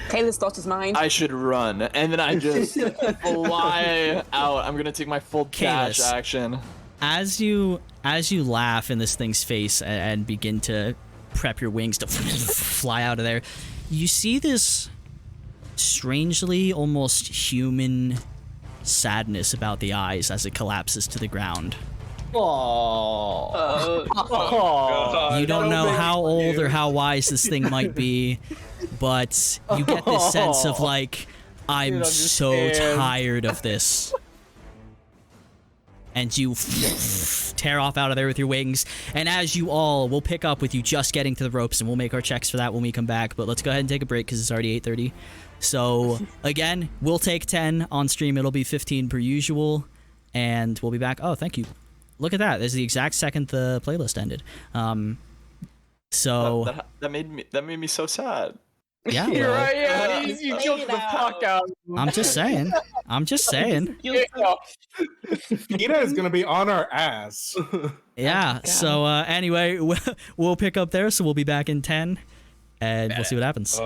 Speaker 7: Caelus lost his mind.
Speaker 9: I should run, and then I just fly out. I'm gonna take my full dash
Speaker 2: Caelus.
Speaker 9: action.
Speaker 2: as you laugh in this thing's face and begin to prep your wings to fly out of there, you see this strangely almost human sadness about the eyes as it collapses to the ground. You don't know how old or how wise this thing might be, but you get this sense of like, I'm so tired of this. And you tear off out of there with your wings. And as you all, we'll pick up with you just getting to the ropes, and we'll make our checks for that when we come back. But let's go ahead and take a break because it's already 8:30. So again, we'll take 10 on stream. It'll be 15 per usual, and we'll be back. Oh, thank you. Look at that. There's the exact second the playlist ended. So
Speaker 9: that made me so sad.
Speaker 2: yeah,
Speaker 1: You're
Speaker 2: well,
Speaker 1: right. Yeah, you killed the fuck out.
Speaker 2: I'm just saying.
Speaker 8: Tina is gonna be on our ass.
Speaker 2: Yeah. So anyway, we'll pick up there. So we'll be back in 10, and we'll see what happens.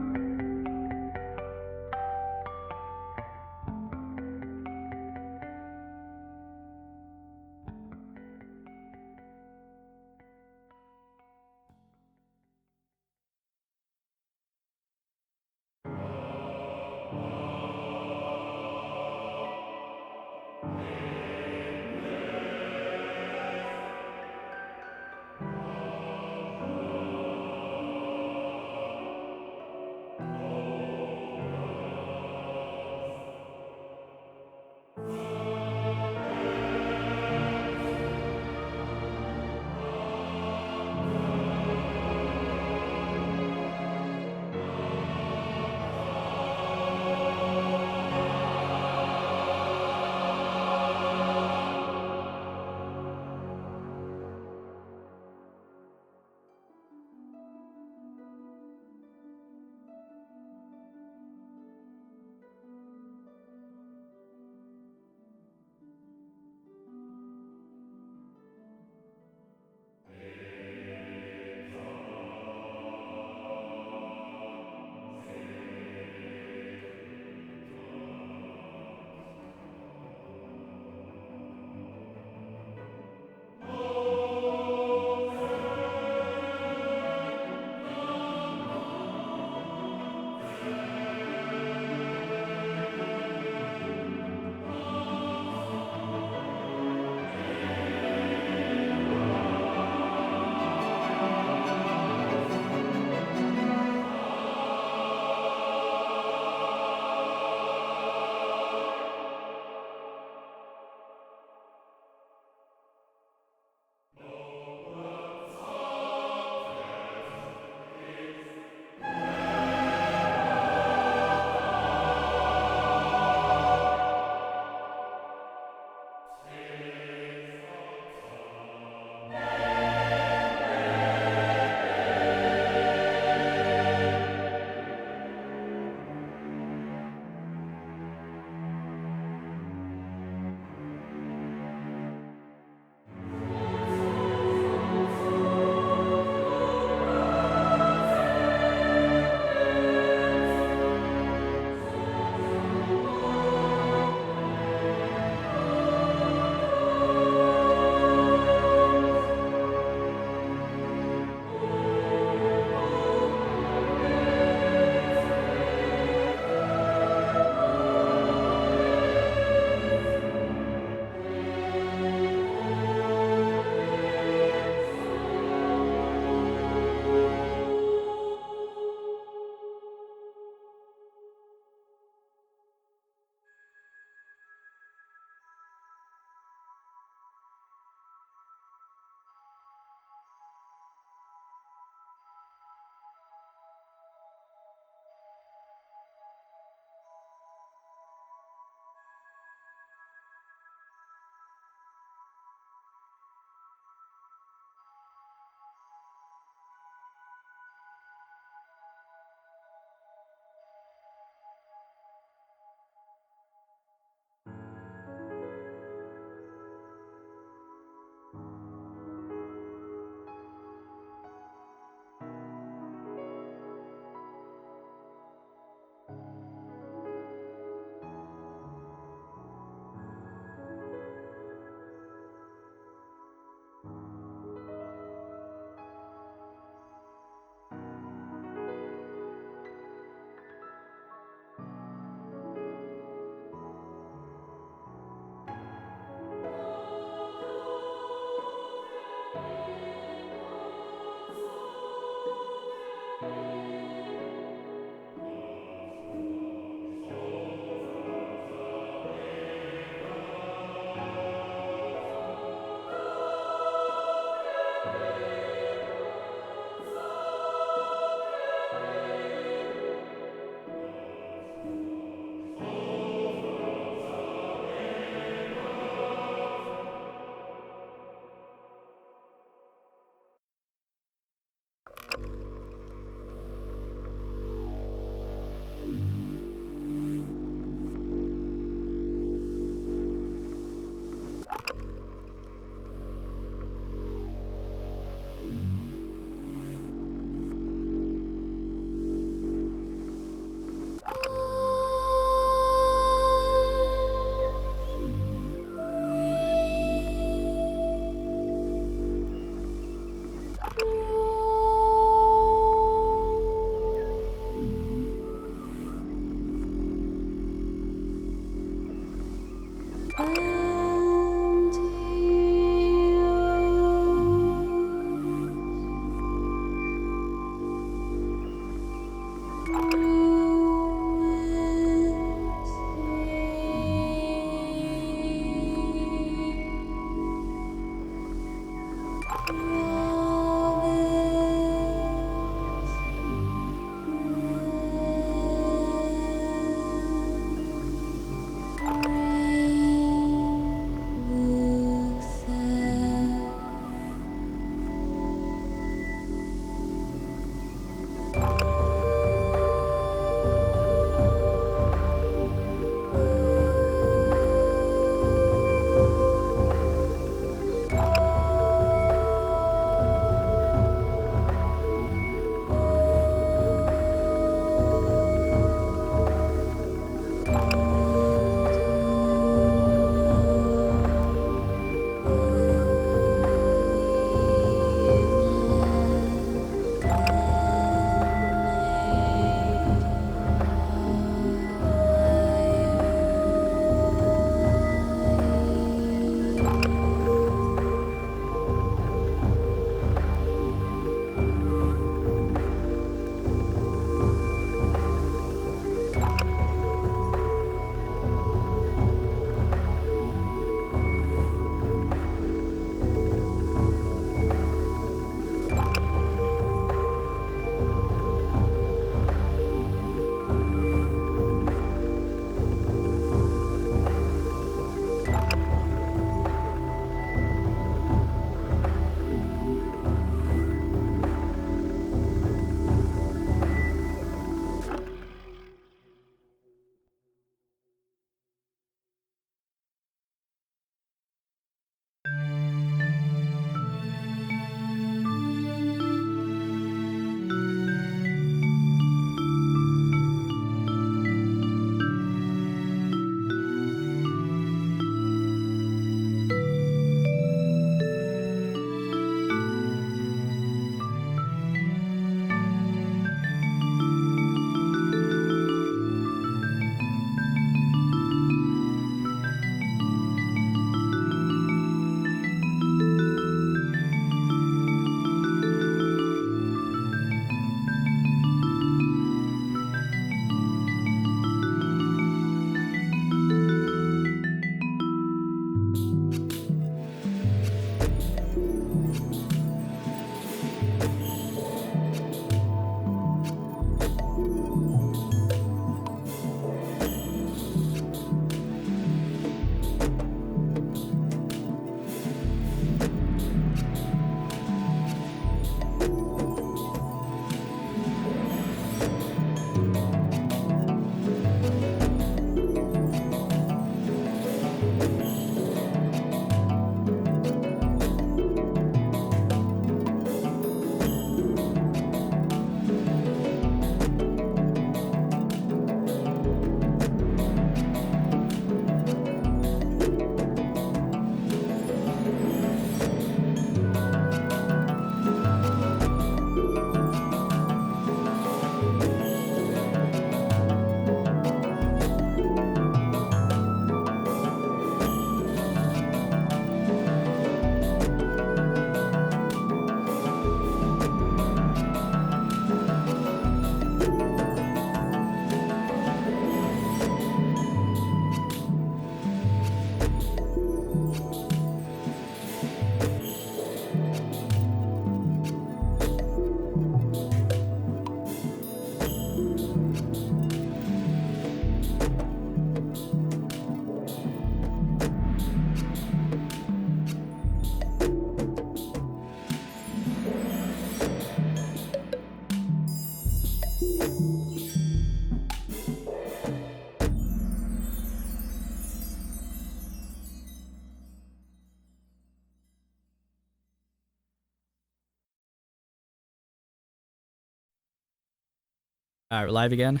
Speaker 2: All right, we're live again.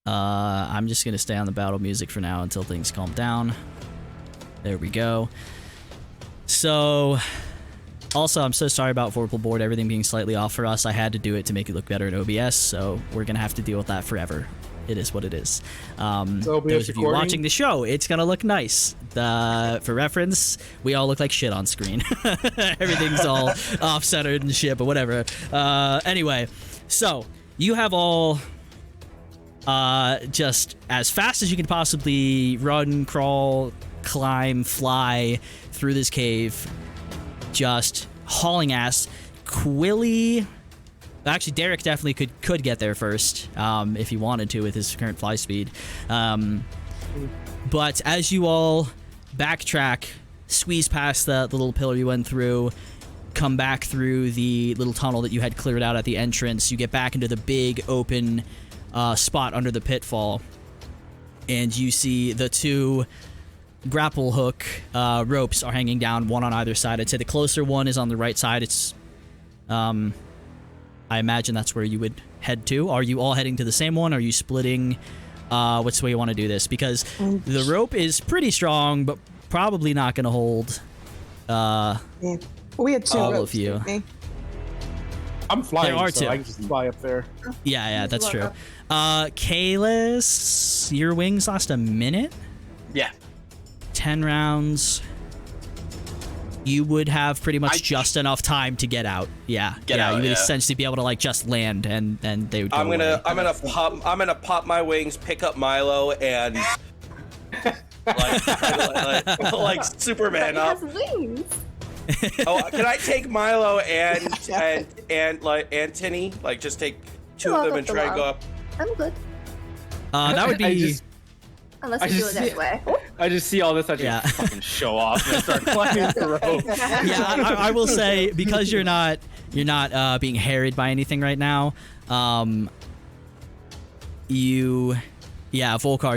Speaker 2: I'm just gonna stay on the battle music for now until things calm down. There we go. So, also, I'm so sorry about Vorpal board, everything being slightly off for us. I had to do it to make it look better in OBS, so we're gonna have to deal with that forever. It is what it is. Those of you watching the show, it's gonna look nice. For reference, we all look like shit on screen. Everything's all off-centered and shit, but whatever. Anyway, so you have all just as fast as you can possibly run, crawl, climb, fly through this cave, just hauling ass. Quilly, actually Derek definitely could get there first if he wanted to with his current fly speed, but as you all backtrack, squeeze past the little pillar you went through, come back through the little tunnel that you had cleared out at the entrance, you get back into the big open spot under the pitfall, and you see the two grapple hook ropes are hanging down, one on either side. I'd say the closer one is on the right side. It's I imagine that's where you would head to. Are you all heading to the same one? Are you splitting? What's the way you want to do this? Because the rope is pretty strong, but probably not going to hold
Speaker 7: We had two
Speaker 2: all
Speaker 7: ropes,
Speaker 2: of you.
Speaker 7: didn't we?
Speaker 8: I'm flying,
Speaker 2: There are
Speaker 8: so
Speaker 2: two.
Speaker 8: I can just fly up there.
Speaker 2: Yeah, that's true. Caelus, your wings last a minute?
Speaker 9: Yeah.
Speaker 2: 10 rounds. You would have pretty much just enough time to get out. Yeah,
Speaker 9: Get out,
Speaker 2: you would
Speaker 9: yeah.
Speaker 2: essentially be able to like just land and they would go
Speaker 6: I'm
Speaker 2: away.
Speaker 6: gonna pop my wings, pick up Milo, and like Superman
Speaker 5: He
Speaker 6: up.
Speaker 5: has wings.
Speaker 6: Oh, can I take Milo and Tinny? Like, just take two
Speaker 5: I'll
Speaker 6: of them
Speaker 5: go
Speaker 6: and
Speaker 5: for
Speaker 6: try and
Speaker 5: now.
Speaker 6: go up.
Speaker 5: I'm good.
Speaker 2: That would be
Speaker 5: Unless
Speaker 1: I
Speaker 5: you do
Speaker 1: just
Speaker 5: it
Speaker 1: see-
Speaker 5: anyway.
Speaker 1: I just see all this. I just
Speaker 2: Yeah.
Speaker 1: fucking show off and I start climbing the rope.
Speaker 2: yeah, I will say, because you're not being harried by anything right now. Volcar,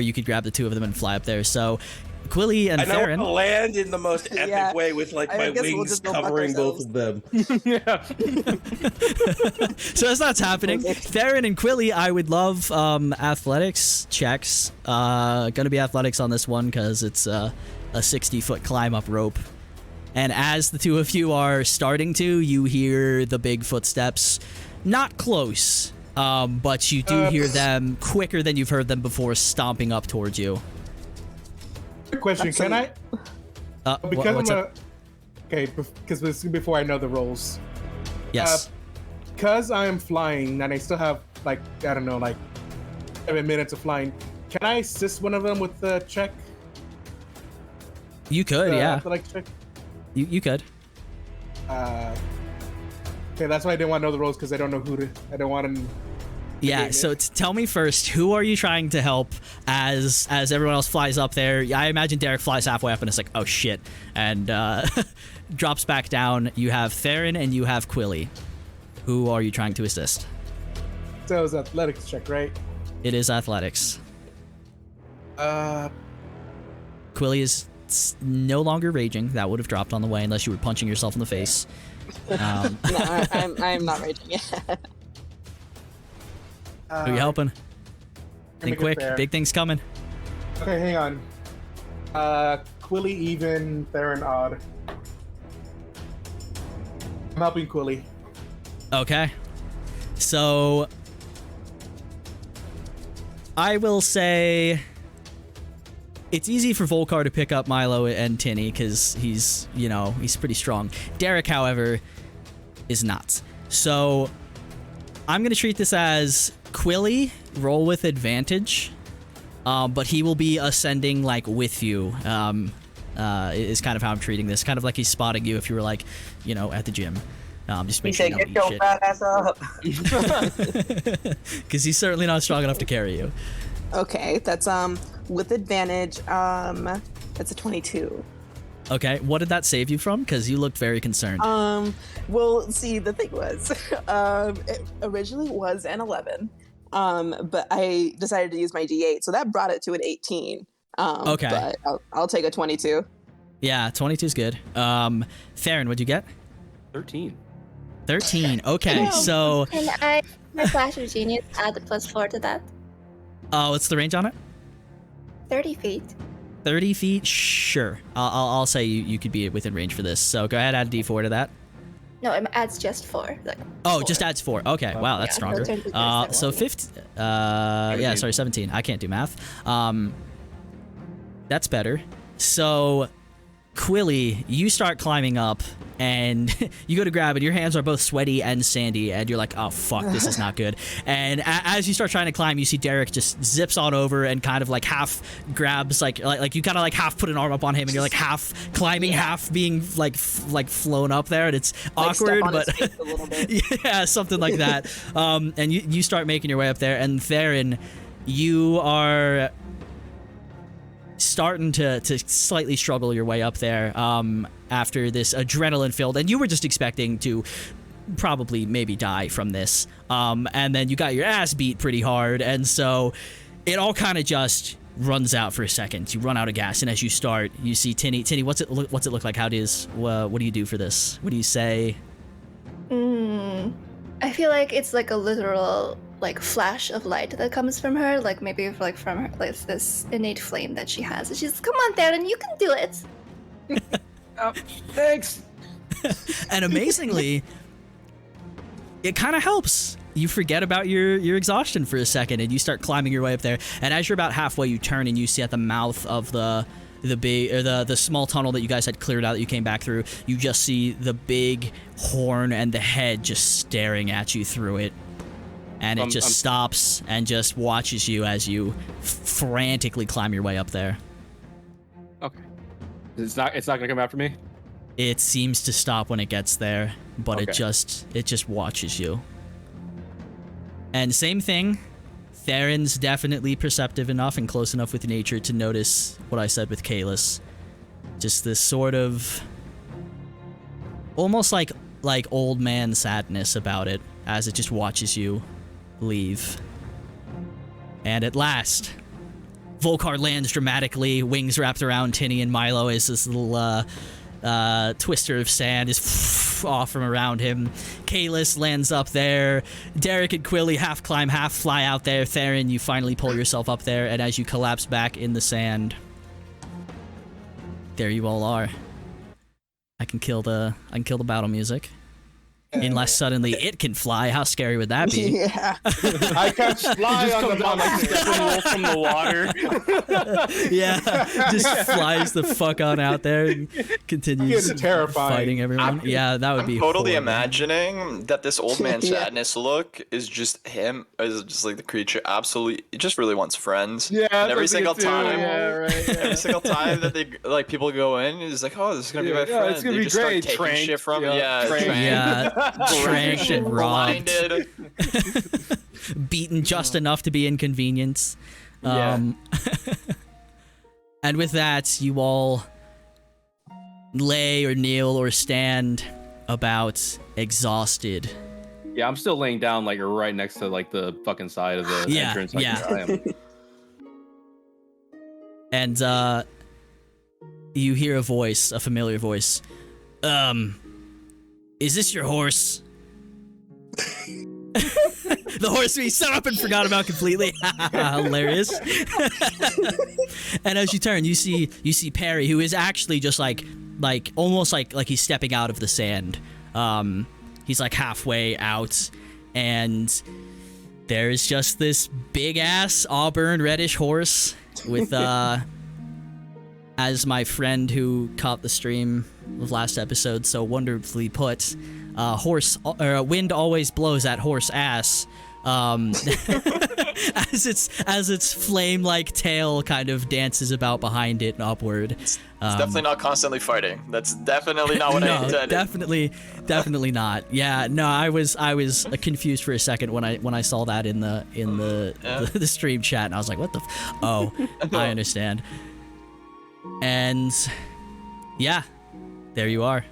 Speaker 2: you could grab the two of them and fly up there. So, Quilly and
Speaker 6: I know how to
Speaker 2: Theren.
Speaker 6: land in the most epic
Speaker 7: Yeah.
Speaker 6: way with like
Speaker 7: I
Speaker 6: my
Speaker 7: guess we'll
Speaker 6: wings
Speaker 7: just go fuck
Speaker 6: covering both
Speaker 7: ourselves.
Speaker 6: of them.
Speaker 1: Yeah.
Speaker 2: So as that's happening, Theren and Quilly, I would love athletics checks. Gonna be athletics on this one because it's a 60-foot climb up rope. And as the two of you are starting to, you hear the big footsteps. Not close, but you do hear them quicker than you've heard them before, stomping up towards you.
Speaker 8: Quick question: Can I? Because
Speaker 2: what's
Speaker 8: I'm
Speaker 2: up?
Speaker 8: because this is before I know the roles.
Speaker 2: Yes.
Speaker 8: Because I am flying and I still have like 7 minutes of flying. Can I assist one of them with the check?
Speaker 2: You could, yeah.
Speaker 8: Athletics check.
Speaker 2: You could.
Speaker 8: Okay, that's why I didn't want to know the roles because I don't know who to. I don't want to.
Speaker 2: Yeah, so tell me first, who are you trying to help as everyone else flies up there? I imagine Derek flies halfway up and it's like, oh shit, and drops back down. You have Theren and you have Quilly. Who are you trying to assist?
Speaker 8: So it's athletics check, right?
Speaker 2: It is athletics. Quilly is no longer raging. That would have dropped on the way unless you were punching yourself in the face.
Speaker 7: No, I'm not raging yet.
Speaker 2: Who are you helping? Think quick. Big things coming.
Speaker 8: Okay, hang on. Quilly even, Theren odd. I'm helping Quilly.
Speaker 2: Okay. So I will say it's easy for Volcar to pick up Milo and Tinny because he's pretty strong. Derek, however, is not. So I'm going to treat this as Quilly, roll with advantage, but he will be ascending like with you. Is kind of how I'm treating this. Kind of like he's spotting you if you were like, at the gym. Just
Speaker 3: He
Speaker 2: make sure
Speaker 3: said,
Speaker 2: you
Speaker 3: "Get
Speaker 2: don't
Speaker 3: your
Speaker 2: eat
Speaker 3: fat ass up."
Speaker 2: shit. Because he's certainly not strong enough to carry you.
Speaker 7: Okay, that's with advantage. That's a 22.
Speaker 2: Okay, what did that save you from? Because you looked very concerned.
Speaker 7: Well, see, the thing was, it originally was an 11, but I decided to use my D8, so that brought it to an 18.
Speaker 2: Okay.
Speaker 7: But I'll take a 22.
Speaker 2: Yeah, 22 is good. Theren, what'd you get?
Speaker 1: 13.
Speaker 2: 13. Okay, so
Speaker 5: And I My flash of genius, add the +4 to that.
Speaker 2: What's the range on it?
Speaker 5: 30 feet.
Speaker 2: 30 feet? Sure. I'll say you could be within range for this. So go ahead, add a d4 to that.
Speaker 5: No, it adds just 4. Like,
Speaker 2: Oh,
Speaker 5: 4.
Speaker 2: just adds 4. Okay, wow, that's
Speaker 5: Yeah,
Speaker 2: stronger.
Speaker 5: so it turns into
Speaker 2: So 15. Yeah, sorry, 17. I can't do math. That's better. So, Quilly, you start climbing up, and you go to grab it. Your hands are both sweaty and sandy, and you're like, oh, fuck, this is not good. And as you start trying to climb, you see Derek just zips on over and kind of like half grabs, like you kind of like half put an arm up on him, and you're like half climbing, half being like flown up there, and it's
Speaker 7: Like
Speaker 2: awkward,
Speaker 7: step on
Speaker 2: but
Speaker 7: his face a little bit.
Speaker 2: yeah, something like that. And you start making your way up there, and Theren, you are starting to slightly struggle your way up there after this adrenaline filled, and you were just expecting to probably maybe die from this, and then you got your ass beat pretty hard, and so it all kind of just runs out for a second. You run out of gas, and as you start, you see Tinny. What's it look like? What do you do for this? What do you say?
Speaker 5: I feel like it's like a literal like flash of light that comes from her, like maybe like from her, like this innate flame that she has. And she's, come on, Theren, you can do it.
Speaker 1: Thanks.
Speaker 2: And amazingly, it kind of helps. You forget about your exhaustion for a second, and you start climbing your way up there. And as you're about halfway, you turn and you see at the mouth of the big or the small tunnel that you guys had cleared out that you came back through, you just see the big horn and the head just staring at you through it. And it just stops and just watches you as you frantically climb your way up there.
Speaker 1: Okay. It's not gonna come after me?
Speaker 2: It seems to stop when it gets there, but
Speaker 1: Okay.
Speaker 2: it just watches you. And same thing, Theron's definitely perceptive enough and close enough with nature to notice what I said with Caelus. Just this sort of almost like old man sadness about it as it just watches you leave. And at last, Volcar lands dramatically, wings wrapped around Tinny and Milo as this little twister of sand is off from around him. Caelus lands up there. Derek and Quilly half climb, half fly out there. Theren, you finally pull yourself up there, and as you collapse back in the sand, there you all are. I can kill the battle music. Unless suddenly it can fly. How scary would that be?
Speaker 7: Yeah.
Speaker 8: I can fly on the mountain.
Speaker 1: Steppenwolf from the water.
Speaker 2: Yeah, just flies the fuck on out there and continues
Speaker 8: Getting terrifying.
Speaker 2: fighting everyone. Yeah, that would
Speaker 9: I'm
Speaker 2: be
Speaker 9: totally
Speaker 2: horrible.
Speaker 9: imagining that this old man
Speaker 7: Yeah.
Speaker 9: sadness look is just him, is just like the creature absolutely, it just really wants friends.
Speaker 8: Yeah,
Speaker 9: and every
Speaker 8: that's what I
Speaker 9: single
Speaker 8: think too.
Speaker 9: time,
Speaker 8: Yeah, right.
Speaker 9: every single time that they like people go in, he's like, oh, this is gonna be my
Speaker 1: Yeah,
Speaker 9: friend.
Speaker 1: it's gonna
Speaker 9: they
Speaker 1: be
Speaker 9: just
Speaker 1: great.
Speaker 9: start taking
Speaker 1: Tranked,
Speaker 9: shit from him.
Speaker 1: yeah,
Speaker 9: Yeah,
Speaker 1: tranked.
Speaker 9: tranked.
Speaker 2: Yeah, tranked and robbed,
Speaker 9: Blinded.
Speaker 2: beaten just enough to be inconvenienced.
Speaker 9: Yeah.
Speaker 2: And with that, you all lay or kneel or stand about exhausted.
Speaker 1: Yeah, I'm still laying down like right next to like the fucking side of the
Speaker 2: Yeah,
Speaker 1: entrance. Like,
Speaker 2: yeah.
Speaker 1: I am.
Speaker 2: And you hear a voice, a familiar voice. Is this your horse? The horse we set up and forgot about completely. Hilarious. And as you turn, you see Peri, who is actually just like almost like he's stepping out of the sand. He's like halfway out, and there's just this big ass auburn reddish horse with as my friend who caught the stream of last episode so wonderfully put, wind always blows at horse ass. As its flame-like tail kind of dances about behind it and upward.
Speaker 9: It's definitely not constantly fighting. That's definitely not what I intended.
Speaker 2: Definitely not. Yeah, no, I was confused for a second when I saw that in the stream chat, and I was like, what the? Oh, I understand. And yeah, there you are.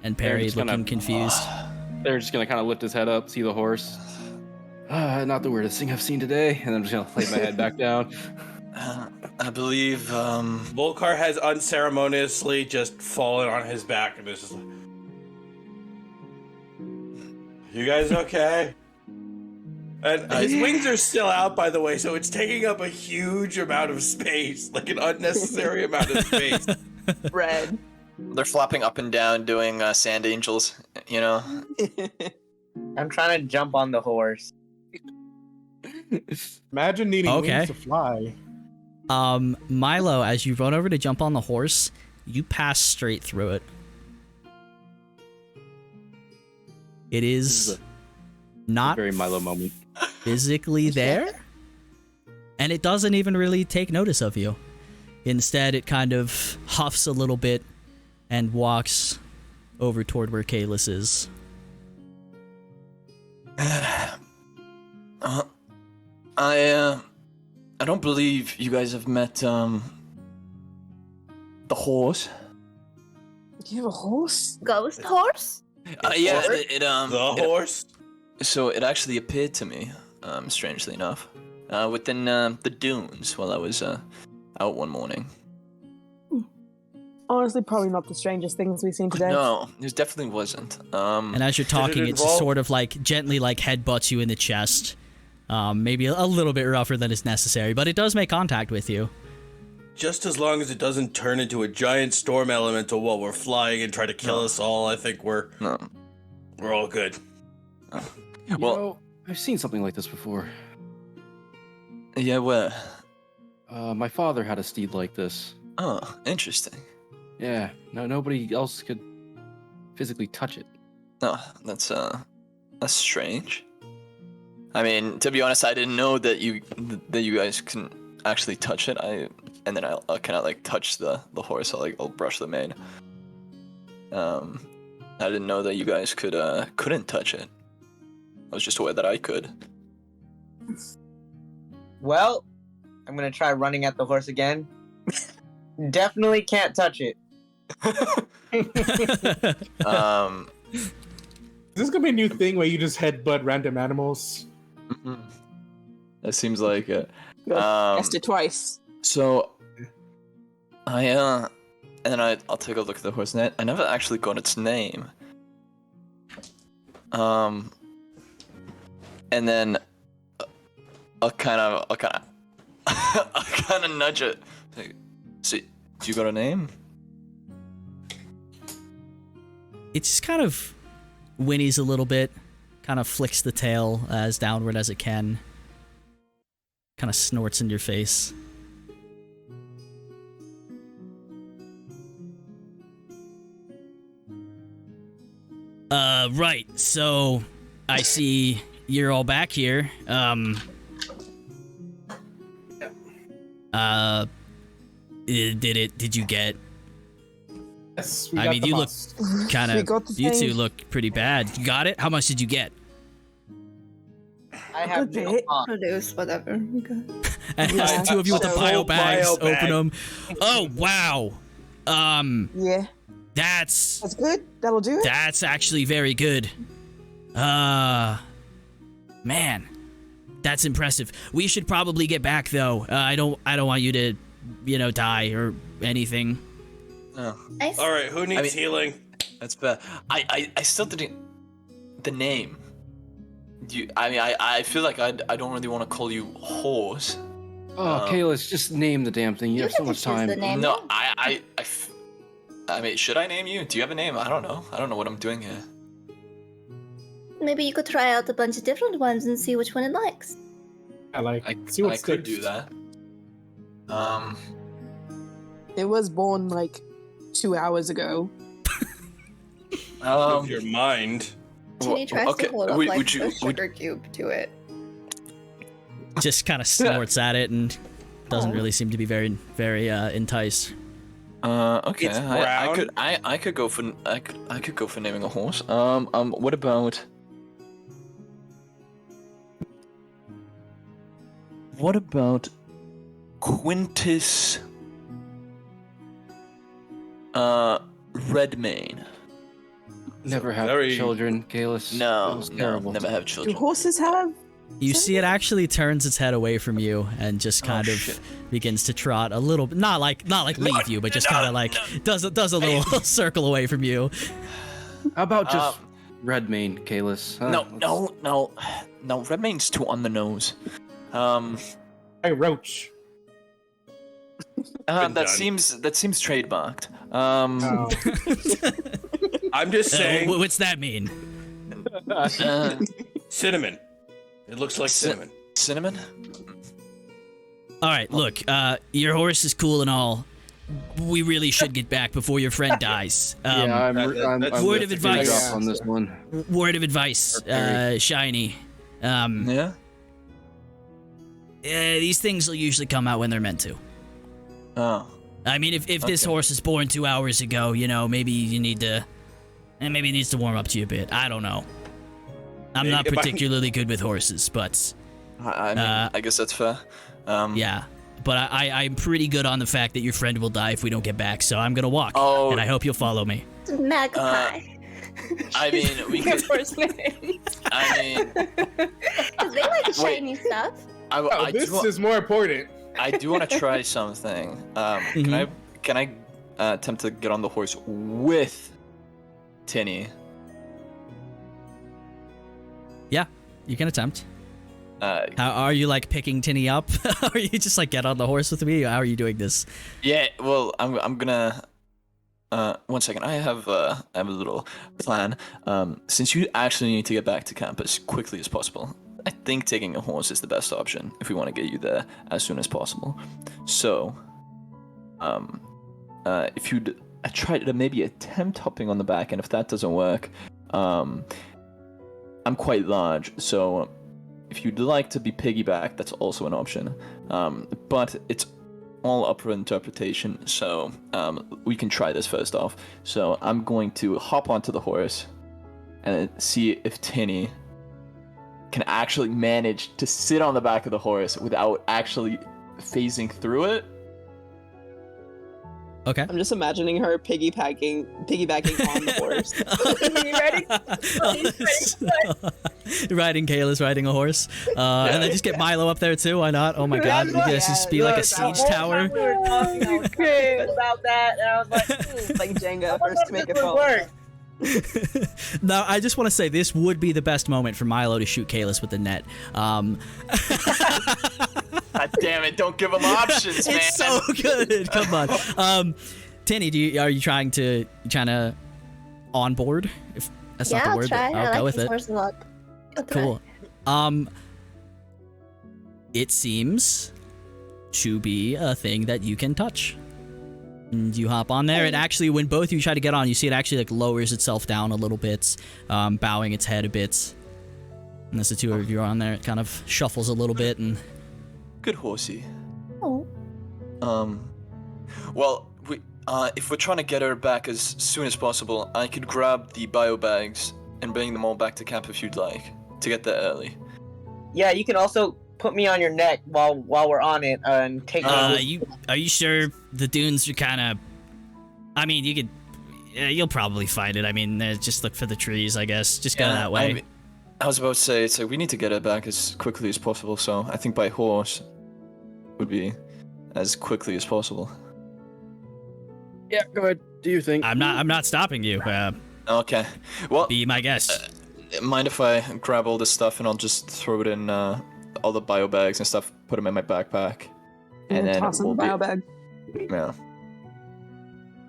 Speaker 2: And Peri
Speaker 1: just
Speaker 2: looking
Speaker 1: gonna-
Speaker 2: confused.
Speaker 1: They're just gonna kind of lift his head up, see the horse. Not the weirdest thing I've seen today, and I'm just gonna lay my head back down.
Speaker 9: I believe
Speaker 6: Volcar has unceremoniously just fallen on his back and is just like, you guys okay? And his wings are still out, by the way, so it's taking up a huge amount of space, like an unnecessary amount of space.
Speaker 7: Red.
Speaker 9: They're flopping up and down, doing sand angels. You know.
Speaker 3: I'm trying to jump on the horse.
Speaker 8: Imagine needing
Speaker 2: Okay.
Speaker 8: wings to fly.
Speaker 2: Milo, as you run over to jump on the horse, you pass straight through it. It is not
Speaker 1: Very Milo moment.
Speaker 2: physically there, and it doesn't even really take notice of you. Instead, it kind of huffs a little bit and walks over toward where Caelus is.
Speaker 9: I don't believe you guys have met the horse.
Speaker 7: You have a horse?
Speaker 5: Ghost horse?
Speaker 9: Yeah,
Speaker 6: The horse?
Speaker 9: So it actually appeared to me, strangely enough, within the dunes while I was out one morning.
Speaker 7: Honestly, probably not the strangest things we've seen today.
Speaker 9: No, it definitely wasn't.
Speaker 2: And as you're talking, it
Speaker 6: involve-
Speaker 2: sort of like gently like headbutts you in the chest. Maybe a little bit rougher than is necessary, but it does make contact with you.
Speaker 6: Just as long as it doesn't turn into a giant storm elemental while we're flying and try to kill us all, I think we're all good.
Speaker 1: You know, I've seen something like this before.
Speaker 9: Yeah, where?
Speaker 1: My father had a steed like this.
Speaker 9: Oh, interesting.
Speaker 1: Yeah, nobody else could physically touch it.
Speaker 9: Oh, that's strange. I mean, to be honest, I didn't know that you guys can actually touch it. And then I'll kind of like touch the horse. I'll brush the mane. I didn't know that you guys couldn't touch it. I was just aware that I could.
Speaker 3: Well, I'm gonna try running at the horse again. Definitely can't touch it.
Speaker 8: Is this gonna be a new thing where you just headbutt random animals?
Speaker 9: That seems like it.
Speaker 7: Guessed it twice.
Speaker 9: So, and then I'll take a look at the horse. And I never actually got its name. And then I'll kind of nudge it. Like, so, do you got a name?
Speaker 2: It just kind of whinnies a little bit, kind of flicks the tail as downward as it can, kind of snorts in your face. Right, so I see you're all back here. Did you get?
Speaker 8: Yes,
Speaker 2: I mean, you look kind
Speaker 7: We got
Speaker 2: of.
Speaker 7: the
Speaker 2: You
Speaker 7: thing.
Speaker 2: two look pretty bad. You got it? How much did you get?
Speaker 3: I have
Speaker 7: Good
Speaker 3: no
Speaker 7: bit.
Speaker 3: on.
Speaker 5: Produce whatever. We got.
Speaker 2: And
Speaker 7: Yeah.
Speaker 2: the two of you with the
Speaker 7: So-
Speaker 2: bio bags,
Speaker 6: bio bag.
Speaker 2: open them. Oh wow.
Speaker 7: Yeah,
Speaker 2: That's
Speaker 7: that's good. That'll do it.
Speaker 2: That's actually very good. Man, that's impressive. We should probably get back though. I don't want you to, die or anything.
Speaker 9: No.
Speaker 5: Nice.
Speaker 6: All right, who needs healing?
Speaker 9: That's bad. I still didn't. The name. I feel like I don't really want to call you horse.
Speaker 1: Oh, Caelus, just name the damn thing. You have so
Speaker 5: can
Speaker 1: much
Speaker 5: choose
Speaker 1: time.
Speaker 5: the name.
Speaker 9: No, I mean, should I name you? Do you have a name? I don't know. I don't know what I'm doing here.
Speaker 5: Maybe you could try out a bunch of different ones and see which one it likes.
Speaker 9: I
Speaker 8: see what
Speaker 9: could
Speaker 8: sticks.
Speaker 9: do that.
Speaker 7: It was born like 2 hours ago.
Speaker 6: Of your mind.
Speaker 5: Tinny tries
Speaker 9: okay,
Speaker 5: to hold up
Speaker 9: would
Speaker 5: like
Speaker 9: you-
Speaker 5: a sugar cube to it.
Speaker 2: Just kind of snorts at it and doesn't
Speaker 5: Oh.
Speaker 2: really seem to be very enticed.
Speaker 9: Okay.
Speaker 6: It's
Speaker 9: I
Speaker 6: brown.
Speaker 9: could go for naming a horse. What about Quintus Redmane?
Speaker 1: Never have
Speaker 6: Very-
Speaker 1: children, Caelus. That
Speaker 9: No,
Speaker 1: was
Speaker 9: no,
Speaker 1: terrible.
Speaker 9: never have
Speaker 7: Do
Speaker 9: children.
Speaker 7: horses have?
Speaker 2: You see it actually turns its head away from you and just kind of
Speaker 9: shit.
Speaker 2: begins to trot a little bit, not like leave you, but just kind of like does a little circle away from you.
Speaker 1: How about just Redmane, Caelus.
Speaker 9: No. Redmane's too on the nose.
Speaker 8: Hey, Roach.
Speaker 9: That seems trademarked.
Speaker 8: Oh.
Speaker 6: I'm just saying.
Speaker 2: What's that mean?
Speaker 6: Cinnamon. It looks like cinnamon.
Speaker 9: Cinnamon?
Speaker 2: All right, look, your horse is cool and all. We really should get back before your friend dies.
Speaker 1: I'm
Speaker 2: word
Speaker 1: with
Speaker 2: of
Speaker 1: the
Speaker 2: advice.
Speaker 1: drop on this one.
Speaker 2: Word of advice, Shiny.
Speaker 9: Yeah.
Speaker 2: These things will usually come out when they're meant to.
Speaker 9: Oh.
Speaker 2: I mean, if this horse is born 2 hours ago, maybe you need to, and maybe it needs to warm up to you a bit. I don't know. I'm not particularly good with horses, but
Speaker 9: I guess that's fair.
Speaker 2: yeah. But I'm pretty good on the fact that your friend will die if we don't get back, so I'm gonna walk.
Speaker 9: Oh.
Speaker 2: And I hope you'll follow me.
Speaker 5: Magpie.
Speaker 9: I mean, we could.
Speaker 5: Horse name.
Speaker 9: I mean,
Speaker 5: Because they like shiny stuff.
Speaker 8: This is more important.
Speaker 9: I do want to try something. Can I attempt to get on the horse with Tinny?
Speaker 2: Yeah, you can attempt.
Speaker 9: How
Speaker 2: are you like picking Tinny up? Or you just like get on the horse with me? How are you doing this?
Speaker 9: Yeah, well, I'm gonna. 1 second. I have a little plan. Since you actually need to get back to camp as quickly as possible, I think taking a horse is the best option if we want to get you there as soon as possible. So, if you'd try to maybe attempt hopping on the back, and if that doesn't work, I'm quite large, so if you'd like to be piggyback, that's also an option. But it's all up for interpretation, so we can try this first off. So I'm going to hop onto the horse and see if Tinny can actually manage to sit on the back of the horse without actually phasing through it.
Speaker 2: Okay.
Speaker 7: I'm just imagining her piggybacking on the horse.
Speaker 2: Riding Caelus, riding a horse. And then just get Milo up there too, why not? Oh my god, you guys just be like a siege tower.
Speaker 3: We were talking about that, and I was like,
Speaker 7: Like Jenga, first to make it fall.
Speaker 2: Now, I just want to say this would be the best moment for Milo to shoot Caelus with the net.
Speaker 9: God damn it! Don't give him options, man.
Speaker 2: It's so good. Come on, Tinny. Are you trying to on board? If that's not the word,
Speaker 5: try.
Speaker 2: I'll
Speaker 5: I
Speaker 2: go
Speaker 5: like
Speaker 2: with it.
Speaker 5: horse a lot. I'll try.
Speaker 2: Cool. It seems to be a thing that you can touch. And you hop on there, and actually, when both of you try to get on, you see it actually like lowers itself down a little bit, bowing its head a bit. And as the two of you are on there, it kind of shuffles a little bit and.
Speaker 9: Good horsey.
Speaker 5: Oh.
Speaker 9: Well, if we're trying to get her back as soon as possible, I could grab the bio bags and bring them all back to camp if you'd like, to get there early.
Speaker 3: yeah, you can also put me on your neck while we're on it and take me.
Speaker 2: Are you sure the dunes are kind of? I mean, you could. You'll probably find it. I mean, just look for the trees, I guess. Just go that way.
Speaker 9: I was about to say, it's like we need to get her back as quickly as possible, so I think by horse would be as quickly as possible.
Speaker 1: Yeah, go ahead. Do your thing.
Speaker 2: I'm not stopping you.
Speaker 9: Okay. Well,
Speaker 2: Be my guest.
Speaker 9: mind if I grab all this stuff and I'll just throw it in all the bio bags and stuff, put them in my backpack, and then
Speaker 7: toss in the bio bag.
Speaker 9: Yeah.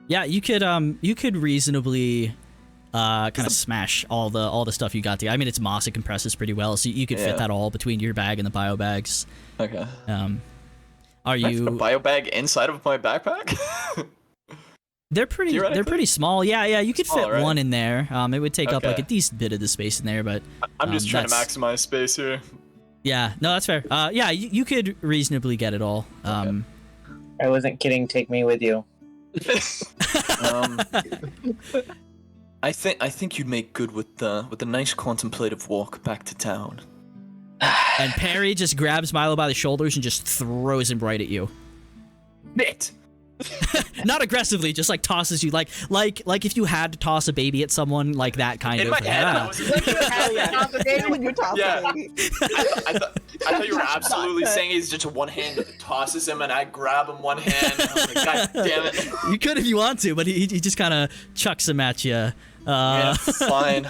Speaker 2: Yeah, you could reasonably kind of smash all the stuff you got there. I mean, it's moss, it compresses pretty well, so you could fit that all between your bag and the bio bags.
Speaker 9: Okay.
Speaker 2: Are
Speaker 9: Can I fit a
Speaker 2: you?
Speaker 9: bio bag inside of my backpack?
Speaker 2: They're pretty small. Yeah, you could fit
Speaker 9: right?
Speaker 2: one in there. It would take up like
Speaker 9: Okay.
Speaker 2: a decent bit of the space in there, but
Speaker 9: I'm just trying to
Speaker 2: that's-
Speaker 9: maximize space here.
Speaker 2: Yeah, no, that's fair. Yeah, you could reasonably get it all.
Speaker 3: I wasn't kidding. Take me with you.
Speaker 9: I think you'd make good with the nice contemplative walk back to town.
Speaker 2: And Peri just grabs Milo by the shoulders and just throws him right at you.
Speaker 9: Bit.
Speaker 2: Not aggressively, just like tosses you, like if you had to toss a baby at someone, like that kind
Speaker 9: In
Speaker 2: of.
Speaker 9: my head, I was
Speaker 7: When you toss
Speaker 9: Yeah.
Speaker 7: the baby.
Speaker 9: I thought you were absolutely saying he's just one hand tosses him and I grab him one hand. And I was like, God damn it.
Speaker 2: You could if you want to, but he just kind of chucks him at you.
Speaker 9: Yeah, fine.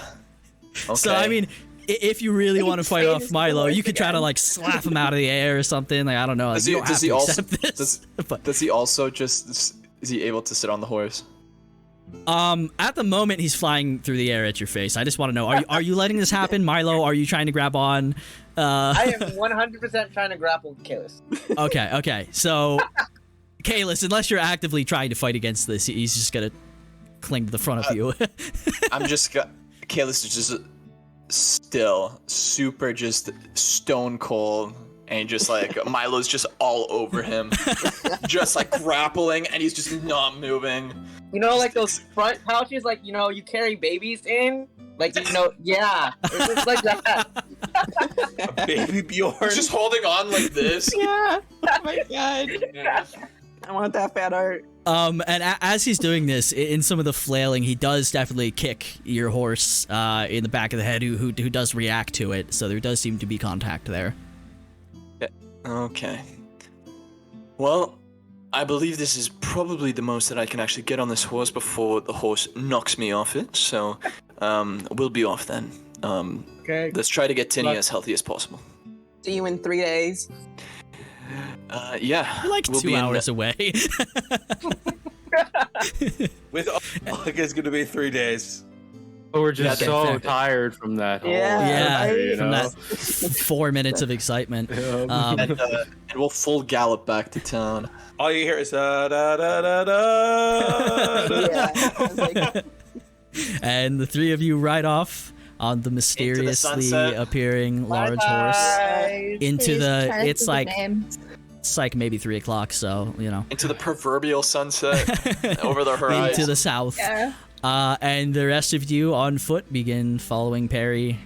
Speaker 2: So I mean, if you really want to fight off Milo, you could try to like slap him out of the air or something. Like I don't know. Like, you don't have to accept this.
Speaker 9: Does he also just is he able to sit on the horse?
Speaker 2: At the moment he's flying through the air at your face. I just want to know, are you letting this happen, Milo? Are you trying to grab on?
Speaker 3: I am 100% trying to grapple Caelus.
Speaker 2: Okay. So, Caelus, unless you're actively trying to fight against this, he's just gonna cling to the front of you.
Speaker 9: Caelus is just still super just stone cold. And just like Milo's just all over him, just like grappling, and he's just not moving.
Speaker 3: You know, like those front pouches, like, you know, you carry babies in? Like, you know, yeah. It's just like that.
Speaker 6: Baby Bjorn.
Speaker 9: He's just holding on like this.
Speaker 7: Yeah. Oh my god. I want that fan art.
Speaker 2: And as he's doing this, in some of the flailing, he does definitely kick your horse in the back of the head, who does react to it. So there does seem to be contact there.
Speaker 9: Okay. Well, I believe this is probably the most that I can actually get on this horse before the horse knocks me off it. So, we'll be off then.
Speaker 8: Okay.
Speaker 9: Let's try to get Tinny as healthy as possible.
Speaker 7: See you in 3 days.
Speaker 9: Yeah.
Speaker 2: You're like
Speaker 9: we'll
Speaker 2: 2 hours away.
Speaker 6: With all it's gonna be 3 days.
Speaker 1: We're just tired from that.
Speaker 2: Yeah,
Speaker 1: you
Speaker 2: from
Speaker 1: know?
Speaker 2: that 4 minutes of excitement.
Speaker 9: And we'll full gallop back to town.
Speaker 6: All you hear is da da da da da.
Speaker 7: Yeah. I was like,
Speaker 2: And the three of you ride off on the mysteriously appearing large horse into the. It's like maybe 3 o'clock, so you know.
Speaker 9: Into the proverbial sunset over the horizon.
Speaker 2: Into the south.
Speaker 5: Yeah.
Speaker 2: And the rest of you on foot begin following Peri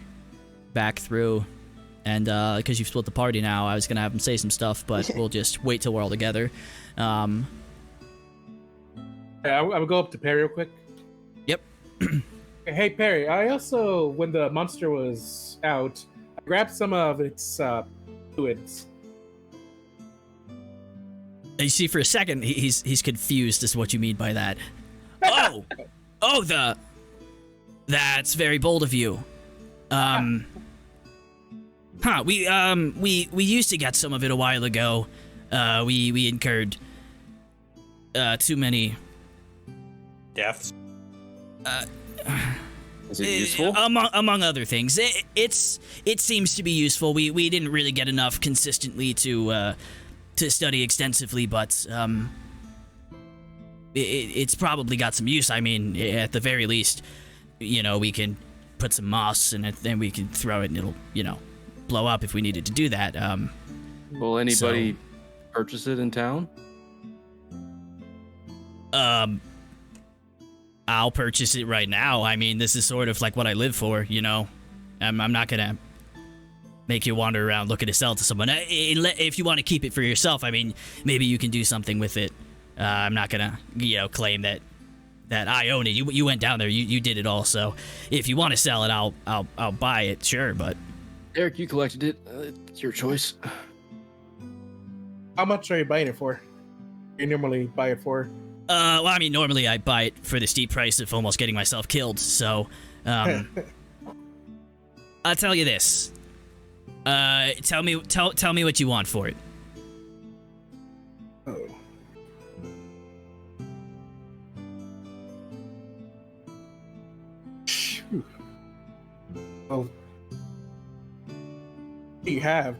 Speaker 2: back through. And because you've split the party now, I was going to have him say some stuff, but we'll just wait till we're all together.
Speaker 8: I'm going to go up to Peri real quick.
Speaker 2: Yep.
Speaker 8: Hey, Peri, I also, when the monster was out, I grabbed some of its fluids.
Speaker 2: You see, for a second, he's confused as to what you mean by that. That's very bold of you. We used to get some of it a while ago. We incurred too many
Speaker 6: Deaths.
Speaker 1: Is it useful?
Speaker 2: Among other things, it seems to be useful. We didn't really get enough consistently to study extensively, but it's probably got some use. I mean, at the very least, you know, we can put some moss in it, then we can throw it and it'll, you know, blow up if we needed to do that.
Speaker 1: Will anybody purchase it in town?
Speaker 2: I'll purchase it right now. I mean, this is sort of like what I live for, you know. I'm not gonna make you wander around looking to sell it to someone. If you want to keep it for yourself, I mean, maybe you can do something with it. I'm not gonna, you know, claim that I own it. You went down there, you did it all. So if you want to sell it, I'll buy it, sure. But
Speaker 1: Eric, you collected it. It's your choice.
Speaker 8: How much are you buying it for? You normally buy it for?
Speaker 2: Well, I mean, normally I buy it for the steep price of almost getting myself killed. So, I'll tell you this. Tell me what you want for it.
Speaker 8: Oh. Phew. Well, what do you have?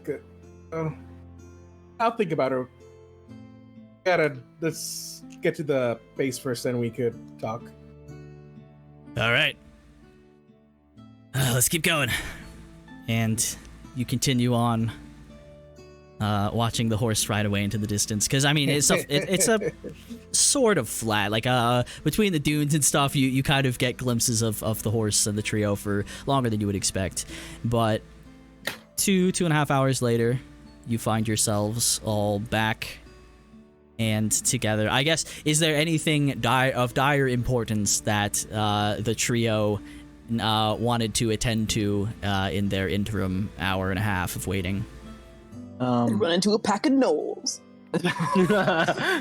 Speaker 8: I'll think about it. Let's get to the base first, then we could talk.
Speaker 2: All right. Let's keep going. And you continue on, watching the horse ride away into the distance. Because I mean, it's a sort of flat. Like between the dunes and stuff, you kind of get glimpses of the horse and the trio for longer than you would expect. But 2.5 hours later, you find yourselves all back and together. I guess, is there anything of dire importance that the trio wanted to attend to in their interim hour and a half of waiting?
Speaker 7: Run into a pack of gnolls.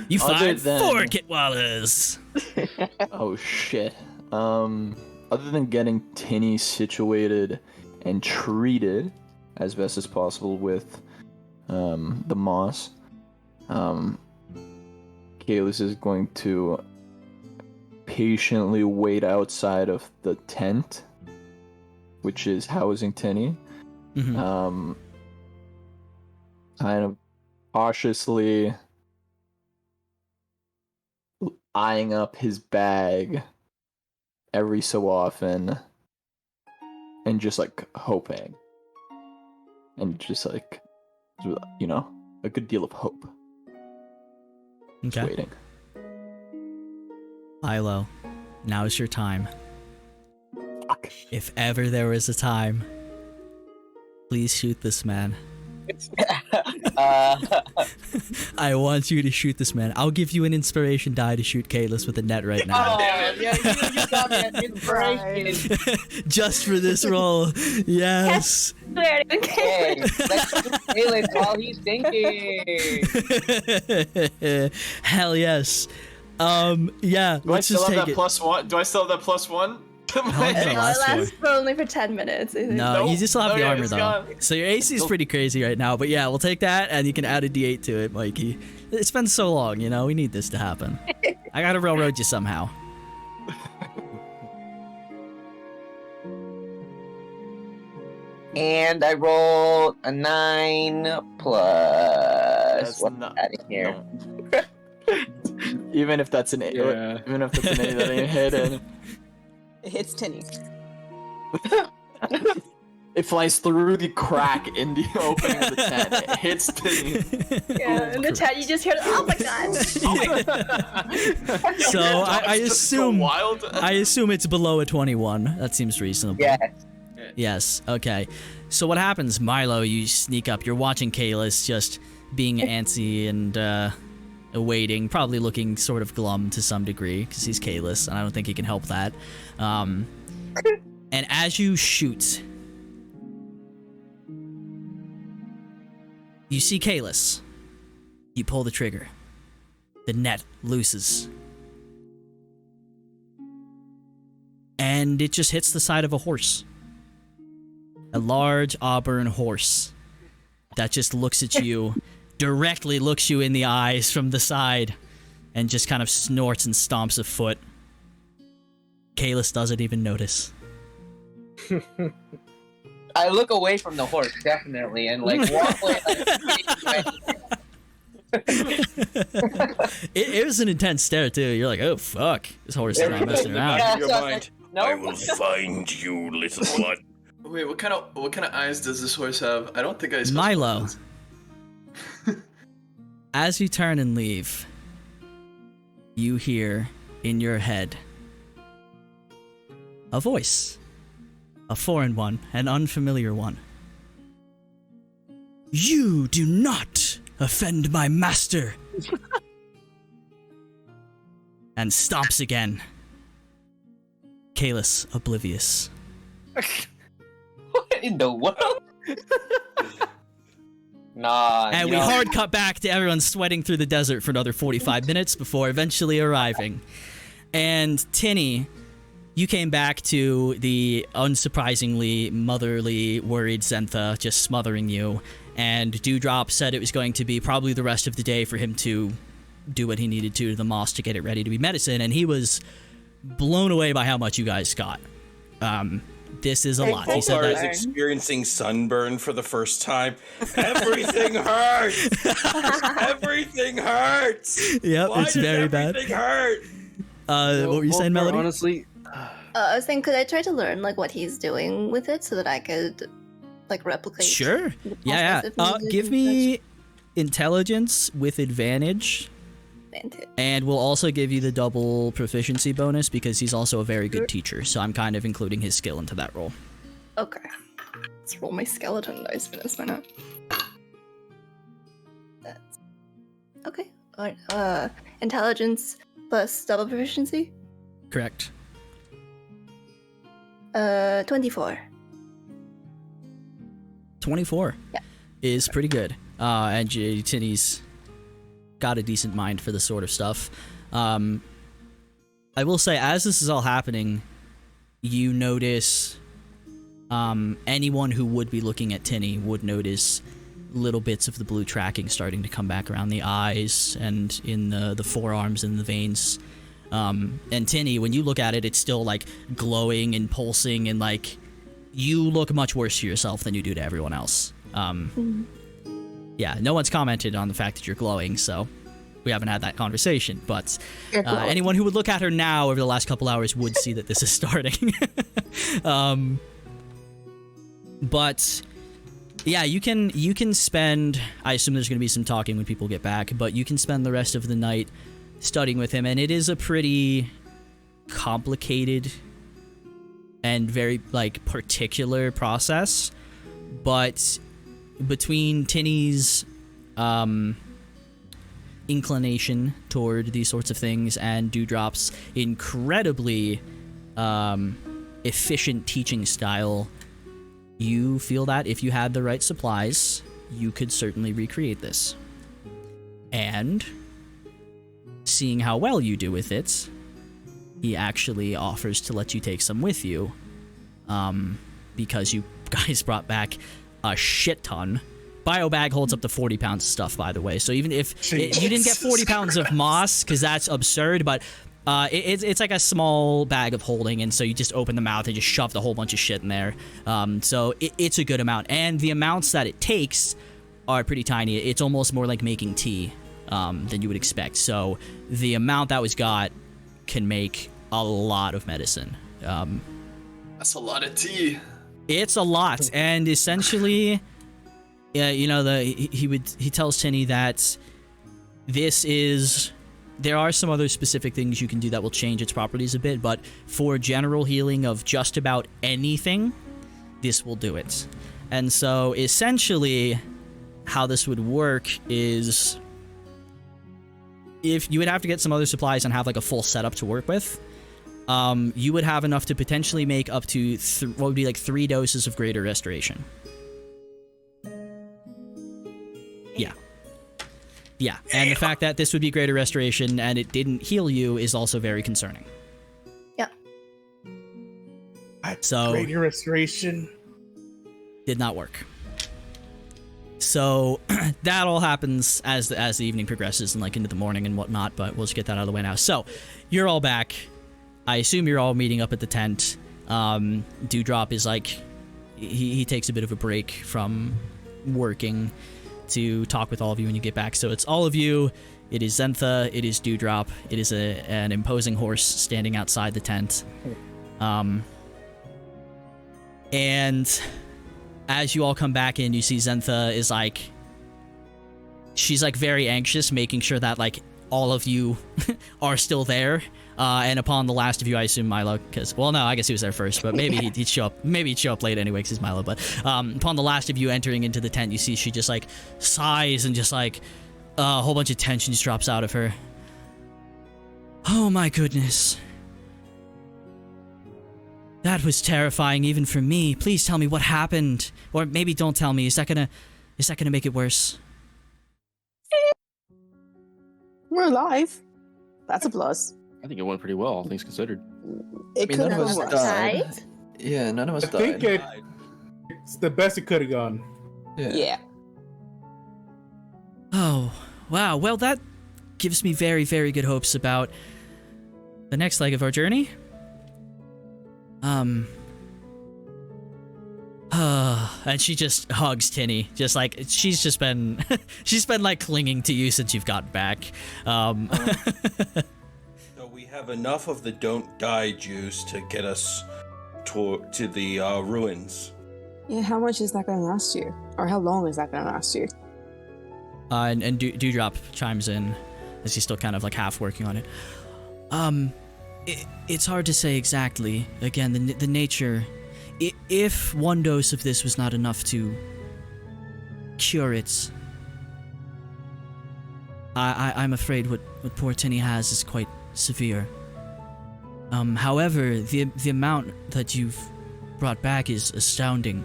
Speaker 2: You find 4 Kitwallahs.
Speaker 9: Oh shit. other than getting Tinny situated and treated as best as possible with the moss, Caelus is going to patiently wait outside of the tent, which is housing Tinny.
Speaker 2: Mhm.
Speaker 9: Kind of cautiously eyeing up his bag every so often, and just like hoping, and just like, you know, a good deal of hope. Just
Speaker 2: Okay.
Speaker 9: waiting.
Speaker 2: Milo, now is your time.
Speaker 9: Fuck.
Speaker 2: If ever there was a time, please shoot this man. I want you to shoot this man. I'll give you an inspiration die to shoot Caelus with a net right now.
Speaker 3: Oh, yeah, you got me an inspiration.
Speaker 2: Just for this role. Yes.
Speaker 3: Okay, let's shoot Caelus while he's thinking.
Speaker 2: Hell yes. Yeah,
Speaker 9: Do I
Speaker 2: let's
Speaker 9: still
Speaker 2: just
Speaker 9: have
Speaker 2: take
Speaker 9: that
Speaker 2: it.
Speaker 9: +1? Do I still have that +1?
Speaker 2: How long does it
Speaker 5: It
Speaker 2: last for?
Speaker 5: lasts for only for 10 minutes. I think.
Speaker 2: No,
Speaker 9: Nope.
Speaker 2: you just still have the
Speaker 9: Okay,
Speaker 2: armor
Speaker 9: it's
Speaker 2: though.
Speaker 9: gone.
Speaker 2: So your AC is pretty crazy right now, but yeah, we'll take that and you can add a D8 to it, Mikey. It's been so long, you know, we need this to happen. I gotta railroad you somehow.
Speaker 3: And I rolled a 9 plus. What's
Speaker 9: not
Speaker 3: out of here?
Speaker 9: no. Even if that's an A,
Speaker 1: Yeah.
Speaker 9: even if that's an A that ain't hidden,
Speaker 7: It hits Tinny.
Speaker 9: it flies through the crack in the opening of the tent. It hits Tinny.
Speaker 5: Yeah, in the chat you just hear, oh my god.
Speaker 2: So I
Speaker 9: It's just so
Speaker 2: assume
Speaker 9: wild.
Speaker 2: I assume it's below a 21. That seems reasonable.
Speaker 3: Yeah.
Speaker 2: Yes, okay. So what happens, Milo, you sneak up, you're watching Caelus just being antsy and waiting, probably looking sort of glum to some degree, because he's Caelus, and I don't think he can help that. And as you shoot, you see Caelus. You pull the trigger. The net looses. And it just hits the side of a horse. A large auburn horse that just looks at you, directly looks you in the eyes from the side, and just kind of snorts and stomps a foot. Caelus doesn't even notice.
Speaker 3: I look away from the horse, definitely, and like walk away.
Speaker 2: It was an intense stare too. You're like, oh fuck, this horse is not messing around.
Speaker 3: Yeah,
Speaker 6: Your
Speaker 3: so I was
Speaker 6: mind.
Speaker 3: like, no.
Speaker 6: I will find you, little one.
Speaker 9: Wait, what kind of eyes does this horse have? I don't think I.
Speaker 2: Milo, as you turn and leave, you hear in your head a voice, a foreign one, an unfamiliar one. You do not offend my master. And stomps again. Caelus, oblivious.
Speaker 3: What in the world? Nah.
Speaker 2: And we hard cut back to everyone sweating through the desert for another 45 minutes before eventually arriving. And Tinny, you came back to the unsurprisingly motherly, worried Zentha just smothering you. And Dewdrop said it was going to be probably the rest of the day for him to do what he needed to the moss to get it ready to be medicine. And he was blown away by how much you guys got. This is a lot. He said
Speaker 6: Voltar is
Speaker 2: that.
Speaker 6: experiencing sunburn for the first time. Everything hurts. Everything hurts.
Speaker 2: Yep,
Speaker 6: Why
Speaker 2: it's
Speaker 6: does
Speaker 2: very bad.
Speaker 6: everything hurt?
Speaker 2: What were you saying,
Speaker 1: Voltar,
Speaker 2: Melody?
Speaker 1: Honestly,
Speaker 5: I was saying, could I try to learn like what he's doing with it so that I could like replicate?
Speaker 2: Sure.
Speaker 5: the
Speaker 2: Yeah,
Speaker 5: process
Speaker 2: yeah.
Speaker 5: if needed
Speaker 2: Give
Speaker 5: and
Speaker 2: me intelligence with advantage.
Speaker 5: such? Advantage.
Speaker 2: And we'll also give you the double proficiency bonus because he's also a very good teacher. So I'm kind of including his skill into that role.
Speaker 5: Okay. Let's roll my skeleton dice for this. Why not? That's okay. Alright. Intelligence plus double proficiency.
Speaker 2: Correct.
Speaker 5: 24.
Speaker 2: 24
Speaker 5: Yeah.
Speaker 2: is pretty good. And Tinny's got a decent mind for this sort of stuff. I will say, as this is all happening, you notice anyone who would be looking at Tinny would notice little bits of the blue tracking starting to come back around the eyes and in the forearms and the veins. And Tinny, when you look at it, it's still like glowing and pulsing, and like you look much worse to yourself than you do to everyone else. Yeah, no one's commented on the fact that you're glowing, so we haven't had that conversation. But anyone who would look at her now over the last couple hours would see that this is starting. But yeah, you can spend, I assume there's going to be some talking when people get back, but you can spend the rest of the night studying with him, and it is a pretty complicated and very like particular process. But between Tinny's inclination toward these sorts of things and Dewdrop's incredibly efficient teaching style, you feel that if you had the right supplies, you could certainly recreate this. And seeing how well you do with it, he actually offers to let you take some with you, because you guys brought back a shit ton. Biobag holds up to 40 pounds of stuff, by the way, so even if you didn't get 40 pounds of moss, because that's absurd, but it's like a small bag of holding, and so you just open the mouth and just shove a whole bunch of shit in there. So it's a good amount, and the amounts that it takes are pretty tiny. It's almost more like making tea than you would expect. So the amount that was got can make a lot of medicine.
Speaker 9: That's a lot of tea.
Speaker 2: It's a lot, and essentially, you know, he tells Tinny that this is. There are some other specific things you can do that will change its properties a bit, but for general healing of just about anything, this will do it. And so essentially how this would work is if you would have to get some other supplies and have like a full setup to work with, you would have enough to potentially make up to what would be like 3 doses of greater restoration. Yeah, and the fact that this would be greater restoration and it didn't heal you is also very concerning.
Speaker 5: Yeah.
Speaker 2: So
Speaker 8: Greater restoration
Speaker 2: did not work. So that all happens as the evening progresses and like into the morning and whatnot, but we'll just get that out of the way now. So you're all back. I assume you're all meeting up at the tent. Dewdrop is like, he takes a bit of a break from working to talk with all of you when you get back. So it's all of you, it is Zentha, it is Dewdrop, it is an imposing horse standing outside the tent. And as you all come back in, you see Zentha is like, she's like very anxious, making sure that like all of you are still there. And upon the last of you, I assume Milo, because, well, no, I guess he was there first, but maybe he'd show up. Maybe he'd show up late anyway, because he's Milo. But upon the last of you entering into the tent, you see she just like sighs and just like a whole bunch of tension just drops out of her. Oh my goodness. That was terrifying even for me. Please tell me what happened. Or maybe don't tell me. Is that gonna make it worse?
Speaker 7: We're alive. That's a plus.
Speaker 1: I think it went pretty well, all things considered.
Speaker 7: It could
Speaker 9: none
Speaker 7: have
Speaker 9: of
Speaker 7: been
Speaker 9: us
Speaker 7: worse.
Speaker 9: died. Yeah, none of us
Speaker 8: I think
Speaker 9: died.
Speaker 8: it's the best it could have gone.
Speaker 7: Yeah.
Speaker 2: Oh, wow. Well, that gives me very, very good hopes about the next leg of our journey. And she just hugs Tinny, just like she's been like clinging to you since you've gotten back.
Speaker 6: So we have enough of the don't die juice to get us to the ruins.
Speaker 7: Yeah, how much is that going to last you? Or how long is that going to last you?
Speaker 2: And Dewdrop chimes in as he's still kind of like half working on it. It's hard to say exactly. Again, the nature. If 1 dose of this was not enough to cure it, I'm afraid what poor Tinny has is quite severe. However, the amount that you've brought back is astounding.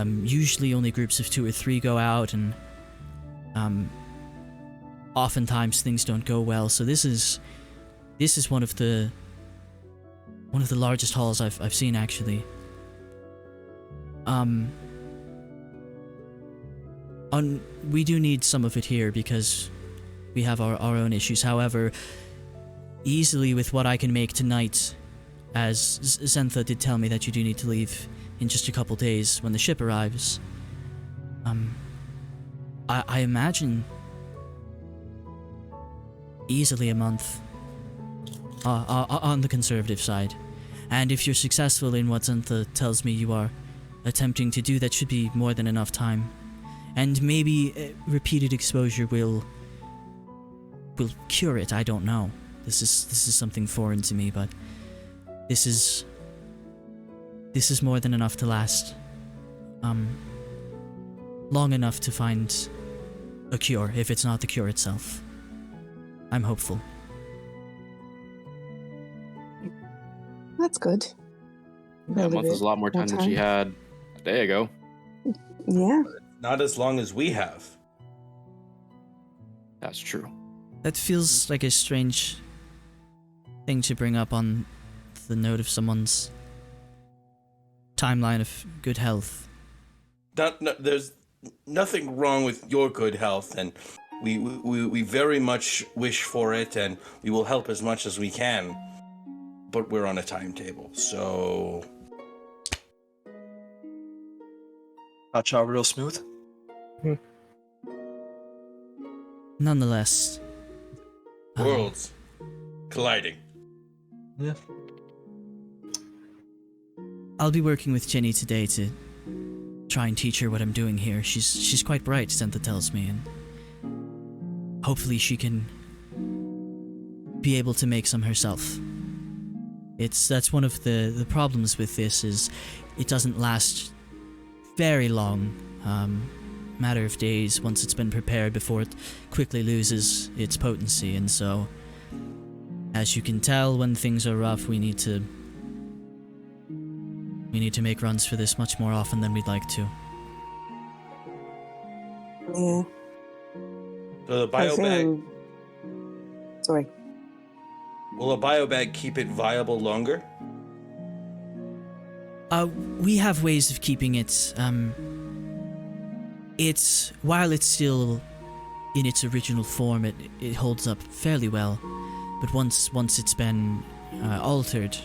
Speaker 2: Usually only groups of 2 or 3 go out, and oftentimes things don't go well. So this is one of the one of the largest halls I've seen, actually. We do need some of it here because we have our own issues. However, easily with what I can make tonight, as Zentha did tell me that you do need to leave in just a couple days when the ship arrives. I imagine easily a month on the conservative side. And if you're successful in what Zentha tells me you are attempting to do, that should be more than enough time. And maybe repeated exposure will cure it. I don't know. This is something foreign to me, but this is more than enough to last. Long enough to find a cure, if it's not the cure itself. I'm hopeful.
Speaker 7: That's good.
Speaker 1: Yeah, a month is a lot more time than she had a day ago.
Speaker 7: Yeah.
Speaker 6: Not as long as we have.
Speaker 1: That's true.
Speaker 2: That feels like a strange thing to bring up on the note of someone's timeline of good health.
Speaker 6: There's nothing wrong with your good health, and we very much wish for it, and we will help as much as we can. But we're on a timetable, so...
Speaker 9: Touch out real smooth.
Speaker 2: Nonetheless.
Speaker 6: Worlds colliding.
Speaker 9: Yeah.
Speaker 2: I'll be working with Jenny today to try and teach her what I'm doing here. She's quite bright, Zentha tells me, and hopefully she can be able to make some herself. That's one of the problems with this, is it doesn't last very long. Matter of days once it's been prepared before it quickly loses its potency, and so as you can tell, when things are rough, we need to make runs for this much more often than we'd like to.
Speaker 7: Yeah.
Speaker 6: So the biobag...
Speaker 7: Sorry.
Speaker 6: Will a biobag keep it viable longer?
Speaker 2: We have ways of keeping it, while it's still in its original form, it holds up fairly well. But once it's been altered,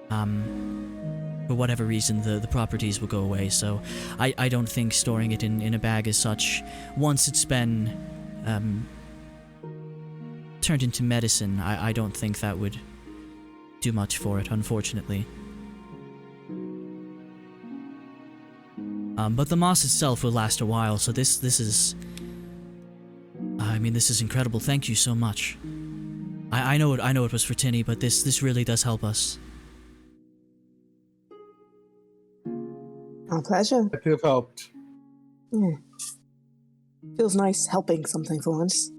Speaker 2: for whatever reason, the properties will go away. So I don't think storing it in a bag as such, once it's been turned into medicine, I don't think that would do much for it, unfortunately. But the moss itself will last a while, so this is... this is incredible. Thank you so much. I know it was for Tinny, but this really does help us.
Speaker 7: Our pleasure.
Speaker 8: I feel helped.
Speaker 7: Yeah. Feels nice helping something for once.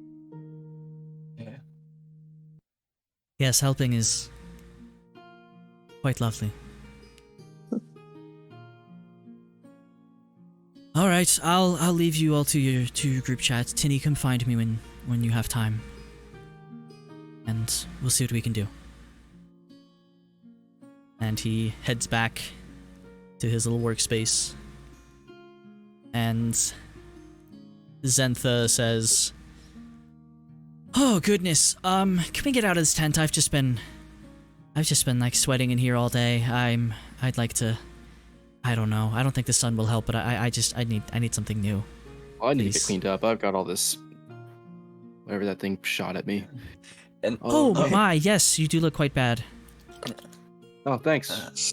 Speaker 9: Yeah.
Speaker 2: Yes, helping is quite lovely. All right, I'll leave you all to your group chats. Tinny, come find me when you have time, and we'll see what we can do. And he heads back to his little workspace, and Zentha says, "Oh goodness, can we get out of this tent? I've just been like sweating in here all day. I'd like to. I don't know. I don't think the sun will help, but I need something new."
Speaker 1: Well, I need to
Speaker 2: Please.
Speaker 1: get cleaned up. I've got all this, whatever that thing shot at me.
Speaker 9: And
Speaker 2: Oh my, yes, you do look quite bad.
Speaker 1: Oh, thanks.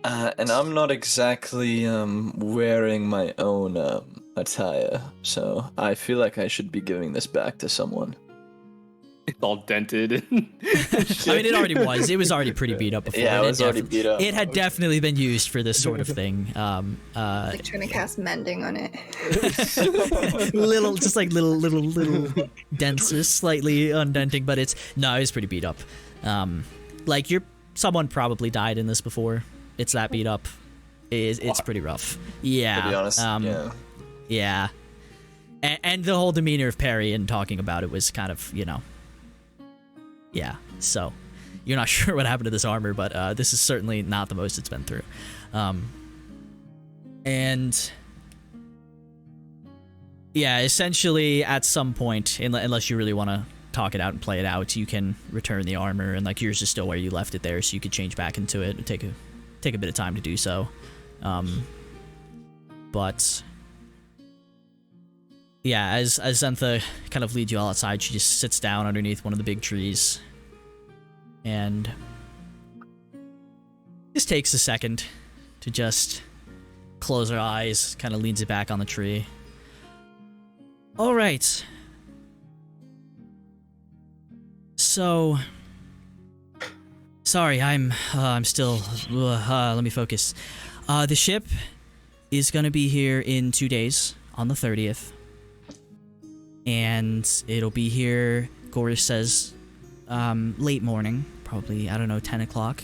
Speaker 9: and I'm not exactly wearing my own attire, so I feel like I should be giving this back to someone.
Speaker 1: It's all dented.
Speaker 2: I mean, it already was. It was already pretty beat up before.
Speaker 9: Yeah,
Speaker 2: and
Speaker 9: it was already beat up.
Speaker 2: It had definitely been used for this sort of thing.
Speaker 5: Like trying to cast mending on it.
Speaker 2: little dents, slightly undenting, but it's pretty beat up. Someone probably died in this before. It's that beat up. It's pretty rough. Yeah.
Speaker 9: To be honest, yeah.
Speaker 2: Yeah. And the whole demeanor of Peri and talking about it was kind of, Yeah. So, you're not sure what happened to this armor, but this is certainly not the most it's been through. And yeah, essentially at some point, unless you really want to talk it out and play it out, you can return the armor, and like yours is still where you left it there, so you could change back into it. It'd take a bit of time to do so. But yeah, as Zentha kind of leads you all outside, she just sits down underneath one of the big trees and just takes a second to just close her eyes, kind of leans it back on the tree. All right. So, sorry, I'm still, let me focus. The ship is gonna be here in 2 days, on the 30th. And it'll be here, Goris says, late morning, probably, I don't know, 10 o'clock.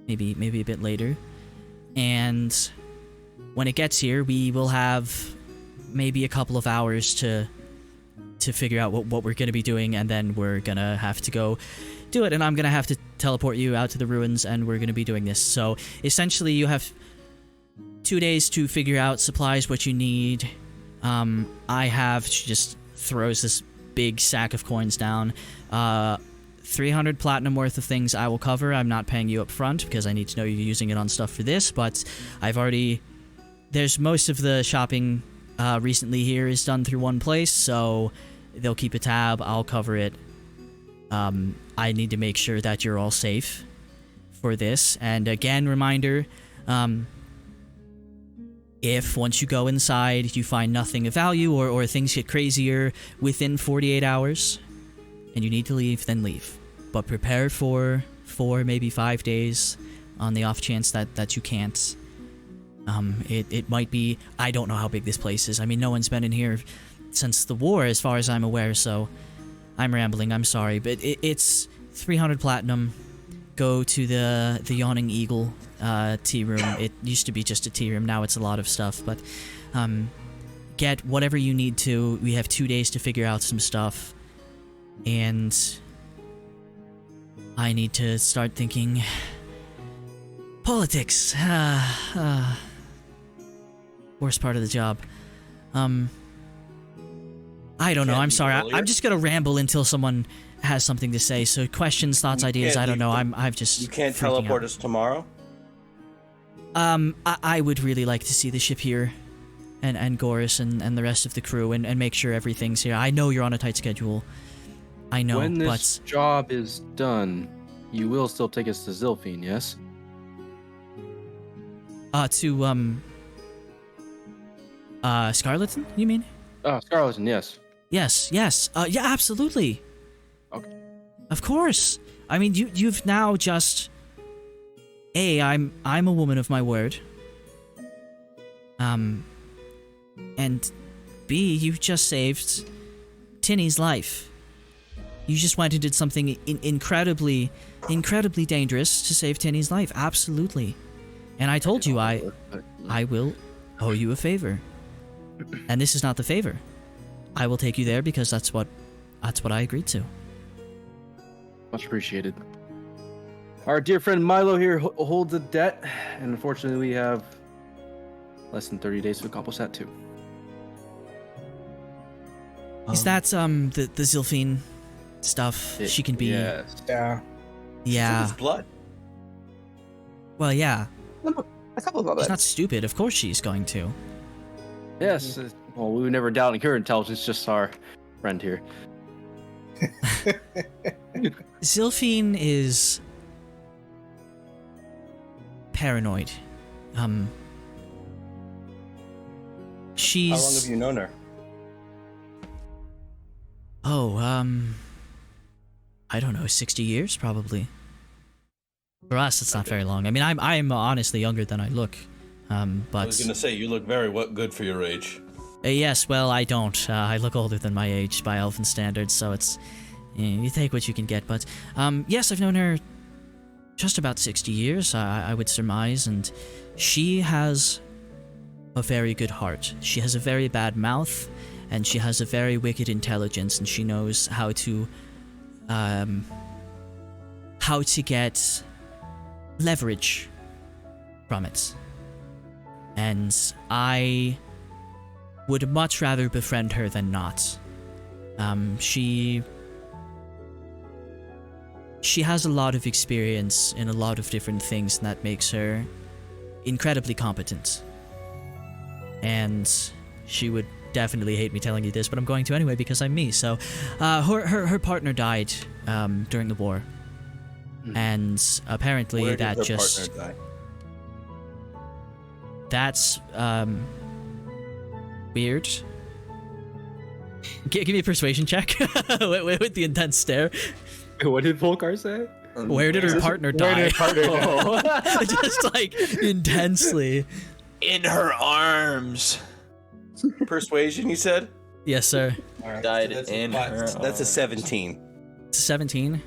Speaker 2: Maybe a bit later. And when it gets here, we will have maybe a couple of hours to figure out what we're gonna be doing, and then we're gonna have to go do it, and I'm gonna have to teleport you out to the ruins, and we're gonna be doing this. So essentially you have 2 days to figure out supplies, what you need. She just throws this big sack of coins down. 300 platinum worth of things I will cover. I'm not paying you up front because I need to know you're using it on stuff for this, but there's most of the shopping recently here is done through one place, so they'll keep a tab. I'll cover it. I need to make sure that you're all safe for this. And again, reminder, if once you go inside you find nothing of value or things get crazier within 48 hours and you need to leave, then leave. But prepare for 4, maybe 5 days on the off chance that you can't. It might be, I don't know how big this place is. I mean, no one's been in here since the war, as far as I'm aware, so I'm rambling, I'm sorry. But it's 300 platinum. Go to the Yawning Eagle tea room. It used to be just a tea room, now it's a lot of stuff, but get whatever you need to. We have 2 days to figure out some stuff, and I need to start thinking politics. Worst part of the job. I don't know, I'm sorry. I'm just gonna ramble until someone has something to say. So questions, thoughts, ideas, I don't know. I've just...
Speaker 6: You can't teleport us tomorrow?
Speaker 2: I would really like to see the ship here. And Goris and the rest of the crew and make sure everything's here. I know you're on a tight schedule. I know,
Speaker 1: when this job is done, you will still take us to Zilphine, yes?
Speaker 2: Scarleton, you mean?
Speaker 1: Scarleton, yes.
Speaker 2: Yes. Yeah, absolutely.
Speaker 1: Okay.
Speaker 2: Of course. I mean, you've now just... A, I'm a woman of my word. And B, you've just saved Tinny's life. You just went and did something incredibly dangerous to save Tinny's life. Absolutely. And I told you I will owe you a favor. And this is not the favor. I will take you there because that's what I agreed to.
Speaker 1: Much appreciated. Our dear friend Milo here holds a debt, and unfortunately we have less than 30 days to accomplish that too.
Speaker 2: Is that the Zilphine stuff? She can be...
Speaker 1: Yes.
Speaker 2: Yeah.
Speaker 6: His blood.
Speaker 2: Well, yeah.
Speaker 7: A couple of others.
Speaker 2: She's not stupid. Of course she's going to.
Speaker 1: Yes. Well, we would never doubt her intelligence, just our friend here.
Speaker 2: Zilphine is paranoid. She's...
Speaker 6: How long have you known her?
Speaker 2: I don't know, 60 years probably. For us, it's not very long. I mean, I'm honestly younger than I look. But
Speaker 6: I was gonna say, you look very good for your age.
Speaker 2: Yes, well, I don't. I look older than my age by elfin standards, so it's... you take what you can get, but... yes, I've known her just about 60 years, I would surmise, and she has a very good heart. She has a very bad mouth, and she has a very wicked intelligence, and she knows how how to get leverage from it. And I would much rather befriend her than not. She has a lot of experience in a lot of different things, and that makes her incredibly competent. And she would definitely hate me telling you this, but I'm going to anyway because I'm me. So, her partner died during the war, and apparently
Speaker 6: Where did
Speaker 2: that
Speaker 6: her
Speaker 2: just
Speaker 6: partner die?
Speaker 2: that's weird. Give me a persuasion check with the intense stare.
Speaker 1: What did Volkar say?
Speaker 2: Where did her partner die?
Speaker 8: Where did her partner die?
Speaker 2: Just like intensely.
Speaker 9: In her arms.
Speaker 6: Persuasion, you said?
Speaker 2: Yes, sir.
Speaker 9: Died
Speaker 6: That's
Speaker 9: in her
Speaker 6: That's a
Speaker 9: arms.
Speaker 6: 17.
Speaker 2: It's a 17.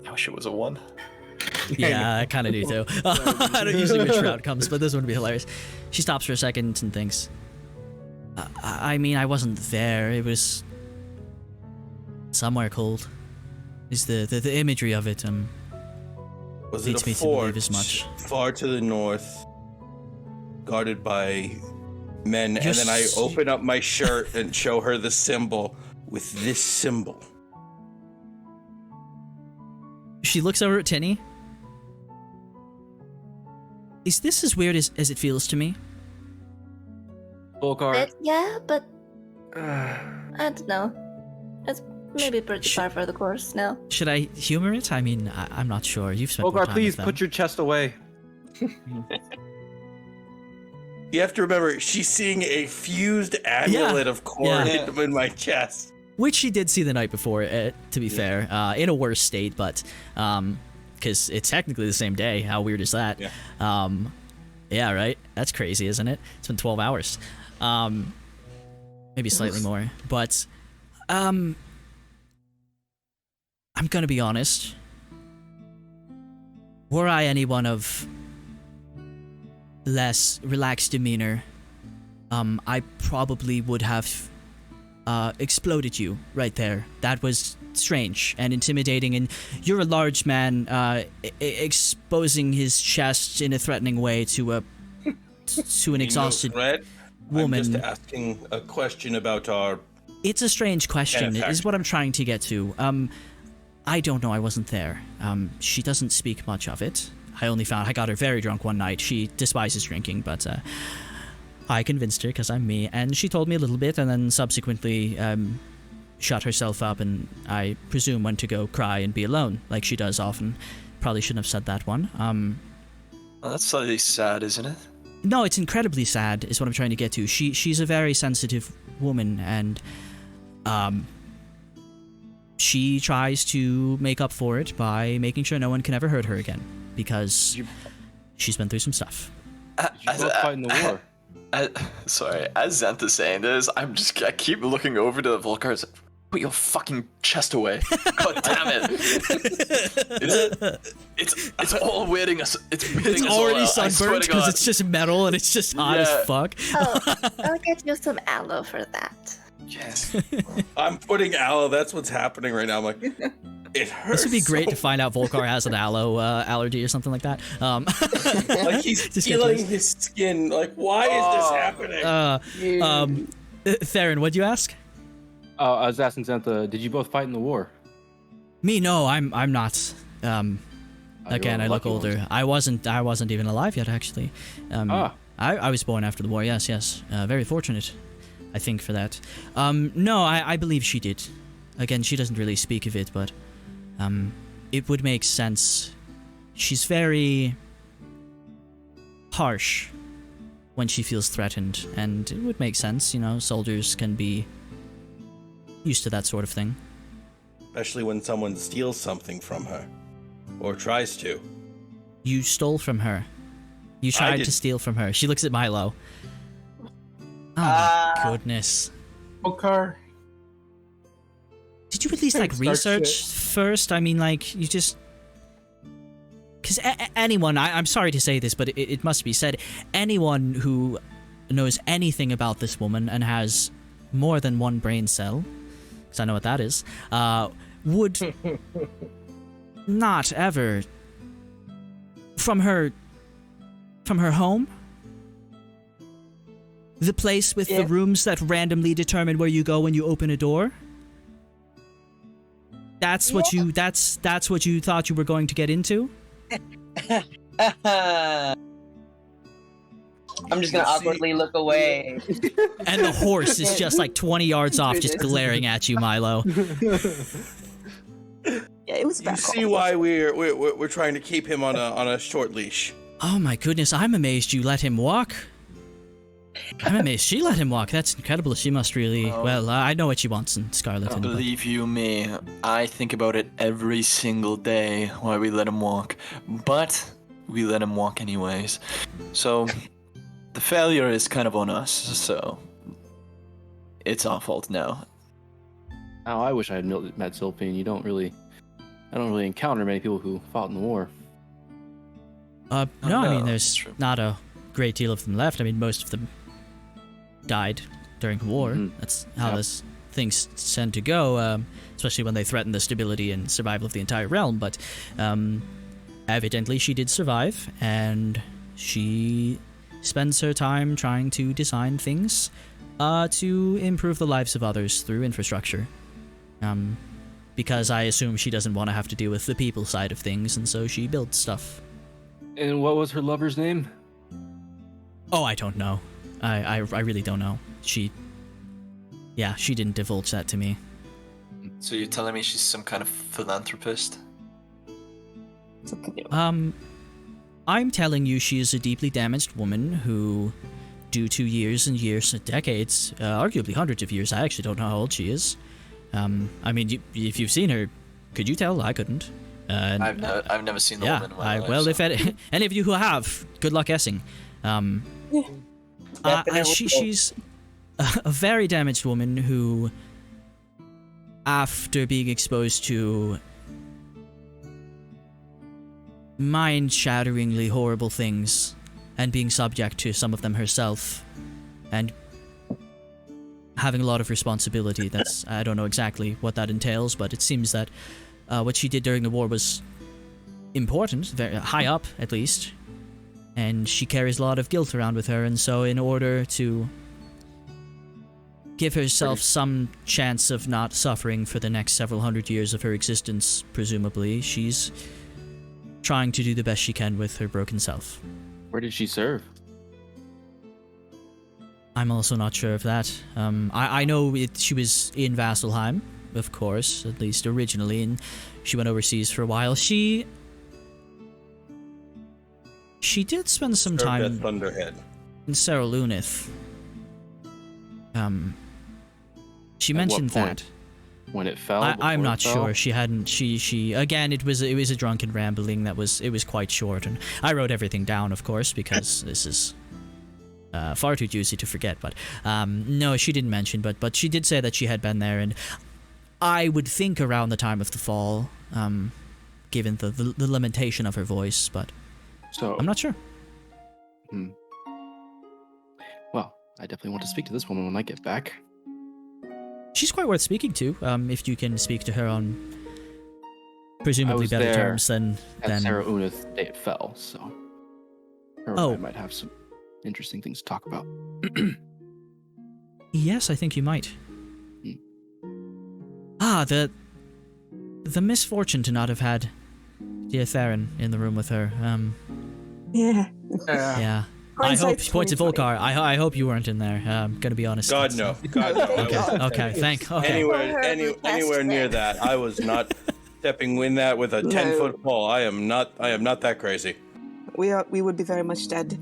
Speaker 9: I wish it was a 1.
Speaker 2: Yeah, I kind of do too. I don't usually wish for outcomes, but this one would be hilarious. She stops for a second and thinks. I mean, I wasn't there. It was somewhere cold. Is the imagery of it
Speaker 6: Was
Speaker 2: leads
Speaker 6: it
Speaker 2: me
Speaker 6: a
Speaker 2: to believe
Speaker 6: fort
Speaker 2: as much.
Speaker 6: far to the north, guarded by men, and
Speaker 2: Just-
Speaker 6: then I open up my shirt and show her the symbol with this symbol.
Speaker 2: She looks over at Tinny. Is this as weird as it feels to me?
Speaker 1: Volkar.
Speaker 5: Yeah, but I don't know. It's maybe pretty
Speaker 2: Sh-
Speaker 5: par for the course now.
Speaker 2: Should I humor it? I mean, I'm not sure. You've spent more
Speaker 1: Volkar,
Speaker 2: time
Speaker 1: please
Speaker 2: with them.
Speaker 1: put your chest away.
Speaker 6: You have to remember, she's seeing a fused amulet of cord
Speaker 2: Yeah.
Speaker 6: in my chest.
Speaker 2: Which she did see the night before, to be fair, in a worse state, but because it's technically the same day. How weird is that?
Speaker 6: Yeah.
Speaker 2: Yeah, right? That's crazy, isn't it? It's been 12 hours. Maybe slightly more. But I'm gonna be honest. Were I anyone of less relaxed demeanor, I probably would have exploded you right there. That was strange and intimidating, and you're a large man exposing his chest in a threatening way to an exhausted
Speaker 6: Red,
Speaker 2: woman.
Speaker 6: I'm just asking a question about our...
Speaker 2: It's a strange question,
Speaker 6: Benefactor.
Speaker 2: is what I'm trying to get to. I don't know, I wasn't there. She doesn't speak much of it. I got her very drunk one night. She despises drinking, but I convinced her because I'm me, and she told me a little bit, and then subsequently shut herself up, and I presume went to go cry and be alone, like she does often. Probably shouldn't have said that one.
Speaker 9: Well, that's slightly sad, isn't it?
Speaker 2: No, it's incredibly sad, is what I'm trying to get to. She's a very sensitive woman, and she tries to make up for it by making sure no one can ever hurt her again, because she's been through some stuff.
Speaker 1: You both fight in the war.
Speaker 9: Sorry, as Xanth's saying this, I keep looking over to Volkar's. Put your fucking chest away. God damn it. It's all weirding us. It's weirding
Speaker 2: It's
Speaker 9: us all
Speaker 2: already
Speaker 9: out. I swear
Speaker 2: sunburnt
Speaker 9: to
Speaker 2: because
Speaker 9: God.
Speaker 2: it's just metal and it's just hot
Speaker 9: Yeah.
Speaker 2: as fuck.
Speaker 5: Oh, I'll get you some aloe for that.
Speaker 9: Yes.
Speaker 6: I'm putting aloe. That's what's happening right now. I'm like, it hurts.
Speaker 2: This would be great
Speaker 6: so
Speaker 2: to find out Volkar has an aloe allergy or something like that.
Speaker 6: Like he's
Speaker 2: Just get
Speaker 6: feeling
Speaker 2: this.
Speaker 6: his skin. Like, why is this happening?
Speaker 2: Theron, what'd you ask?
Speaker 1: I was asking Xantha, did you both fight in the war?
Speaker 2: Me, no, I'm not. Again,
Speaker 1: you're
Speaker 2: I look
Speaker 1: lucky
Speaker 2: older.
Speaker 1: ones.
Speaker 2: I wasn't even alive yet, actually. I was born after the war. Yes. Very fortunate, I think, for that. No, I believe she did. Again, she doesn't really speak of it, but it would make sense. She's very harsh when she feels threatened, and it would make sense. You know, soldiers can be used to that sort of thing.
Speaker 6: Especially when someone steals something from her. Or tries to.
Speaker 2: You stole from her. You tried
Speaker 6: did-
Speaker 2: to steal from her. She looks at Milo. Oh my goodness.
Speaker 8: Volkar.
Speaker 2: Did you at least like
Speaker 8: Start
Speaker 2: research
Speaker 8: shit.
Speaker 2: first? I mean, like, you just... Because anyone, I'm sorry to say this, but it must be said, anyone who knows anything about this woman and has more than one brain cell, because I know what that is, would not ever. From her home? The place with the rooms that randomly determine where you go when you open a door? That's what you thought you were going to get into?
Speaker 3: I'm just gonna awkwardly look away.
Speaker 2: And the horse is just like 20 yards off, just glaring at you, Milo.
Speaker 7: Yeah, it was bad.
Speaker 6: You see why we're trying to keep him on a short leash.
Speaker 2: Oh my goodness, I'm amazed you let him walk. I'm amazed she let him walk. That's incredible. She must really... Well, I know what she wants in Scarlet.
Speaker 9: Believe you me, I think about it every single day why we let him walk. But we let him walk anyways. So the failure is kind of on us, so it's our fault now.
Speaker 1: Oh, I wish I had met Zilpine. I don't really encounter many people who fought in the war.
Speaker 2: No, I mean, there's
Speaker 9: true.
Speaker 2: not a great deal of them left. I mean, most of them died during the war.
Speaker 1: Mm-hmm.
Speaker 2: That's how this things tend to go, especially when they threaten the stability and survival of the entire realm. But evidently she did survive, and she spends her time trying to design things to improve the lives of others through infrastructure. Because I assume she doesn't want to have to deal with the people side of things, and so she builds stuff.
Speaker 1: And what was her lover's name?
Speaker 2: Oh, I don't know. I really don't know. She didn't divulge that to me.
Speaker 9: So you're telling me she's some kind of philanthropist?
Speaker 2: I'm telling you she is a deeply damaged woman who, due to years and years and decades, arguably hundreds of years, I actually don't know how old she is. I mean, if you've seen her, could you tell? I couldn't.
Speaker 9: I've never seen the woman in my life.
Speaker 2: Well,
Speaker 9: so.
Speaker 2: if any of you who have, good luck guessing. She's a very damaged woman who, after being exposed to mind-shatteringly horrible things and being subject to some of them herself, and having a lot of responsibility, I don't know exactly what that entails, but it seems that what she did during the war was important, very high up at least, and she carries a lot of guilt around with her, and so in order to give herself some chance of not suffering for the next several hundred years of her existence, presumably, she's trying to do the best she can with her broken self.
Speaker 1: Where did she serve?
Speaker 2: I'm also not sure of that. I know she was in Vasselheim, of course, at least originally, and she went overseas for a while. She did spend some time
Speaker 6: at Thunderhead.
Speaker 2: in Seralunith. She mentioned that.
Speaker 1: When it fell?
Speaker 2: I'm not
Speaker 1: it fell?
Speaker 2: sure. She hadn't. She again. It was a drunken rambling. It was quite short, and I wrote everything down, of course, because this is far too juicy to forget. But no, she didn't mention. But she did say that she had been there, and I would think around the time of the fall, given the lamentation of her voice. But
Speaker 1: so
Speaker 2: I'm not sure.
Speaker 1: Well, I definitely want to speak to this woman when I get back.
Speaker 2: She's quite worth speaking to, if you can speak to her on presumably better
Speaker 1: there
Speaker 2: terms than
Speaker 1: At Sarah Unith, day it fell, so her and I might have some interesting things to talk about.
Speaker 2: Yes, I think you might. The misfortune to not have had dear Theren in the room with her. Yeah. I hope, points at Volcar, I hope you weren't in there, I'm gonna be honest.
Speaker 6: God no. God no.
Speaker 2: Okay.
Speaker 6: Anywhere near that. I was not stepping in that with a 10-foot pole. I am not that crazy.
Speaker 7: We would be very much dead.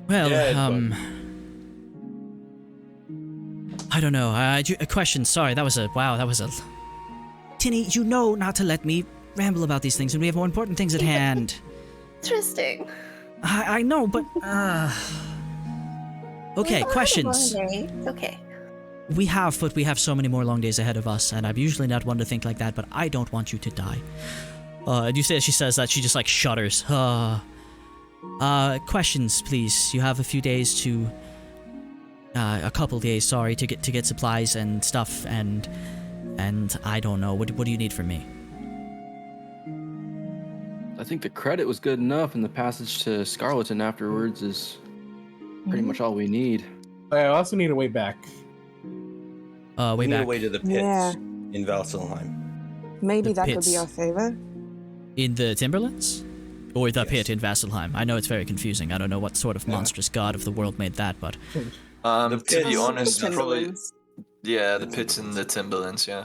Speaker 2: Well, I don't know. A question. Sorry, that was a. Tinny, you know not to let me ramble about these things, and we have more important things at hand.
Speaker 5: Interesting.
Speaker 2: I know, but okay,
Speaker 5: Well,
Speaker 2: questions.
Speaker 5: Okay.
Speaker 2: We have so many more long days ahead of us, and I'm usually not one to think like that, but I don't want you to die. And you say she says that, she just like shudders. Questions, please. You have a few days to, a couple days, sorry, to get supplies and stuff, and And I don't know. What do you need from me?
Speaker 1: I think the credit was good enough, and the passage to Scarleton afterwards is pretty much all we need.
Speaker 8: I also need a way back.
Speaker 2: Way
Speaker 6: We need
Speaker 2: back
Speaker 6: a way to the pits
Speaker 7: Yeah.
Speaker 6: in Valsalheim.
Speaker 7: Maybe
Speaker 2: The
Speaker 7: that could
Speaker 2: pits.
Speaker 7: be our favor.
Speaker 2: in the Timberlands, or the pit in Vasselheim. I know it's very confusing. I don't know what sort of monstrous god of the world made that, but
Speaker 9: To be
Speaker 6: pits.
Speaker 9: honest,
Speaker 7: The
Speaker 9: probably
Speaker 7: Timberlands.
Speaker 9: yeah, the pits and the Timberlands. Yeah,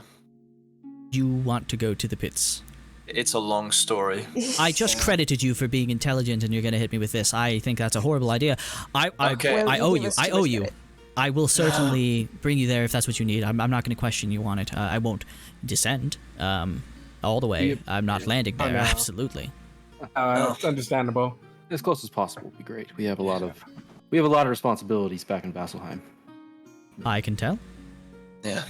Speaker 2: you want to go to the pits.
Speaker 9: it's a long story.
Speaker 2: I just credited you for being intelligent, and you're going to hit me with this. I think that's a horrible idea.
Speaker 9: Okay.
Speaker 2: I
Speaker 7: Well,
Speaker 2: owe
Speaker 7: you give
Speaker 2: you.
Speaker 7: us
Speaker 2: I
Speaker 7: too
Speaker 2: owe
Speaker 7: much
Speaker 2: you.
Speaker 7: credit.
Speaker 2: I will certainly bring you there if that's what you need. I'm not going to question you on it. I won't descend all the way. I'm not landing there.
Speaker 8: no.
Speaker 2: Absolutely.
Speaker 8: It's understandable.
Speaker 1: As close as possible would be great. We have a lot of responsibilities back in Vasselheim.
Speaker 2: I can tell.
Speaker 9: Yeah.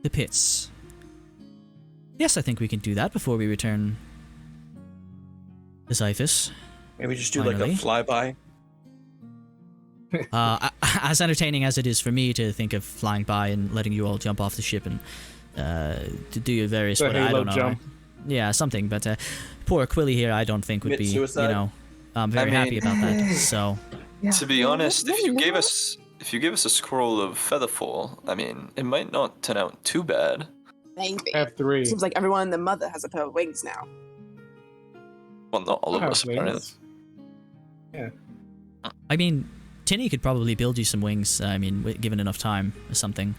Speaker 2: The pits. Yes, I think we can do that before we return to Xiphus.
Speaker 6: Maybe just do
Speaker 2: Finally.
Speaker 6: like a flyby.
Speaker 2: As entertaining as it is for me to think of flying by and letting you all jump off the ship and to do your various,
Speaker 8: The
Speaker 2: what I
Speaker 8: Halo
Speaker 2: don't know.
Speaker 8: jump.
Speaker 2: Yeah, something. But poor Quilly here, I don't think would
Speaker 6: Commit
Speaker 2: be,
Speaker 6: suicide?
Speaker 2: very
Speaker 9: I
Speaker 2: happy
Speaker 9: mean-
Speaker 2: about that. So
Speaker 9: To be honest, if you
Speaker 7: maybe
Speaker 9: gave us a scroll of Featherfall, I mean, it might not turn out too bad.
Speaker 7: Maybe.
Speaker 8: I have 3.
Speaker 7: Seems like everyone in the mother has a pair of wings now.
Speaker 9: Well, not all
Speaker 8: I
Speaker 9: of
Speaker 8: have
Speaker 9: us, apparently.
Speaker 8: wings.
Speaker 2: I mean, Tinny could probably build you some wings. I mean, given enough time or something.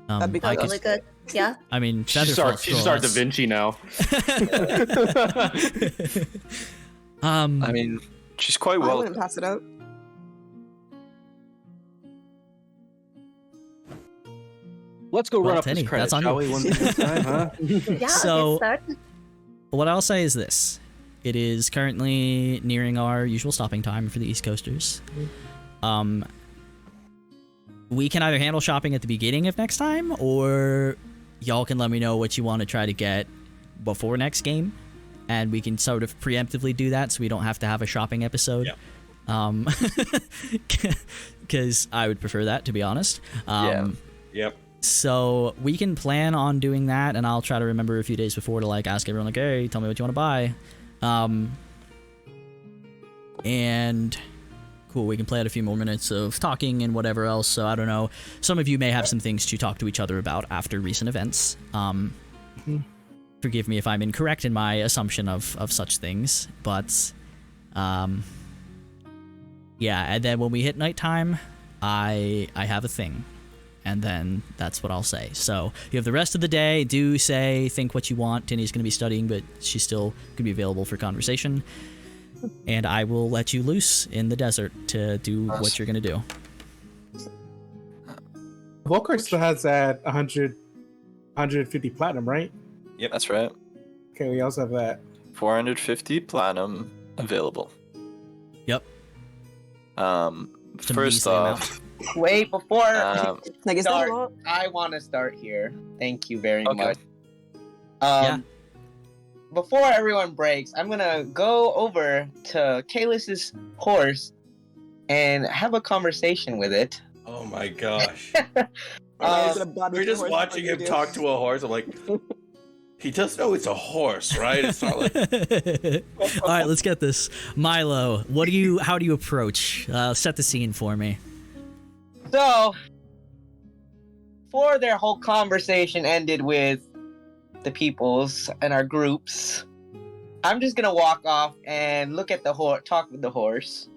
Speaker 7: That'd be
Speaker 2: I
Speaker 7: cool.
Speaker 2: could.
Speaker 5: Really good. Yeah.
Speaker 2: I mean,
Speaker 1: She should start Da Vinci now.
Speaker 9: I mean, she's quite
Speaker 7: I
Speaker 9: well.
Speaker 7: wouldn't pass it up.
Speaker 1: Let's go
Speaker 2: Well,
Speaker 1: run up
Speaker 2: Tinny,
Speaker 1: this credit,
Speaker 2: that's on
Speaker 1: shall
Speaker 2: you.
Speaker 1: we? One thing at a time, huh?
Speaker 5: Yeah.
Speaker 2: So-
Speaker 5: Let's start.
Speaker 2: What I'll say is this. It is currently nearing our usual stopping time for the East Coasters. We can either handle shopping at the beginning of next time, or y'all can let me know what you want to try to get before next game, and we can sort of preemptively do that so we don't have to have a shopping episode. Because I would prefer that, to be honest.
Speaker 6: Yep.
Speaker 2: So we can plan on doing that, and I'll try to remember a few days before to like ask everyone like, hey, tell me what you want to buy. And cool, we can play out a few more minutes of talking and whatever else. So I don't know. Some of you may have some things to talk to each other about after recent events. Forgive me if I'm incorrect in my assumption of such things, but yeah. And then when we hit nighttime, I have a thing. And then that's what I'll say. So you have the rest of the day. Do say, think what you want. Tinny's going to be studying, but she's still going to be available for conversation. And I will let you loose in the desert to do what you're going to do.
Speaker 8: Volkart still has that 150 platinum, right?
Speaker 9: Yep, that's right.
Speaker 8: Okay, we also have that.
Speaker 9: 450 platinum available.
Speaker 2: Yep.
Speaker 9: First
Speaker 2: measly
Speaker 9: off,
Speaker 3: Wait, before
Speaker 7: Like, is that a
Speaker 3: start,
Speaker 7: lot?
Speaker 3: I want to start here. Thank you very
Speaker 9: Okay.
Speaker 3: much.
Speaker 2: Yeah.
Speaker 3: Before everyone breaks, I'm gonna go over to Caelus's horse and have a conversation with it.
Speaker 6: Oh my gosh.
Speaker 7: We're
Speaker 6: We're just watching him talk to a horse. I'm like, he does know it's a horse, right? It's not like
Speaker 2: All right, let's get this. Milo, how do you approach? Set the scene for me.
Speaker 3: So, before their whole conversation ended with the peoples and our groups, I'm just gonna walk off and look at the horse, talk with the horse.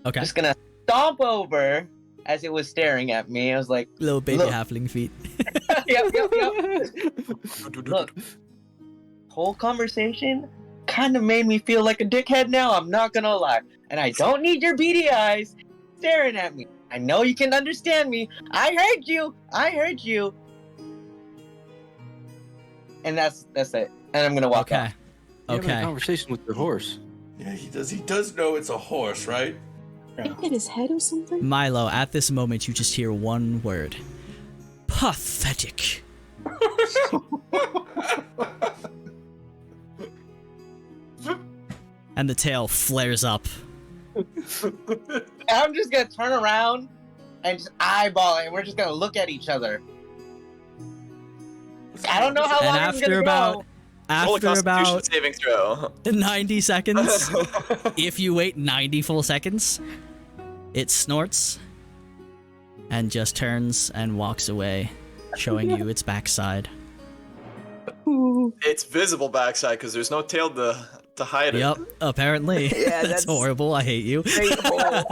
Speaker 2: Okay.
Speaker 3: Just gonna stomp over as it was staring at me. I was like,
Speaker 2: Little baby
Speaker 3: Look.
Speaker 2: halfling feet.
Speaker 3: yep. Look, whole conversation kind of made me feel like a dickhead now, I'm not gonna lie. And I don't need your beady eyes staring at me. I know you can understand me. I heard you. And that's it. And I'm gonna walk
Speaker 2: Okay.
Speaker 3: off.
Speaker 1: You having a
Speaker 2: Okay.
Speaker 1: conversation with your horse.
Speaker 6: yeah, he does know it's a horse, right?
Speaker 7: Hit his head or something?
Speaker 2: Milo, at this moment, you just hear one word. Pathetic. And the tail flares up.
Speaker 3: I'm just gonna turn around and just eyeball it, and we're just gonna look at each other. I don't know how long
Speaker 2: and
Speaker 3: it's gonna
Speaker 2: after
Speaker 3: go.
Speaker 9: Roll a
Speaker 2: after
Speaker 9: Constitution
Speaker 2: about
Speaker 9: saving throw.
Speaker 2: 90 seconds, if you wait 90 full seconds, it snorts and just turns and walks away, showing you its backside.
Speaker 9: It's visible backside because there's no tail to hide it.
Speaker 2: Yep, apparently.
Speaker 3: Yeah,
Speaker 2: that's
Speaker 3: that's-
Speaker 2: horrible. I hate you.
Speaker 3: Great hole.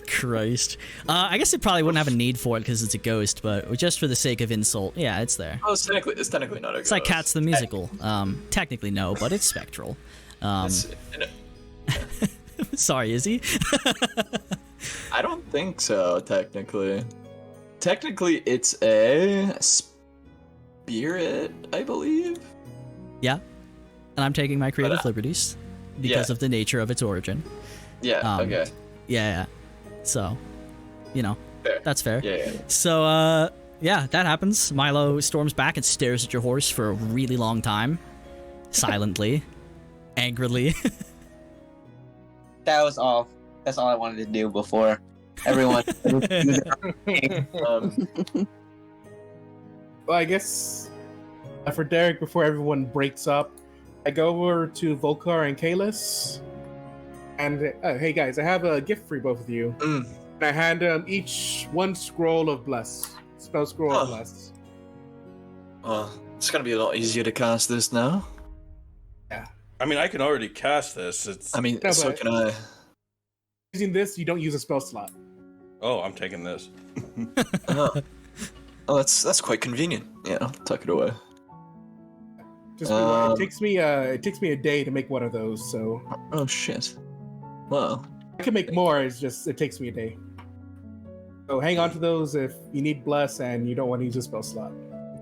Speaker 2: Christ. I guess it probably wouldn't have a need for it because it's a ghost, but just for the sake of insult, yeah, it's there.
Speaker 9: Oh, it's technically not a
Speaker 2: It's like Cats the Musical. Technically no, but it's spectral. Sorry, is he?
Speaker 9: I don't think so, technically. Technically, it's a spirit, I believe.
Speaker 2: Yeah. And I'm taking my creative
Speaker 9: But,
Speaker 2: liberties because of the nature of its origin.
Speaker 9: Yeah, okay.
Speaker 2: Yeah. So,
Speaker 9: Fair.
Speaker 2: that's fair.
Speaker 9: Yeah.
Speaker 2: So, yeah, that happens. Milo storms back and stares at your horse for a really long time. Silently. Angrily.
Speaker 3: That was all. That's all I wanted to do before everyone.
Speaker 8: Well, I guess for Derek, before everyone breaks up, I go over to Volkar and Caelus, and hey guys, I have a gift for both of you.
Speaker 9: Mm.
Speaker 8: And I hand them each one scroll of bless, spell scroll of bless.
Speaker 9: It's gonna be a lot easier to cast this now.
Speaker 6: I mean, I can already cast this. It's.
Speaker 9: I mean,
Speaker 8: No,
Speaker 9: so
Speaker 8: but-
Speaker 9: can I.
Speaker 8: Using this, you don't use a spell slot.
Speaker 6: Oh, I'm taking this.
Speaker 9: Oh, that's quite convenient. Yeah, tuck it away.
Speaker 8: Just it takes me a day to make one of those, so
Speaker 9: Oh shit. Well,
Speaker 8: I can make more. It's just it takes me a day. So hang on to those if you need bless and you don't want to use a spell slot.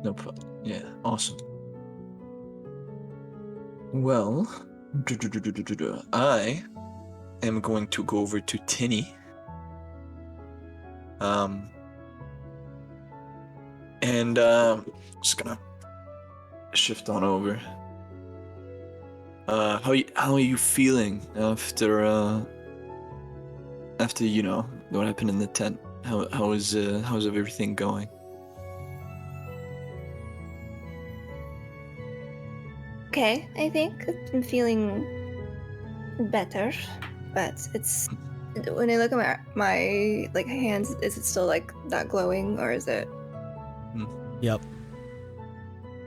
Speaker 9: no problem. Yeah, awesome. Well, I am going to go over to Tinny. And just gonna shift on over. How are you feeling after what happened in the tent? How's everything going?
Speaker 5: Okay, I think I'm feeling better, but it's when I look at my like hands, is it still like that glowing or is it?
Speaker 2: Yep.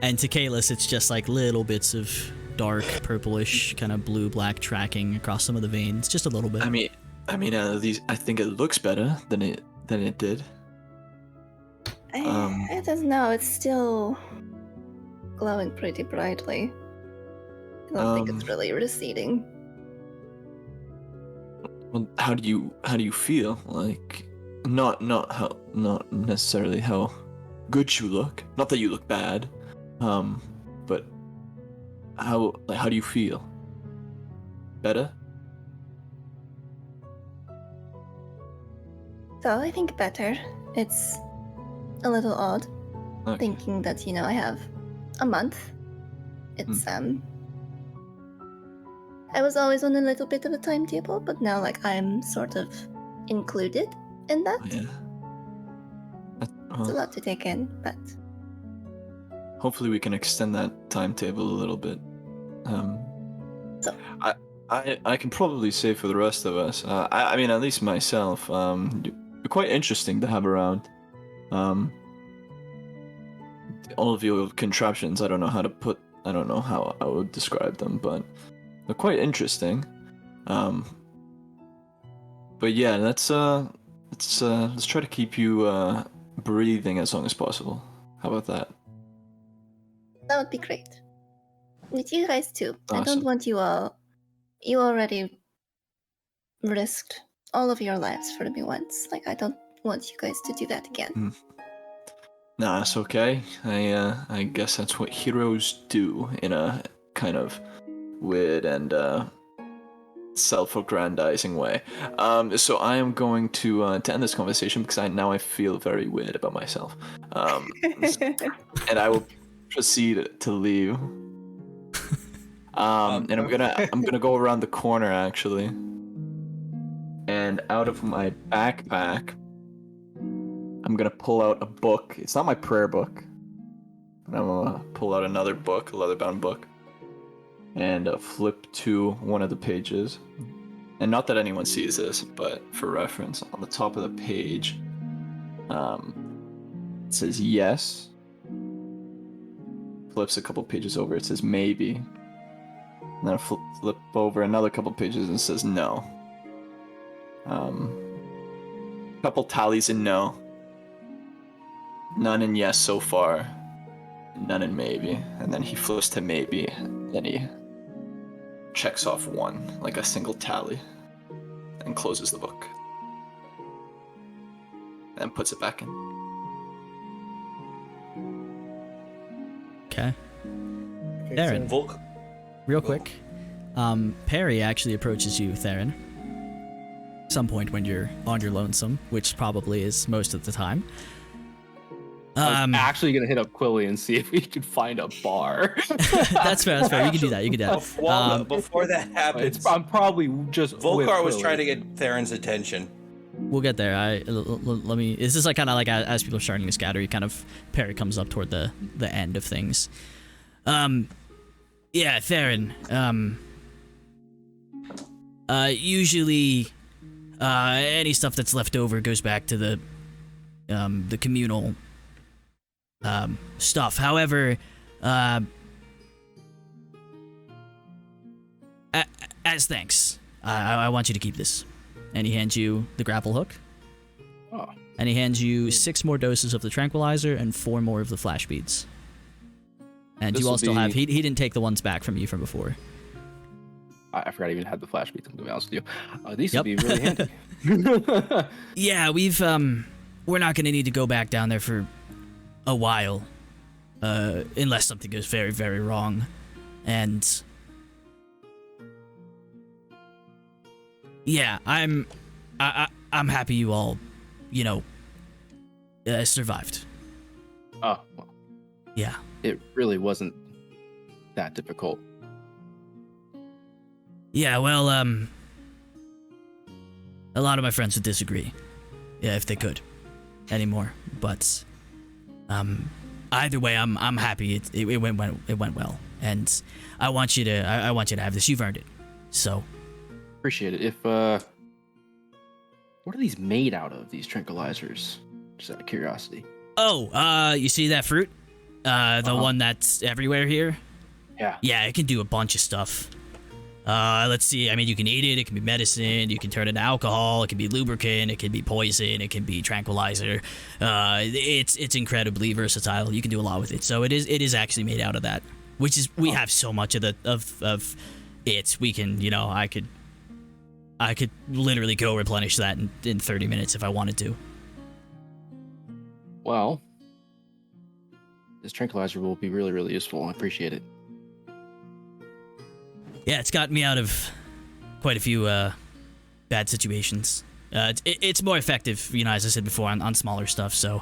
Speaker 2: And to Caelus, it's just like little bits of dark, purplish, kind of blue-black tracking across some of the veins, just a little bit.
Speaker 9: I mean, I think it looks better than it did.
Speaker 5: I don't know. It's still glowing pretty brightly. I don't think it's really receding.
Speaker 9: Well, how do you feel? Like, not necessarily how good you look. Not that you look bad, but how do you feel? Better?
Speaker 5: So I think better. It's a little odd
Speaker 9: Okay.
Speaker 5: thinking that I have a month. It's I was always on a little bit of a timetable, but now like I'm sort of included in that.
Speaker 9: Oh, yeah.
Speaker 5: It's a lot to take in, but
Speaker 9: Hopefully we can extend that timetable a little bit.
Speaker 5: So.
Speaker 9: I can probably say for the rest of us, I mean, at least myself, you're quite interesting to have around. All of your contraptions, I don't know how I would describe them, but they're quite interesting. But yeah, let's try to keep you breathing as long as possible. How about that?
Speaker 5: that would be great. With you guys too. I
Speaker 9: Awesome.
Speaker 5: don't want you all. You already risked all of your lives for me once. Like I don't want you guys to do that again.
Speaker 9: Nah, it's okay. I guess that's what heroes do in a kind of weird and self-aggrandizing way. So I am going to end this conversation because I feel very weird about myself. And I will proceed to leave. And I'm gonna go around the corner actually. And out of my backpack, I'm gonna pull out a book. It's not my prayer book. And I'm gonna pull out another book, a leather-bound book, and flip to one of the pages. And not that anyone sees this, but for reference, on the top of the page, it says yes. Flips a couple pages over, it says maybe. And then I flip over another couple pages and it says no. Couple tallies in no. None in yes so far. None in maybe. And then he flips to maybe. Then he checks off one, like a single tally, and closes the book. And puts it back in.
Speaker 2: Okay.
Speaker 8: Okay,
Speaker 2: Theren,
Speaker 8: so-
Speaker 2: real quick. Peri actually approaches you, Theren. Some point when you're on your lonesome, which probably is most of the time.
Speaker 1: I was actually gonna hit up Quilly and see if we could find a bar.
Speaker 2: That's fair. You can do that. You can do that.
Speaker 6: Before that happens,
Speaker 1: I'm probably just.
Speaker 6: Volcar was
Speaker 1: Quilly.
Speaker 6: trying to get Theron's attention.
Speaker 2: We'll get there. Let me. This is like kind of like as people are starting to scatter, you kind of Peri comes up toward the end of things. Yeah, Theren. Usually, any stuff that's left over goes back to the communal stuff. However, as thanks, I want you to keep this. And he hands you the grapple hook.
Speaker 1: Oh.
Speaker 2: And he hands you 6 more doses of the tranquilizer and 4 more of the flash beads. And
Speaker 1: This
Speaker 2: you all
Speaker 1: will
Speaker 2: still
Speaker 1: be-
Speaker 2: have. He didn't take the ones back from you from before.
Speaker 1: I forgot I even had the flash beats. I'm gonna be honest with you. These
Speaker 2: Yep.
Speaker 1: would be really handy.
Speaker 2: Yeah, we're not gonna need to go back down there for a while, unless something goes very, very wrong, and yeah, I'm happy you all, survived.
Speaker 1: Oh, well,
Speaker 2: Yeah.
Speaker 1: it really wasn't that difficult.
Speaker 2: Yeah, well, a lot of my friends would disagree. Yeah, if they could, anymore. But, either way, I'm happy. It went well, and I want you to have this. You've earned it. So,
Speaker 1: Appreciate it. If what are these made out of? These tranquilizers? Just out of curiosity.
Speaker 2: oh, you see that fruit? The one that's everywhere here.
Speaker 1: Yeah.
Speaker 2: Yeah, it can do a bunch of stuff. Let's see. I mean, you can eat it. It can be medicine. You can turn it into alcohol. It can be lubricant. It can be poison. It can be tranquilizer. It's incredibly versatile. You can do a lot with it. So it is actually made out of that. Which is we have so much of it. We can I could literally go replenish that in 30 minutes if I wanted to.
Speaker 1: Well, this tranquilizer will be really, really useful. I appreciate it.
Speaker 2: Yeah, it's gotten me out of quite a few bad situations. It's more effective, as I said before, on smaller stuff. So,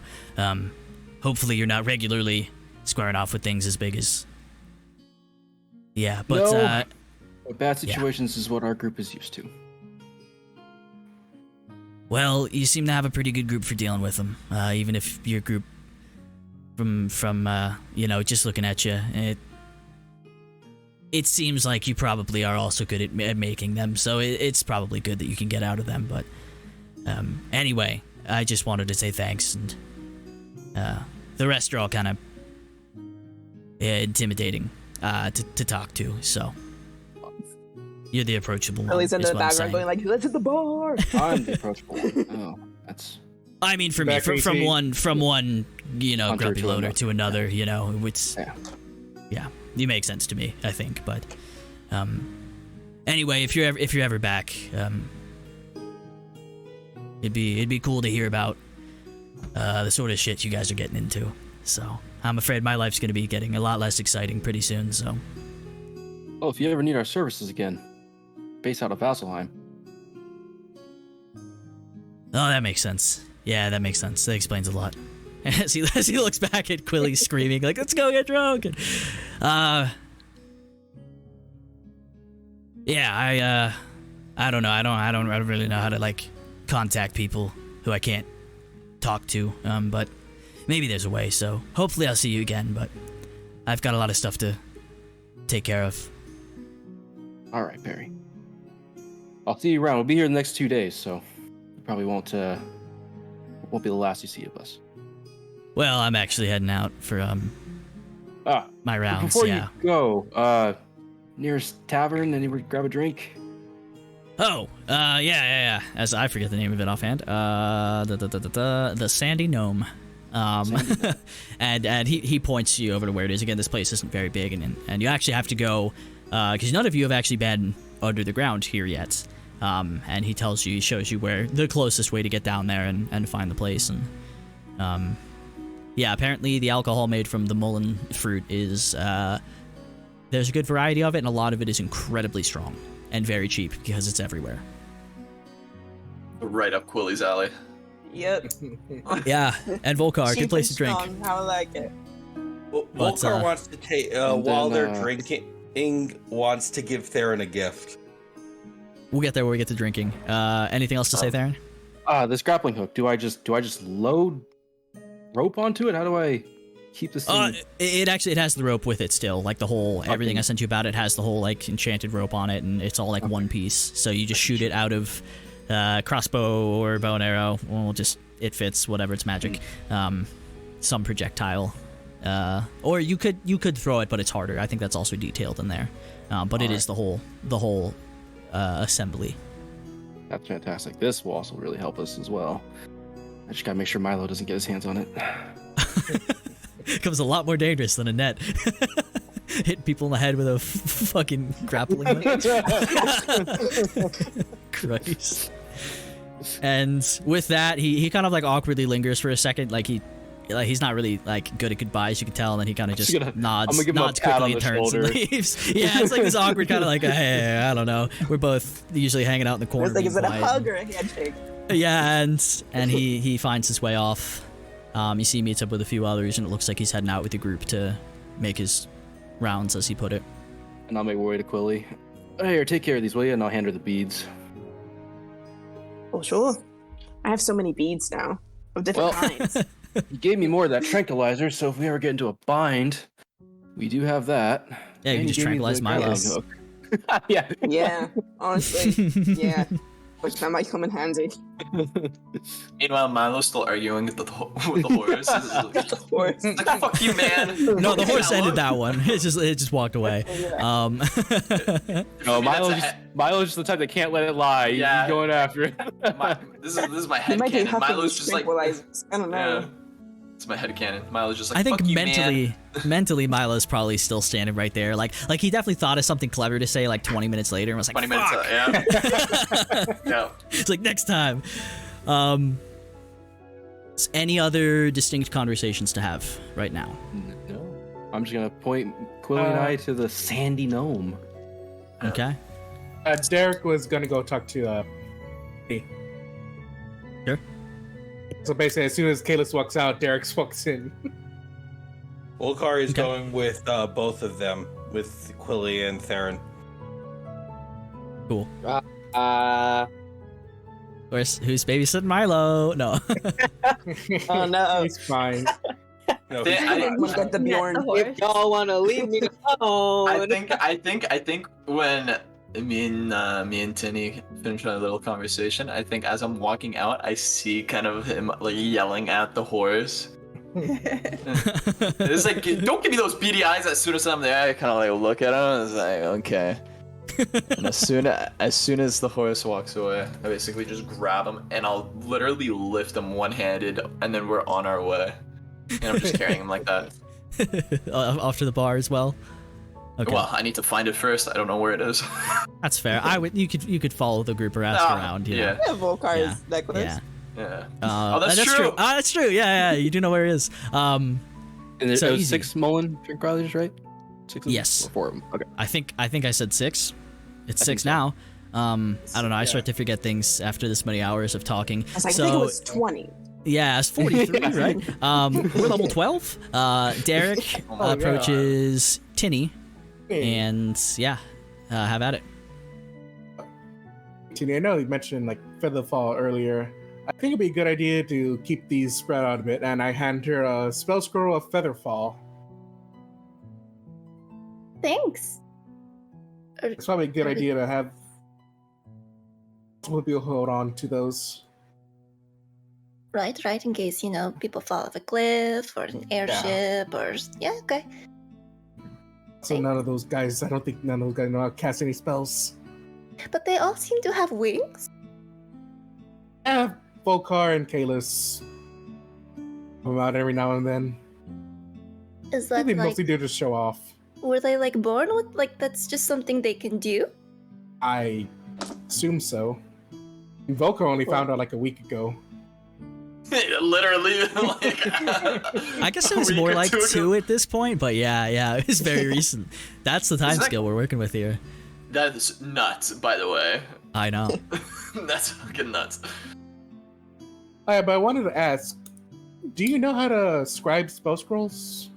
Speaker 2: hopefully, you're not regularly squaring off with things as big as. Yeah, but
Speaker 1: No. But bad situations is what our group is used to.
Speaker 2: well, you seem to have a pretty good group for dealing with them. Even if your group, from just looking at you, it seems like you probably are also good at making them, so it's probably good that you can get out of them, but anyway, I just wanted to say thanks, and the rest are all kind of intimidating to talk to, so you're the approachable one.
Speaker 7: Ellie's in
Speaker 2: is
Speaker 7: the
Speaker 2: what I'm
Speaker 7: background going
Speaker 2: saying.
Speaker 7: like, let's hit the bar.
Speaker 1: I'm the approachable one. Oh, that's...
Speaker 2: I mean, for me,
Speaker 8: Back
Speaker 2: from
Speaker 8: AC.
Speaker 2: one
Speaker 1: Hunter
Speaker 2: grumpy
Speaker 1: to
Speaker 2: loader
Speaker 1: another.
Speaker 2: to another, it's...
Speaker 1: Yeah.
Speaker 2: You make sense to me, I think, but anyway, if you're ever back, it'd be cool to hear about the sort of shit you guys are getting into. So I'm afraid my life's gonna be getting a lot less exciting pretty soon. So
Speaker 1: Well, if you ever need our services again, base out of Vasselheim.
Speaker 2: oh, that makes sense. Yeah, that makes sense. That explains a lot. As he looks back at Quilly screaming like, "Let's go get drunk!" And, yeah, I don't know. I don't really know how to contact people who I can't talk to. But maybe there's a way. So hopefully I'll see you again. But I've got a lot of stuff to take care of.
Speaker 1: All right, Peri. I'll see you around. We'll be here the next 2 days, so you probably won't be the last you see of us.
Speaker 2: Well, I'm actually heading out for my rounds.
Speaker 1: Before
Speaker 2: yeah.
Speaker 1: you go, nearest tavern, anywhere to grab a drink?
Speaker 2: Oh, yeah. As I forget the name of it offhand. The Sandy Gnome. And he points you over to where it is. Again, this place isn't very big, and you actually have to go, because none of you have actually been under the ground here yet. And he shows you where the closest way to get down there and find the place. And yeah, apparently the alcohol made from the mullein fruit is there's a good variety of it, and a lot of it is incredibly strong and very cheap because it's everywhere.
Speaker 9: Right up Quilly's alley.
Speaker 7: Yep.
Speaker 2: Yeah, and Volcar, good place to drink.
Speaker 7: Strong, how I like it.
Speaker 6: Volcar wants to take, while they're drinking, wants to give Theren a gift.
Speaker 2: We'll get there when we get to drinking. Anything else to say, Theren?
Speaker 1: This grappling hook. Do I just load rope onto it? How do I keep this thing?
Speaker 2: It has the rope with it still. Like the whole, everything I sent you about it has the whole like enchanted rope on it, and it's all like one piece. So you just shoot it out of crossbow or bow and arrow. Well, it fits whatever. It's magic. Some projectile. Or you could throw it, but it's harder. I think that's also detailed in there. But it is the whole assembly.
Speaker 1: That's fantastic. This will also really help us as well. I just gotta make sure Milo doesn't get his hands on it.
Speaker 2: Becomes a lot more dangerous than a net. Hitting people in the head with a fucking grappling hook. Christ. And with that, he kind of like awkwardly lingers for a second, like he's not really like good at goodbyes, you can tell, and then he kind of just nods quickly and turns and leaves. Yeah, it's like this awkward kind of like, hey, I don't know. We're both usually hanging out in the corner.
Speaker 7: It's like, is it a hug or a handshake?
Speaker 2: Yeah, and he finds his way off. You see he meets up with a few others, and it looks like he's heading out with the group to make his rounds, as he put it.
Speaker 1: And I'll make my way to Quilly. Here, take care of these, will you? And I'll hand her the beads.
Speaker 7: Oh, sure. I have so many beads now of different kinds.
Speaker 1: You gave me more of that tranquilizer, so if we ever get into a bind, we do have that.
Speaker 2: Yeah, you can just tranquilize Milo.
Speaker 1: Yeah.
Speaker 7: Yeah, honestly. Yeah. Which that might come in handy.
Speaker 9: Meanwhile, Milo's still arguing with the horse.
Speaker 7: The horse.
Speaker 9: It's like, fuck you, man.
Speaker 2: No, the horse ended that one. It just walked away.
Speaker 1: No, Milo's just the type that can't let it lie.
Speaker 9: Yeah.
Speaker 1: He's going after it.
Speaker 9: This is my head canon. Milo's just like,
Speaker 7: I don't know.
Speaker 9: yeah. It's my head canon. Milo's just like,
Speaker 2: I think
Speaker 9: fuck you, man.
Speaker 2: mentally, Milo's probably still standing right there. Like he definitely thought of something clever to say like 20 minutes later and was like,
Speaker 9: 20 minutes, yeah. Yeah.
Speaker 2: It's like, next time. Any other distinct conversations to have right now?
Speaker 1: No. I'm just gonna point Quilly and I to the sandy gnome.
Speaker 2: Okay.
Speaker 8: Derek was gonna go talk to me.
Speaker 2: Sure.
Speaker 8: So basically, as soon as Caelus walks out, Derek walks in.
Speaker 6: Volcar is going with both of them, with Quilly and Theren.
Speaker 2: Cool. Who's babysitting Milo? No.
Speaker 7: Oh no.
Speaker 8: He's fine.
Speaker 6: No,
Speaker 7: Look at the Bjorn.
Speaker 3: If y'all wanna leave me alone.
Speaker 9: I think when me and Tinny finish our little conversation, I think as I'm walking out, I see kind of him like yelling at the horse. It's like, don't give me those beady eyes. As soon as I'm there, I kind of like look at him and it's like, okay. And as soon as the horse walks away, I basically just grab him and I'll literally lift him one-handed, and then we're on our way. And I'm just carrying him like that.
Speaker 2: Off to the bar as well. Okay.
Speaker 9: Well, I need to find it first. I don't know where it is.
Speaker 2: That's fair. You could follow the group or ask around. You know?
Speaker 7: Yeah, Volcar's necklace.
Speaker 2: Yeah.
Speaker 9: Yeah.
Speaker 2: Oh,
Speaker 9: that's true.
Speaker 2: That's true. Yeah. You do know where it is.
Speaker 1: And there's
Speaker 2: So easy.
Speaker 1: 6 mullein drink growlers, right? 6 of them?
Speaker 2: Yes.
Speaker 1: Or 4 of them. Okay.
Speaker 2: I think I said 6. It's 6 now. I don't know. I start to forget things after this many hours of talking.
Speaker 7: I think it was 20.
Speaker 2: Yeah, it's 43, right? We're level 12. Derek approaches Tinny, and have at it.
Speaker 8: Tinny, I know you mentioned like Featherfall earlier. I think it'd be a good idea to keep these spread out a bit, and I hand her a spell scroll of Featherfall.
Speaker 5: thanks.
Speaker 8: It's probably a good idea to have people hold on to those.
Speaker 5: Right, in case, people fall off a cliff or an airship or... Yeah, okay.
Speaker 8: So none of those guys, I don't think none of those guys know how to cast any spells.
Speaker 5: But they all seem to have wings.
Speaker 8: Yeah, Volcar and Caelus come out every now and then.
Speaker 5: Is
Speaker 8: I
Speaker 5: that
Speaker 8: think they
Speaker 5: like...
Speaker 8: mostly do to show off.
Speaker 5: Were they like born with... Like, that's just something they can do?
Speaker 8: I assume so. Volcar only found out like a week ago.
Speaker 9: Literally, like,
Speaker 2: I guess it was more like 2 at this point, but yeah, it was very recent. That's the time
Speaker 9: that-
Speaker 2: scale we're working with here.
Speaker 9: that is nuts, by the way.
Speaker 2: I know.
Speaker 9: That's fucking nuts.
Speaker 8: But I wanted to ask, do you know how to scribe spell scrolls?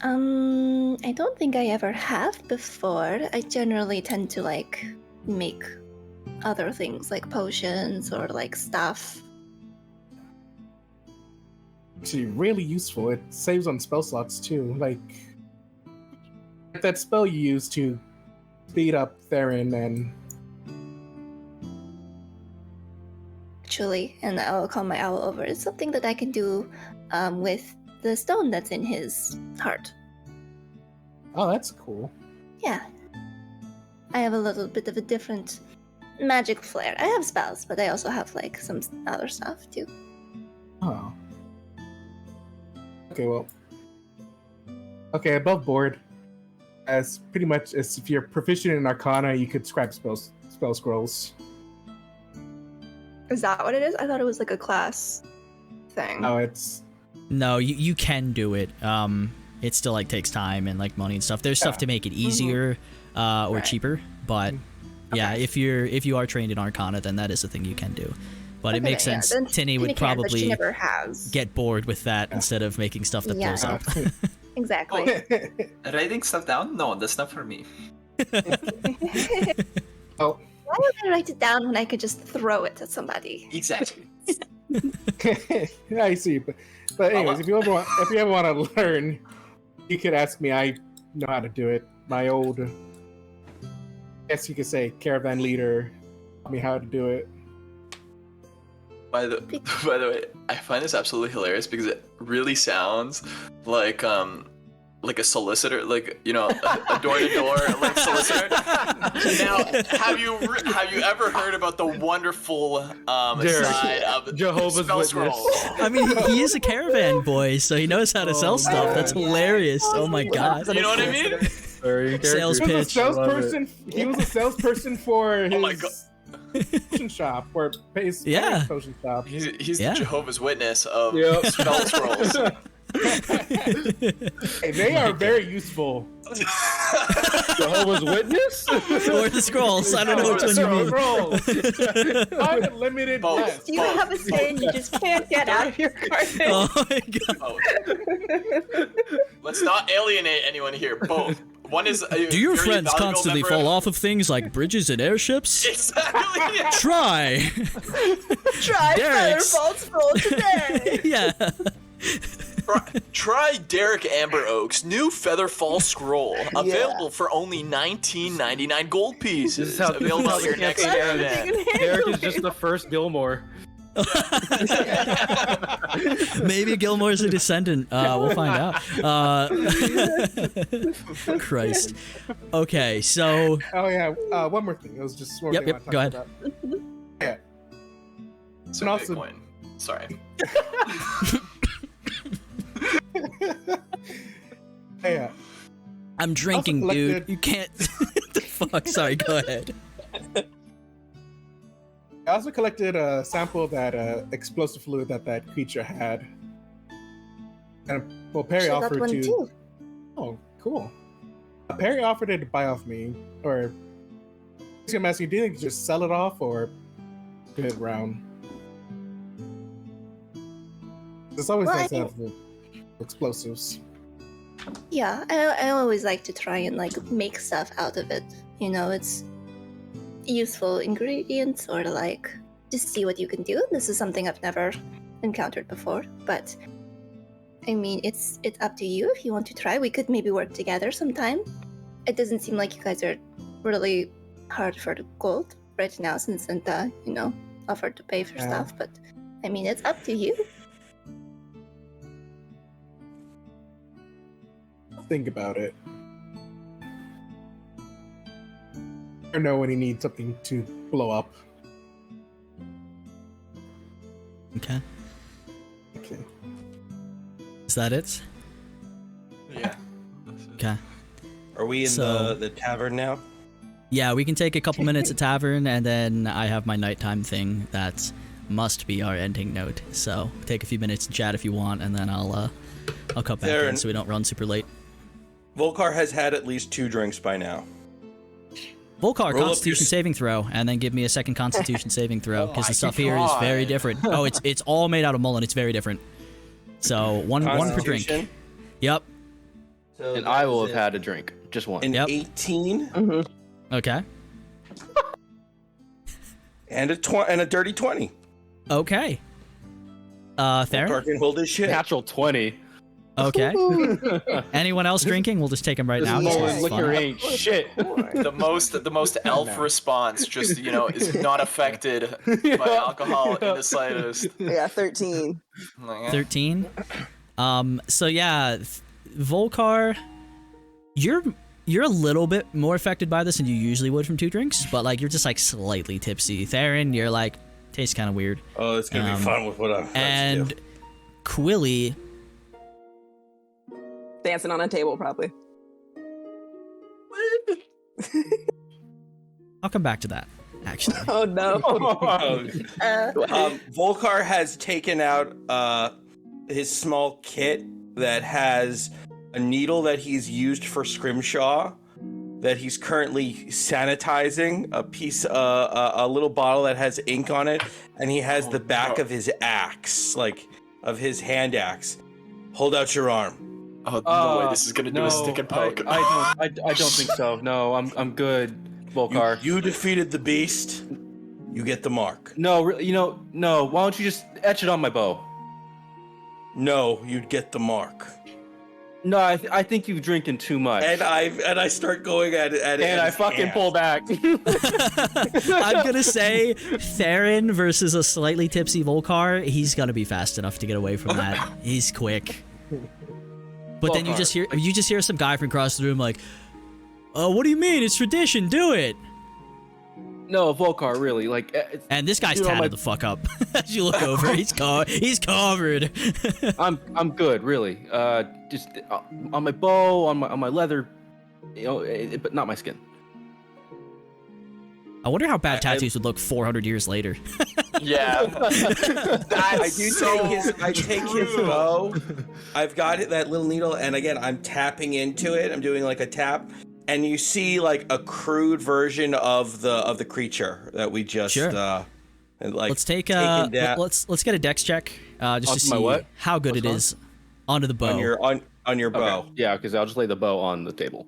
Speaker 5: I don't think I ever have before. I generally tend to like make other things like potions or like stuff.
Speaker 8: Actually, really useful. It saves on spell slots too. Like that spell you use to speed up Theren and
Speaker 5: Actually, and I'll call my owl over. It's something that I can do with the stone that's in his heart.
Speaker 8: oh, that's cool.
Speaker 5: Yeah. I have a little bit of a different magic flair. I have spells, but I also have like some other stuff too.
Speaker 8: Oh. Okay, well. Okay, above board, as pretty much as if you're proficient in Arcana, you could scribe spell scrolls.
Speaker 10: Is that what it is? I thought it was like a class thing.
Speaker 8: Oh, it's
Speaker 2: No, you can do it. It still like takes time and like money and stuff. There's stuff to make it easier or
Speaker 10: Right.
Speaker 2: cheaper, but yeah, if you are trained in Arcana, then that is a thing you can do. But it
Speaker 10: Okay,
Speaker 2: makes
Speaker 10: yeah,
Speaker 2: sense.
Speaker 10: then
Speaker 2: Tinny would
Speaker 10: Tinny can, but she
Speaker 2: probably
Speaker 10: never has.
Speaker 2: get bored with that instead of making stuff that
Speaker 5: Yeah.
Speaker 2: pulls up.
Speaker 10: Exactly.
Speaker 9: Writing stuff down? No, that's not for me.
Speaker 8: oh,
Speaker 5: Why would I write it down when I could just throw it at somebody?
Speaker 9: Exactly.
Speaker 8: I see. But anyways, if you ever want to learn, you could ask me. I know how to do it. My old, I guess you could say, caravan leader taught me how to do it.
Speaker 9: By the way, I find this absolutely hilarious because it really sounds like a solicitor, like, you know, a door-to-door like solicitor. Now, have you ever heard about the wonderful side of
Speaker 1: Jehovah's
Speaker 9: spell
Speaker 1: Witness.
Speaker 9: scrolls?
Speaker 2: I mean, he is a caravan boy, so he knows how to sell stuff. That's hilarious. Oh my god.
Speaker 9: You know what I mean?
Speaker 2: Sales
Speaker 8: He was a
Speaker 2: pitch.
Speaker 8: salesperson. He was a salesperson for his
Speaker 9: Oh my God.
Speaker 8: potion shop, or his
Speaker 2: Yeah.
Speaker 8: potion shop.
Speaker 9: He's
Speaker 2: Yeah.
Speaker 9: the Jehovah's Witness of
Speaker 1: Yep.
Speaker 9: spell scrolls.
Speaker 8: Hey, they are very useful.
Speaker 1: Jehovah's Witness?
Speaker 2: Or the scrolls. I don't know which one you mean.
Speaker 8: Unlimited
Speaker 9: Both.
Speaker 8: bless.
Speaker 10: You have a stain you just can't get out of your carpet.
Speaker 2: Oh my god.
Speaker 9: Oh. Let's not alienate anyone here. Both. One is.
Speaker 2: Do your friends constantly fall off of things like bridges and airships?
Speaker 9: Exactly.
Speaker 2: Try.
Speaker 10: Try
Speaker 2: Derek's.
Speaker 10: Featherfall Scroll today.
Speaker 2: Yeah.
Speaker 9: Try Derek Amber Oak's new Featherfall Scroll, available for only 19.99 gold pieces.
Speaker 1: This is how-
Speaker 9: Available at your next caravan.
Speaker 1: Derek is just the first Gilmore.
Speaker 2: Maybe Gilmore's a descendant. We'll find out. Christ. Okay, so
Speaker 8: Oh yeah. One more thing. It was just one
Speaker 2: Yep,
Speaker 8: thing I
Speaker 2: yep,
Speaker 8: wanted
Speaker 2: go
Speaker 8: to
Speaker 2: ahead.
Speaker 8: talk about. Yeah.
Speaker 9: So
Speaker 8: And also-
Speaker 9: Bitcoin. Sorry.
Speaker 8: Hey,
Speaker 2: I'm drinking,
Speaker 8: Also
Speaker 2: dude.
Speaker 8: collected-
Speaker 2: You can't. The fuck? Sorry. Go ahead.
Speaker 8: I also collected a sample of that explosive fluid that creature had. And well, Peri
Speaker 5: She got
Speaker 8: offered
Speaker 5: one
Speaker 8: to.
Speaker 5: too.
Speaker 8: Oh, cool. Perry offered it to buy off me, or I'm asking, do you think you just sell it off or get it round? It's always
Speaker 5: Well, I
Speaker 8: nice to
Speaker 5: think-
Speaker 8: have the explosives.
Speaker 5: Yeah, I always like to try and like make stuff out of it. You know, it's useful ingredients or like just see what you can do. This is something I've never encountered before, but I mean, it's up to you if you want to try. We could maybe work together sometime. It doesn't seem like you guys are really hard for the gold right now, since Santa, offered to pay for stuff. But I mean, it's up to you.
Speaker 8: Think about it. Or know when he needs something to blow up.
Speaker 2: Okay.
Speaker 8: Okay.
Speaker 2: Is that it?
Speaker 6: Yeah.
Speaker 2: Okay.
Speaker 6: Are we in the tavern now?
Speaker 2: Yeah, we can take a couple minutes at tavern, and then I have my nighttime thing that must be our ending note. So take a few minutes to chat if you want, and then I'll cut back in so we don't run super late.
Speaker 6: Volkar has had at least 2 drinks by now.
Speaker 2: Volkar, Constitution saving throw, and then give me a second Constitution saving throw, because the stuff here is very different. Oh, it's all made out of mullen. It's very different. So one per drink. Yep.
Speaker 6: So
Speaker 1: And I will have had a drink, just one.
Speaker 6: An 18
Speaker 2: Okay.
Speaker 6: and a dirty 20.
Speaker 2: Okay. Theren?
Speaker 6: Volkar can hold his shit.
Speaker 1: Natural 20.
Speaker 2: Okay. Anyone else drinking? We'll just take them right now. just 'cause it's
Speaker 1: Liquor
Speaker 2: fun.
Speaker 1: ain't shit.
Speaker 9: The most elf response just is not affected by alcohol in the slightest.
Speaker 10: Yeah, 13.
Speaker 9: Like, eh.
Speaker 2: 13. So yeah, Volkar, you're a little bit more affected by this than you usually would from 2 drinks, but like you're just like slightly tipsy. Theren, you're like tastes kind of weird.
Speaker 6: Oh, it's gonna be fun with what I'm.
Speaker 2: And Quilly,
Speaker 10: Dancing on a table, probably.
Speaker 2: I'll come back to that. Actually,
Speaker 10: Oh, no.
Speaker 6: Volkar has taken out his small kit that has a needle that he's used for scrimshaw, that he's currently sanitizing, a little bottle that has ink on it, and he has the back of his axe, like of his hand axe. Hold out your arm.
Speaker 9: Oh, no way this is gonna do a stick and poke.
Speaker 1: I don't think so. No, I'm good, Volkar.
Speaker 6: You defeated the beast. You get the mark.
Speaker 1: No, no. Why don't you just etch it on my bow?
Speaker 6: No, you'd get the mark.
Speaker 1: No, I think you're drinking too much.
Speaker 6: And I start going at it.
Speaker 1: And I fucking pull back.
Speaker 2: I'm gonna say Theren versus a slightly tipsy Volkar. He's gonna be fast enough to get away from that. He's quick. But then you just hear some guy from across the room like, "Oh, what do you mean? It's tradition. Do it."
Speaker 1: No, Volkar, really. Like,
Speaker 2: And this guy's tatted the fuck up. As you look over, he's covered.
Speaker 1: I'm good, really. Just on my bow, on my leather, but not my skin.
Speaker 2: I wonder how bad tattoos would look 400 years later.
Speaker 9: Yeah.
Speaker 6: I take his bow. I've got that little needle, and again, I'm tapping into it. I'm doing like a tap, and you see like a crude version of the creature that we just
Speaker 2: Sure.
Speaker 6: like.
Speaker 2: Let's take let's get a dex check just to
Speaker 1: Onto
Speaker 2: see
Speaker 1: my what?
Speaker 2: how good
Speaker 1: What's
Speaker 2: it
Speaker 1: on?
Speaker 2: is onto the bow.
Speaker 6: on your bow.
Speaker 1: Okay. Yeah, because I'll just lay the bow on the table.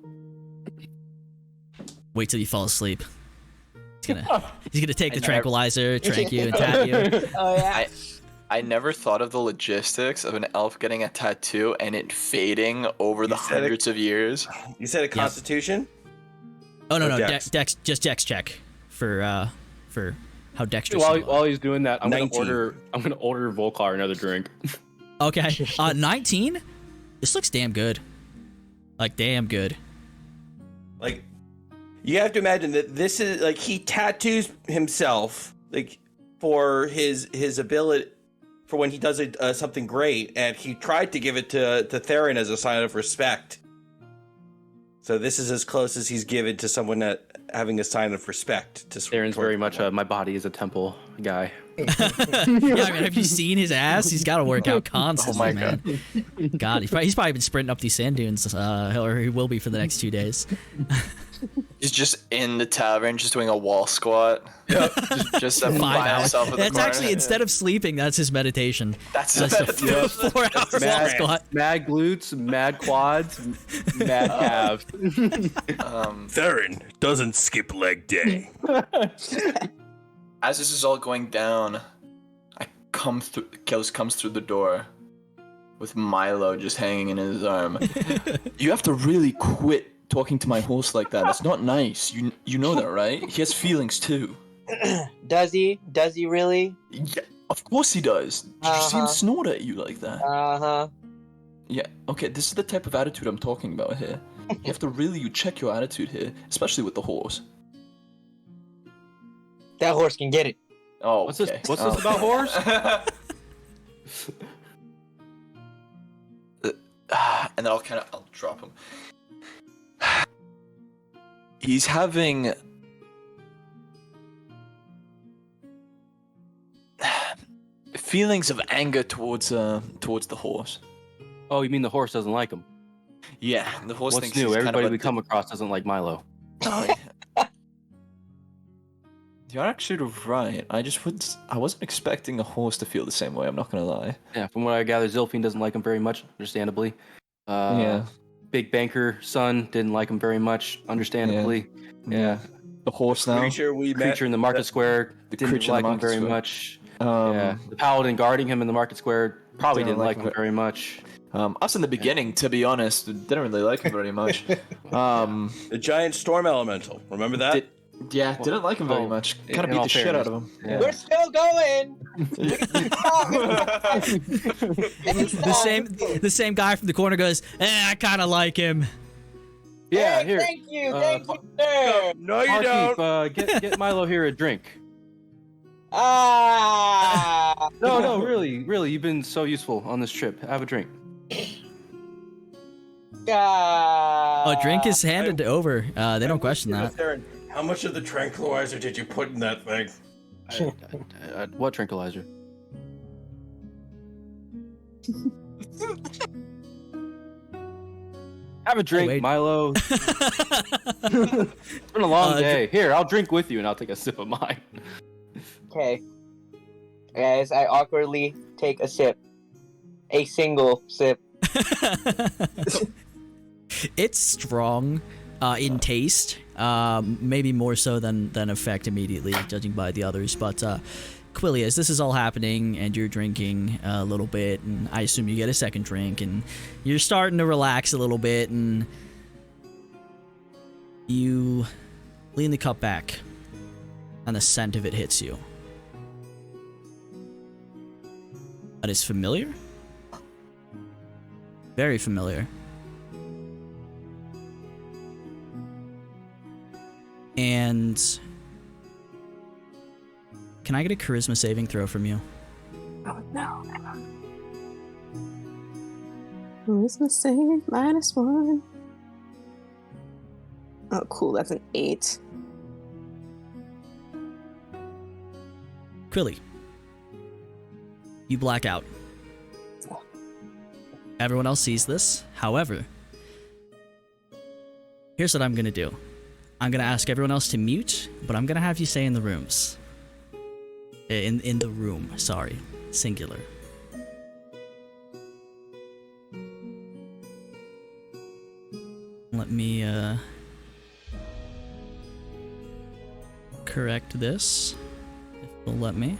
Speaker 2: Wait till you fall asleep. He's gonna take the tranquilizer, trank you, and tap you.
Speaker 10: Oh, yeah.
Speaker 9: I never thought of the logistics of an elf getting a tattoo and it fading over the
Speaker 6: said it-
Speaker 9: hundreds of years.
Speaker 6: You said a Constitution?
Speaker 2: Oh no,
Speaker 6: Dex.
Speaker 2: dex, just dex check for how dexterous. you are.
Speaker 1: While he's doing that, I'm
Speaker 6: 19.
Speaker 1: gonna order Volkar another drink.
Speaker 2: Okay, 19. This looks damn good. Like damn good.
Speaker 6: Like, you have to imagine that this is like he tattoos himself like for his ability for when he does something great, and he tried to give it to Theren as a sign of respect. So this is as close as he's given to someone that having a sign of respect. To
Speaker 1: Theren's very much my body is a temple guy.
Speaker 2: Yeah, I mean, have you seen his ass? He's got to work out constantly,
Speaker 9: my
Speaker 2: man. God, he's probably been sprinting up these sand dunes, or he will be for the next 2 days.
Speaker 9: He's just in the tavern, just doing a wall squat.
Speaker 1: Yep.
Speaker 9: Just
Speaker 2: 5
Speaker 9: by
Speaker 2: hours.
Speaker 9: himself in the
Speaker 2: That's
Speaker 9: corner.
Speaker 2: actually, instead of sleeping, that's his meditation.
Speaker 9: That's
Speaker 2: That's the 4 hour wall squat.
Speaker 1: Mad glutes, mad quads, mad calves.
Speaker 6: Theren doesn't skip leg day.
Speaker 9: As this is all going down, Caelus comes through the door, with Milo just hanging in his arm. You have to really quit talking to my horse like that. That's not nice. You know that, right? He has feelings too.
Speaker 3: Does he? Does he really?
Speaker 9: Yeah, of course he does. Did you see him snort at you like that? Yeah, okay, this is the type of attitude I'm talking about here. You have to really check your attitude here, especially with the horse.
Speaker 3: That horse can get it.
Speaker 9: Oh,
Speaker 1: What's
Speaker 9: okay.
Speaker 1: this about horse?
Speaker 9: And then I'll drop him. He's having feelings of anger towards the horse.
Speaker 1: Oh, you mean the horse doesn't like him?
Speaker 9: Yeah, the horse
Speaker 1: What's
Speaker 9: thinks
Speaker 1: new?
Speaker 9: he's kind
Speaker 1: Everybody
Speaker 9: of
Speaker 1: we come across doesn't like Milo.
Speaker 9: You're actually right. I wasn't expecting a horse to feel the same way. I'm not gonna lie.
Speaker 1: Yeah, from what I gather, Zilphine doesn't like him very much, understandably.
Speaker 9: Yeah.
Speaker 1: Big banker son didn't like him very much, understandably. Yeah.
Speaker 9: The horse now.
Speaker 1: Creature in the market square didn't like him very much. Yeah. The paladin guarding him in the market square probably didn't like him very much.
Speaker 9: Us in the beginning, to be honest, didn't really like him very much.
Speaker 6: The giant storm elemental. Remember that?
Speaker 9: Didn't like him very much. Kind of beat the shit out of him.
Speaker 1: Yeah.
Speaker 3: We're still going.
Speaker 2: The same guy from the corner goes, I kind of like him.
Speaker 1: Yeah,
Speaker 3: Hey,
Speaker 1: here.
Speaker 3: Thank you, sir.
Speaker 6: No, you don't.
Speaker 1: Barkeep, get Milo here a drink.
Speaker 3: Ah.
Speaker 1: No, really, you've been so useful on this trip. Have a drink.
Speaker 2: Oh, drink is handed over. They don't question that.
Speaker 6: Theren, how much of the tranquilizer did you put in that thing?
Speaker 1: What tranquilizer? Have a drink,
Speaker 2: wait.
Speaker 1: Milo. It's been a long day. Here, I'll drink with you and I'll take a sip of mine.
Speaker 3: Okay. Guys, I awkwardly take a sip. A single sip.
Speaker 2: It's strong in taste, maybe more so than effect immediately, judging by the others. But Quilius, this is all happening, and you're drinking a little bit, and I assume you get a second drink, and you're starting to relax a little bit, and you lean the cup back, and the scent of it hits you. That is familiar. Very familiar. And can I get a charisma saving throw from you?
Speaker 7: Oh no. Charisma save -1. Oh, cool. That's an 8.
Speaker 2: Quilly, you black out. Everyone else sees this. However, here's what I'm gonna do. I'm gonna ask everyone else to mute, but I'm gonna have you stay in the rooms. In the room, sorry. Singular. Let me, correct this, if it'll let me.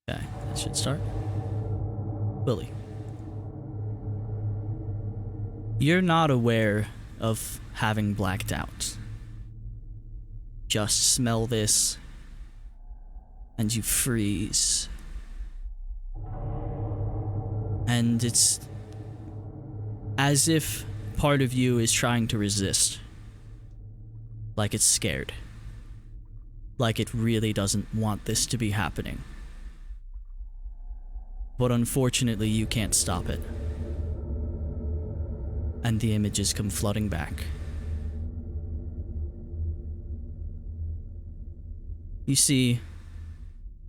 Speaker 2: Okay, that should start. Willie. You're not aware of having blacked out. Just smell this, and you freeze. And it's as if part of you is trying to resist. Like it's scared. Like it really doesn't want this to be happening. But unfortunately, you can't stop it. And the images come flooding back. You see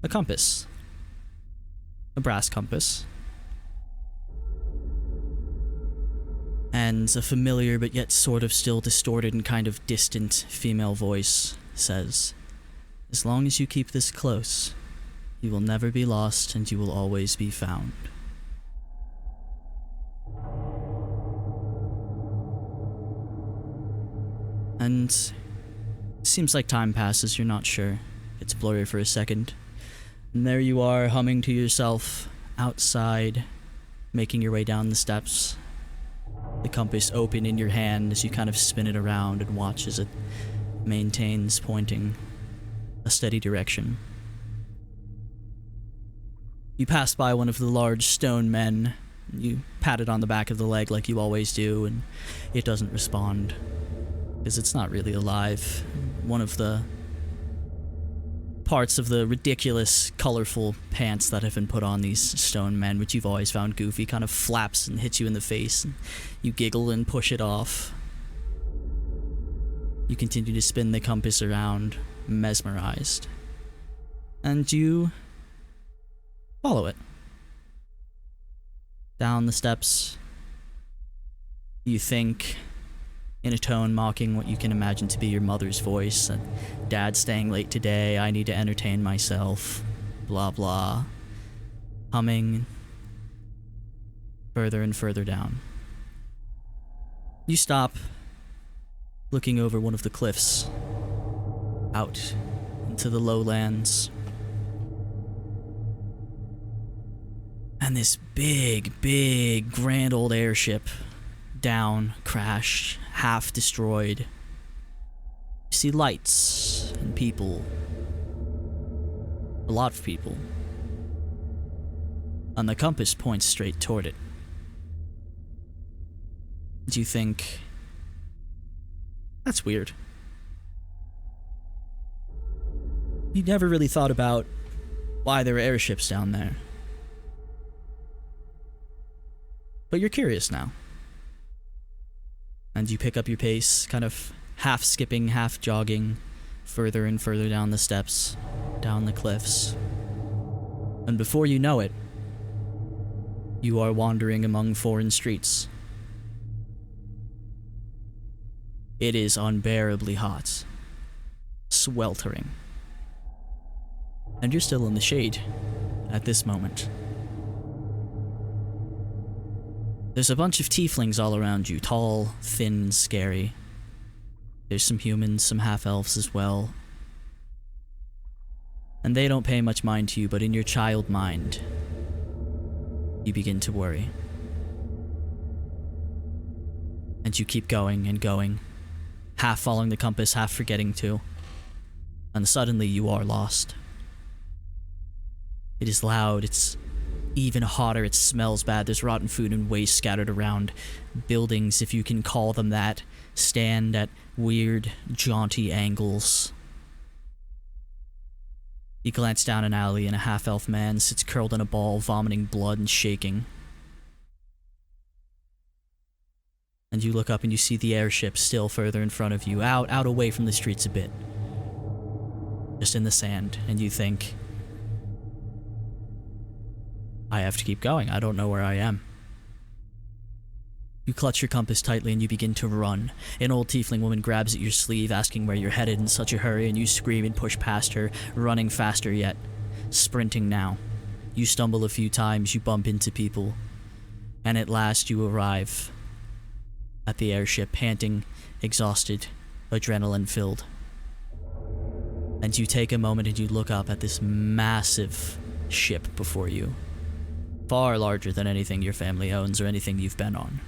Speaker 2: a compass. A brass compass. And a familiar but yet sort of still distorted and kind of distant female voice says, "As long as you keep this close, you will never be lost and you will always be found." And Seems like time passes, you're not sure. It's blurry for a second. And there you are, humming to yourself outside, making your way down the steps. The compass open in your hand as you kind of spin it around and watch as it maintains pointing a steady direction. You pass by one of the large stone men. You pat it on the back of the leg like you always do, and it doesn't respond. Because it's not really alive. One of the parts of the ridiculous, colorful pants that have been put on these stone men, which you've always found goofy, kind of flaps and hits you in the face. And you giggle and push it off. You continue to spin the compass around, mesmerized. And you follow it. Down the steps, you think, in a tone mocking what you can imagine to be your mother's voice. Dad's staying late today, I need to entertain myself, blah blah. Humming further and further down. You stop, looking over one of the cliffs, out into the lowlands. And this big, grand old airship, down, crashed, half destroyed. You see lights and people. A lot of people. And the compass points straight toward it. Do you think, that's weird? You never really thought about why there were airships down there. But you're curious now. And you pick up your pace, kind of half skipping, half jogging, further and further down the steps, down the cliffs. And before you know it, you are wandering among foreign streets. It is unbearably hot, sweltering. And you're still in the shade at this moment. There's a bunch of tieflings all around you, tall, thin, scary. There's some humans, some half-elves as well. And they don't pay much mind to you, but in your child mind, you begin to worry. And you keep going and going, half following the compass, half forgetting to. And suddenly you are lost. It is loud, it's even hotter, it smells bad, there's rotten food and waste scattered around. Buildings, if you can call them that, stand at weird, jaunty angles. You glance down an alley and a half-elf man sits curled in a ball, vomiting blood and shaking. And you look up and you see the airship still further in front of you, out away from the streets a bit. Just in the sand, and you think, I have to keep going. I don't know where I am. You clutch your compass tightly and you begin to run. An old tiefling woman grabs at your sleeve, asking where you're headed in such a hurry, and you scream and push past her, running faster yet. Sprinting now. You stumble a few times, you bump into people. And at last you arrive at the airship, panting, exhausted, adrenaline-filled. And you take a moment and you look up at this massive ship before you. Far larger than anything your family owns or anything you've been on.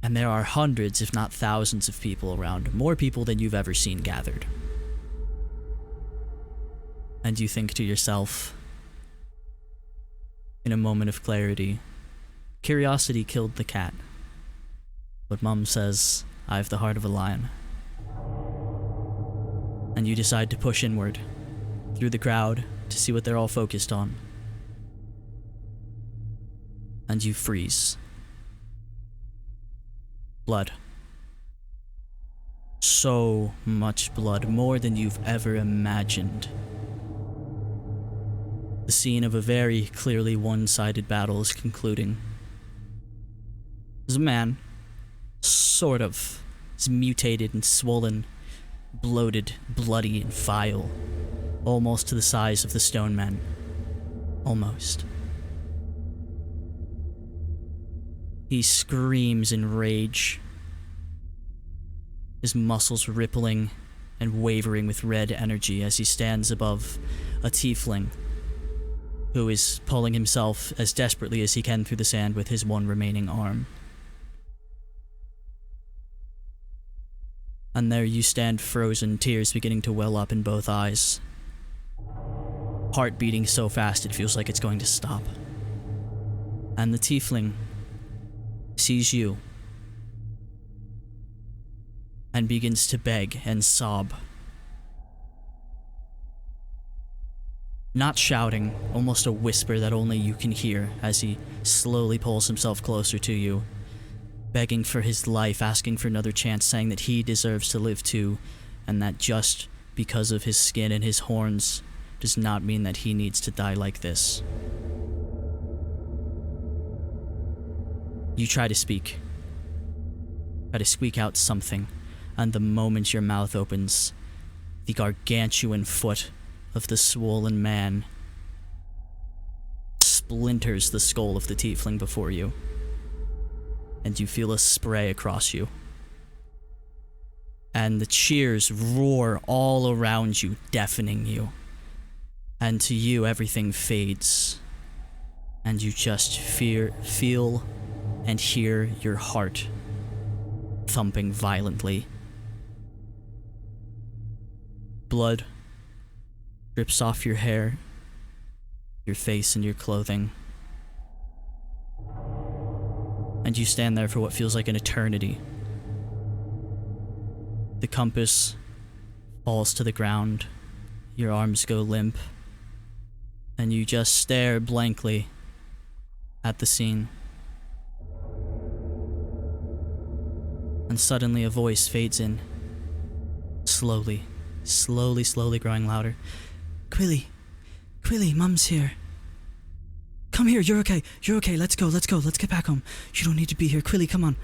Speaker 2: And there are hundreds, if not thousands of people around, more people than you've ever seen gathered. And you think to yourself, in a moment of clarity, curiosity killed the cat. But Mum says, I have the heart of a lion. And you decide to push inward, through the crowd, to see what they're all focused on. And you freeze. Blood. So much blood, more than you've ever imagined. The scene of a very clearly one-sided battle is concluding. There's a man, sort of, is mutated and swollen, bloated, bloody, and vile. Almost to the size of the stone men. Almost. He screams in rage, his muscles rippling and wavering with red energy as he stands above a tiefling who is pulling himself as desperately as he can through the sand with his one remaining arm. And there you stand frozen, tears beginning to well up in both eyes. Heart beating so fast it feels like it's going to stop. And the tiefling sees you and begins to beg and sob. Not shouting, almost a whisper that only you can hear as he slowly pulls himself closer to you, begging for his life, asking for another chance, saying that he deserves to live too, and that just because of his skin and his horns does not mean that he needs to die like this. You try to speak. Try to squeak out something, and the moment your mouth opens, the gargantuan foot of the swollen man splinters the skull of the tiefling before you, and you feel a spray across you. And the cheers roar all around you, deafening you. And to you, everything fades, and you just feel and hear your heart thumping violently. Blood drips off your hair, your face, and your clothing. And you stand there for what feels like an eternity. The compass falls to the ground, your arms go limp, and you just stare blankly at the scene. And suddenly a voice fades in, slowly growing louder. Quilly, Mum's here. Come here, you're okay, let's go, let's get back home. You don't need to be here, Quilly, come on.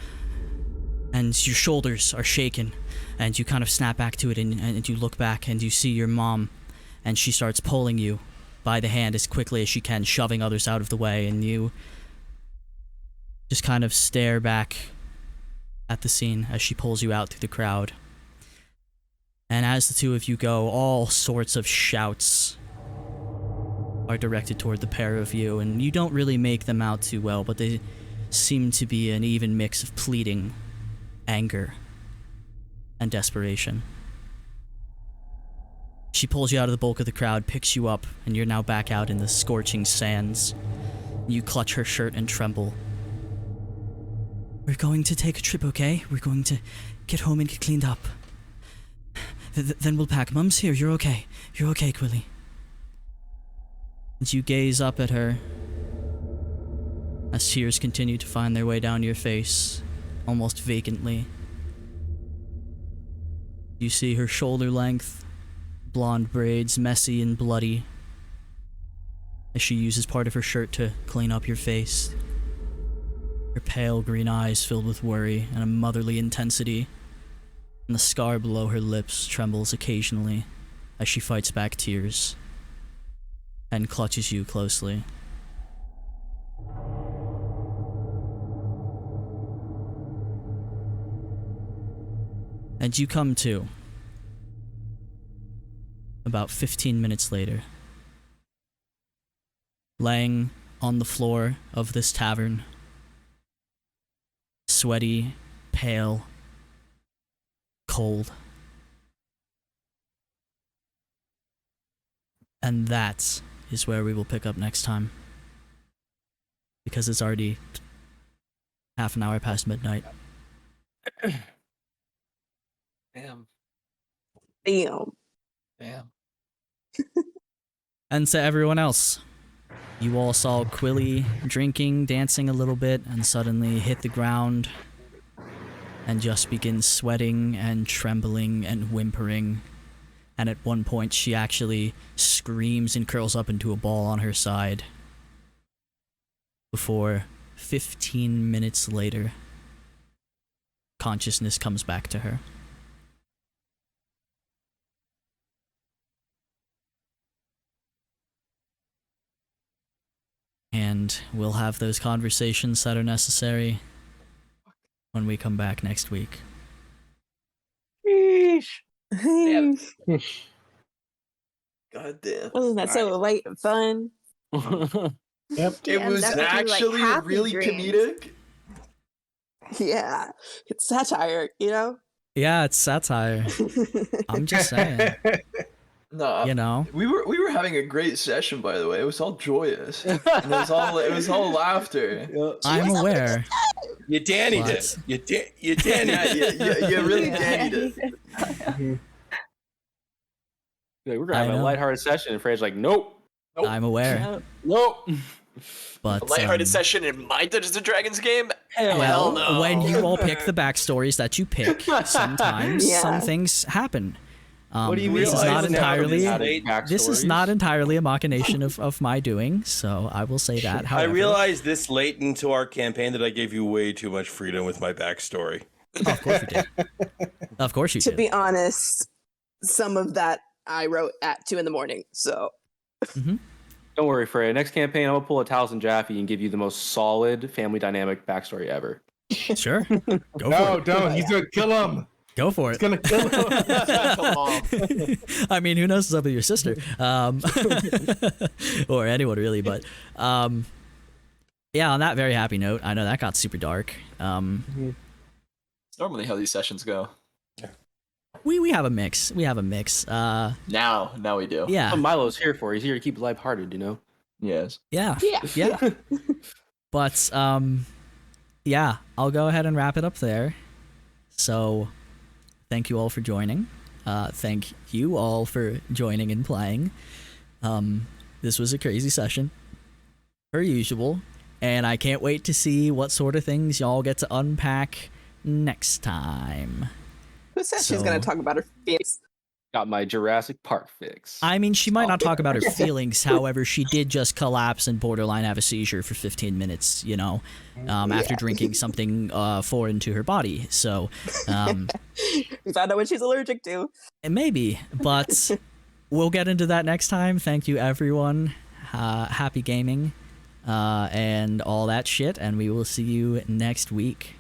Speaker 2: And your shoulders are shaken, and you kind of snap back to it, and you look back, and you see your mom, and she starts pulling you by the hand as quickly as she can, shoving others out of the way, and you just kind of stare back at the scene as she pulls you out through the crowd. And as the two of you go, all sorts of shouts are directed toward the pair of you, and you don't really make them out too well, but they seem to be an even mix of pleading, anger, and desperation. She pulls you out of the bulk of the crowd, picks you up, and you're now back out in the scorching sands. You clutch her shirt and tremble. We're going to take a trip, okay? We're going to get home and get cleaned up. Then we'll pack. Mum's here, you're okay. You're okay, Quilly. As you gaze up at her, as tears continue to find their way down your face, almost vacantly, you see her shoulder-length, blonde braids, messy and bloody, as she uses part of her shirt to clean up your face. Her pale green eyes filled with worry and a motherly intensity, and the scar below her lips trembles occasionally as she fights back tears and clutches you closely. And you come to, about 15 minutes later, laying on the floor of this tavern, sweaty, pale, cold. And that is where we will pick up next time, because it's already half an hour past midnight.
Speaker 9: Damn.
Speaker 2: And to everyone else, you all saw Quilly drinking, dancing a little bit, and suddenly hit the ground and just begin sweating and trembling and whimpering. And at one point she actually screams and curls up into a ball on her side. Before 15 minutes later, consciousness comes back to her. And we'll have those conversations that are necessary when we come back next week.
Speaker 3: Sheesh.
Speaker 9: God damn.
Speaker 10: Wasn't that so light and fun?
Speaker 8: Yep.
Speaker 9: It was
Speaker 5: DMs have to do, like,
Speaker 9: actually
Speaker 5: happy
Speaker 9: really
Speaker 5: dreams.
Speaker 9: comedic.
Speaker 10: Yeah, it's satire, you know.
Speaker 2: Yeah, it's satire. I'm just saying.
Speaker 9: No,
Speaker 2: You know.
Speaker 9: we were having a great session, by the way. It was all joyous. And it was all laughter.
Speaker 2: I'm aware.
Speaker 6: You Danny
Speaker 2: What?
Speaker 6: did. You Danny.
Speaker 9: Yeah, you really dandied it.
Speaker 1: Like, we're gonna have
Speaker 2: I
Speaker 1: a
Speaker 2: know.
Speaker 1: lighthearted session, and Freya's like, nope,
Speaker 2: I'm aware.
Speaker 1: nope.
Speaker 2: But
Speaker 9: A lighthearted
Speaker 2: um,
Speaker 9: session in my Dungeons and Dragons game?
Speaker 1: Hell
Speaker 2: well,
Speaker 9: no.
Speaker 2: when you all pick the backstories that you pick, sometimes
Speaker 10: Yeah.
Speaker 2: some things happen.
Speaker 1: What do you mean?
Speaker 2: This is not
Speaker 6: Realize
Speaker 2: entirely.
Speaker 6: that
Speaker 2: This is not entirely a machination of my doing, so I will say that.
Speaker 6: I
Speaker 2: However,
Speaker 6: realized this late into our campaign that I gave you way too much freedom with my backstory.
Speaker 2: Oh, of course you did. Of course you
Speaker 10: To
Speaker 2: did.
Speaker 10: be honest, some of that I wrote at 2 a.m. So
Speaker 1: Don't worry, Freya. Next campaign, I'm gonna pull a Taliesin Jaffe and give you the most solid family dynamic backstory ever.
Speaker 2: Sure. Go
Speaker 8: No,
Speaker 2: for it.
Speaker 8: don't. He's gonna kill him.
Speaker 2: Go for
Speaker 8: He's
Speaker 2: it.
Speaker 8: gonna kill him.
Speaker 2: I mean, who knows what's up with your sister? Or anyone really, but yeah, on that very happy note, I know that got super dark.
Speaker 9: It's normally how these sessions go.
Speaker 2: We have a mix. We have a mix.
Speaker 9: Now we do.
Speaker 2: Yeah.
Speaker 1: That's what Milo's here for. He's here to keep it lighthearted, you know?
Speaker 9: Yes.
Speaker 2: Yeah.
Speaker 10: yeah,
Speaker 2: Yeah. But yeah, I'll go ahead and wrap it up there. So thank you all for joining. Thank you all for joining and playing. This was a crazy session, per usual, and I can't wait to see what sort of things y'all get to unpack next time.
Speaker 10: who said she's
Speaker 2: So-
Speaker 10: gonna talk about her feelings?
Speaker 1: Got my Jurassic Park fix.
Speaker 2: I mean, she might not talk about her feelings. However, she did just collapse and borderline have a seizure for 15 minutes, you know, after drinking something foreign to her body. So,
Speaker 10: We found out what she's allergic to.
Speaker 2: maybe, but we'll get into that next time. Thank you, everyone. Happy gaming and all that shit, and we will see you next week.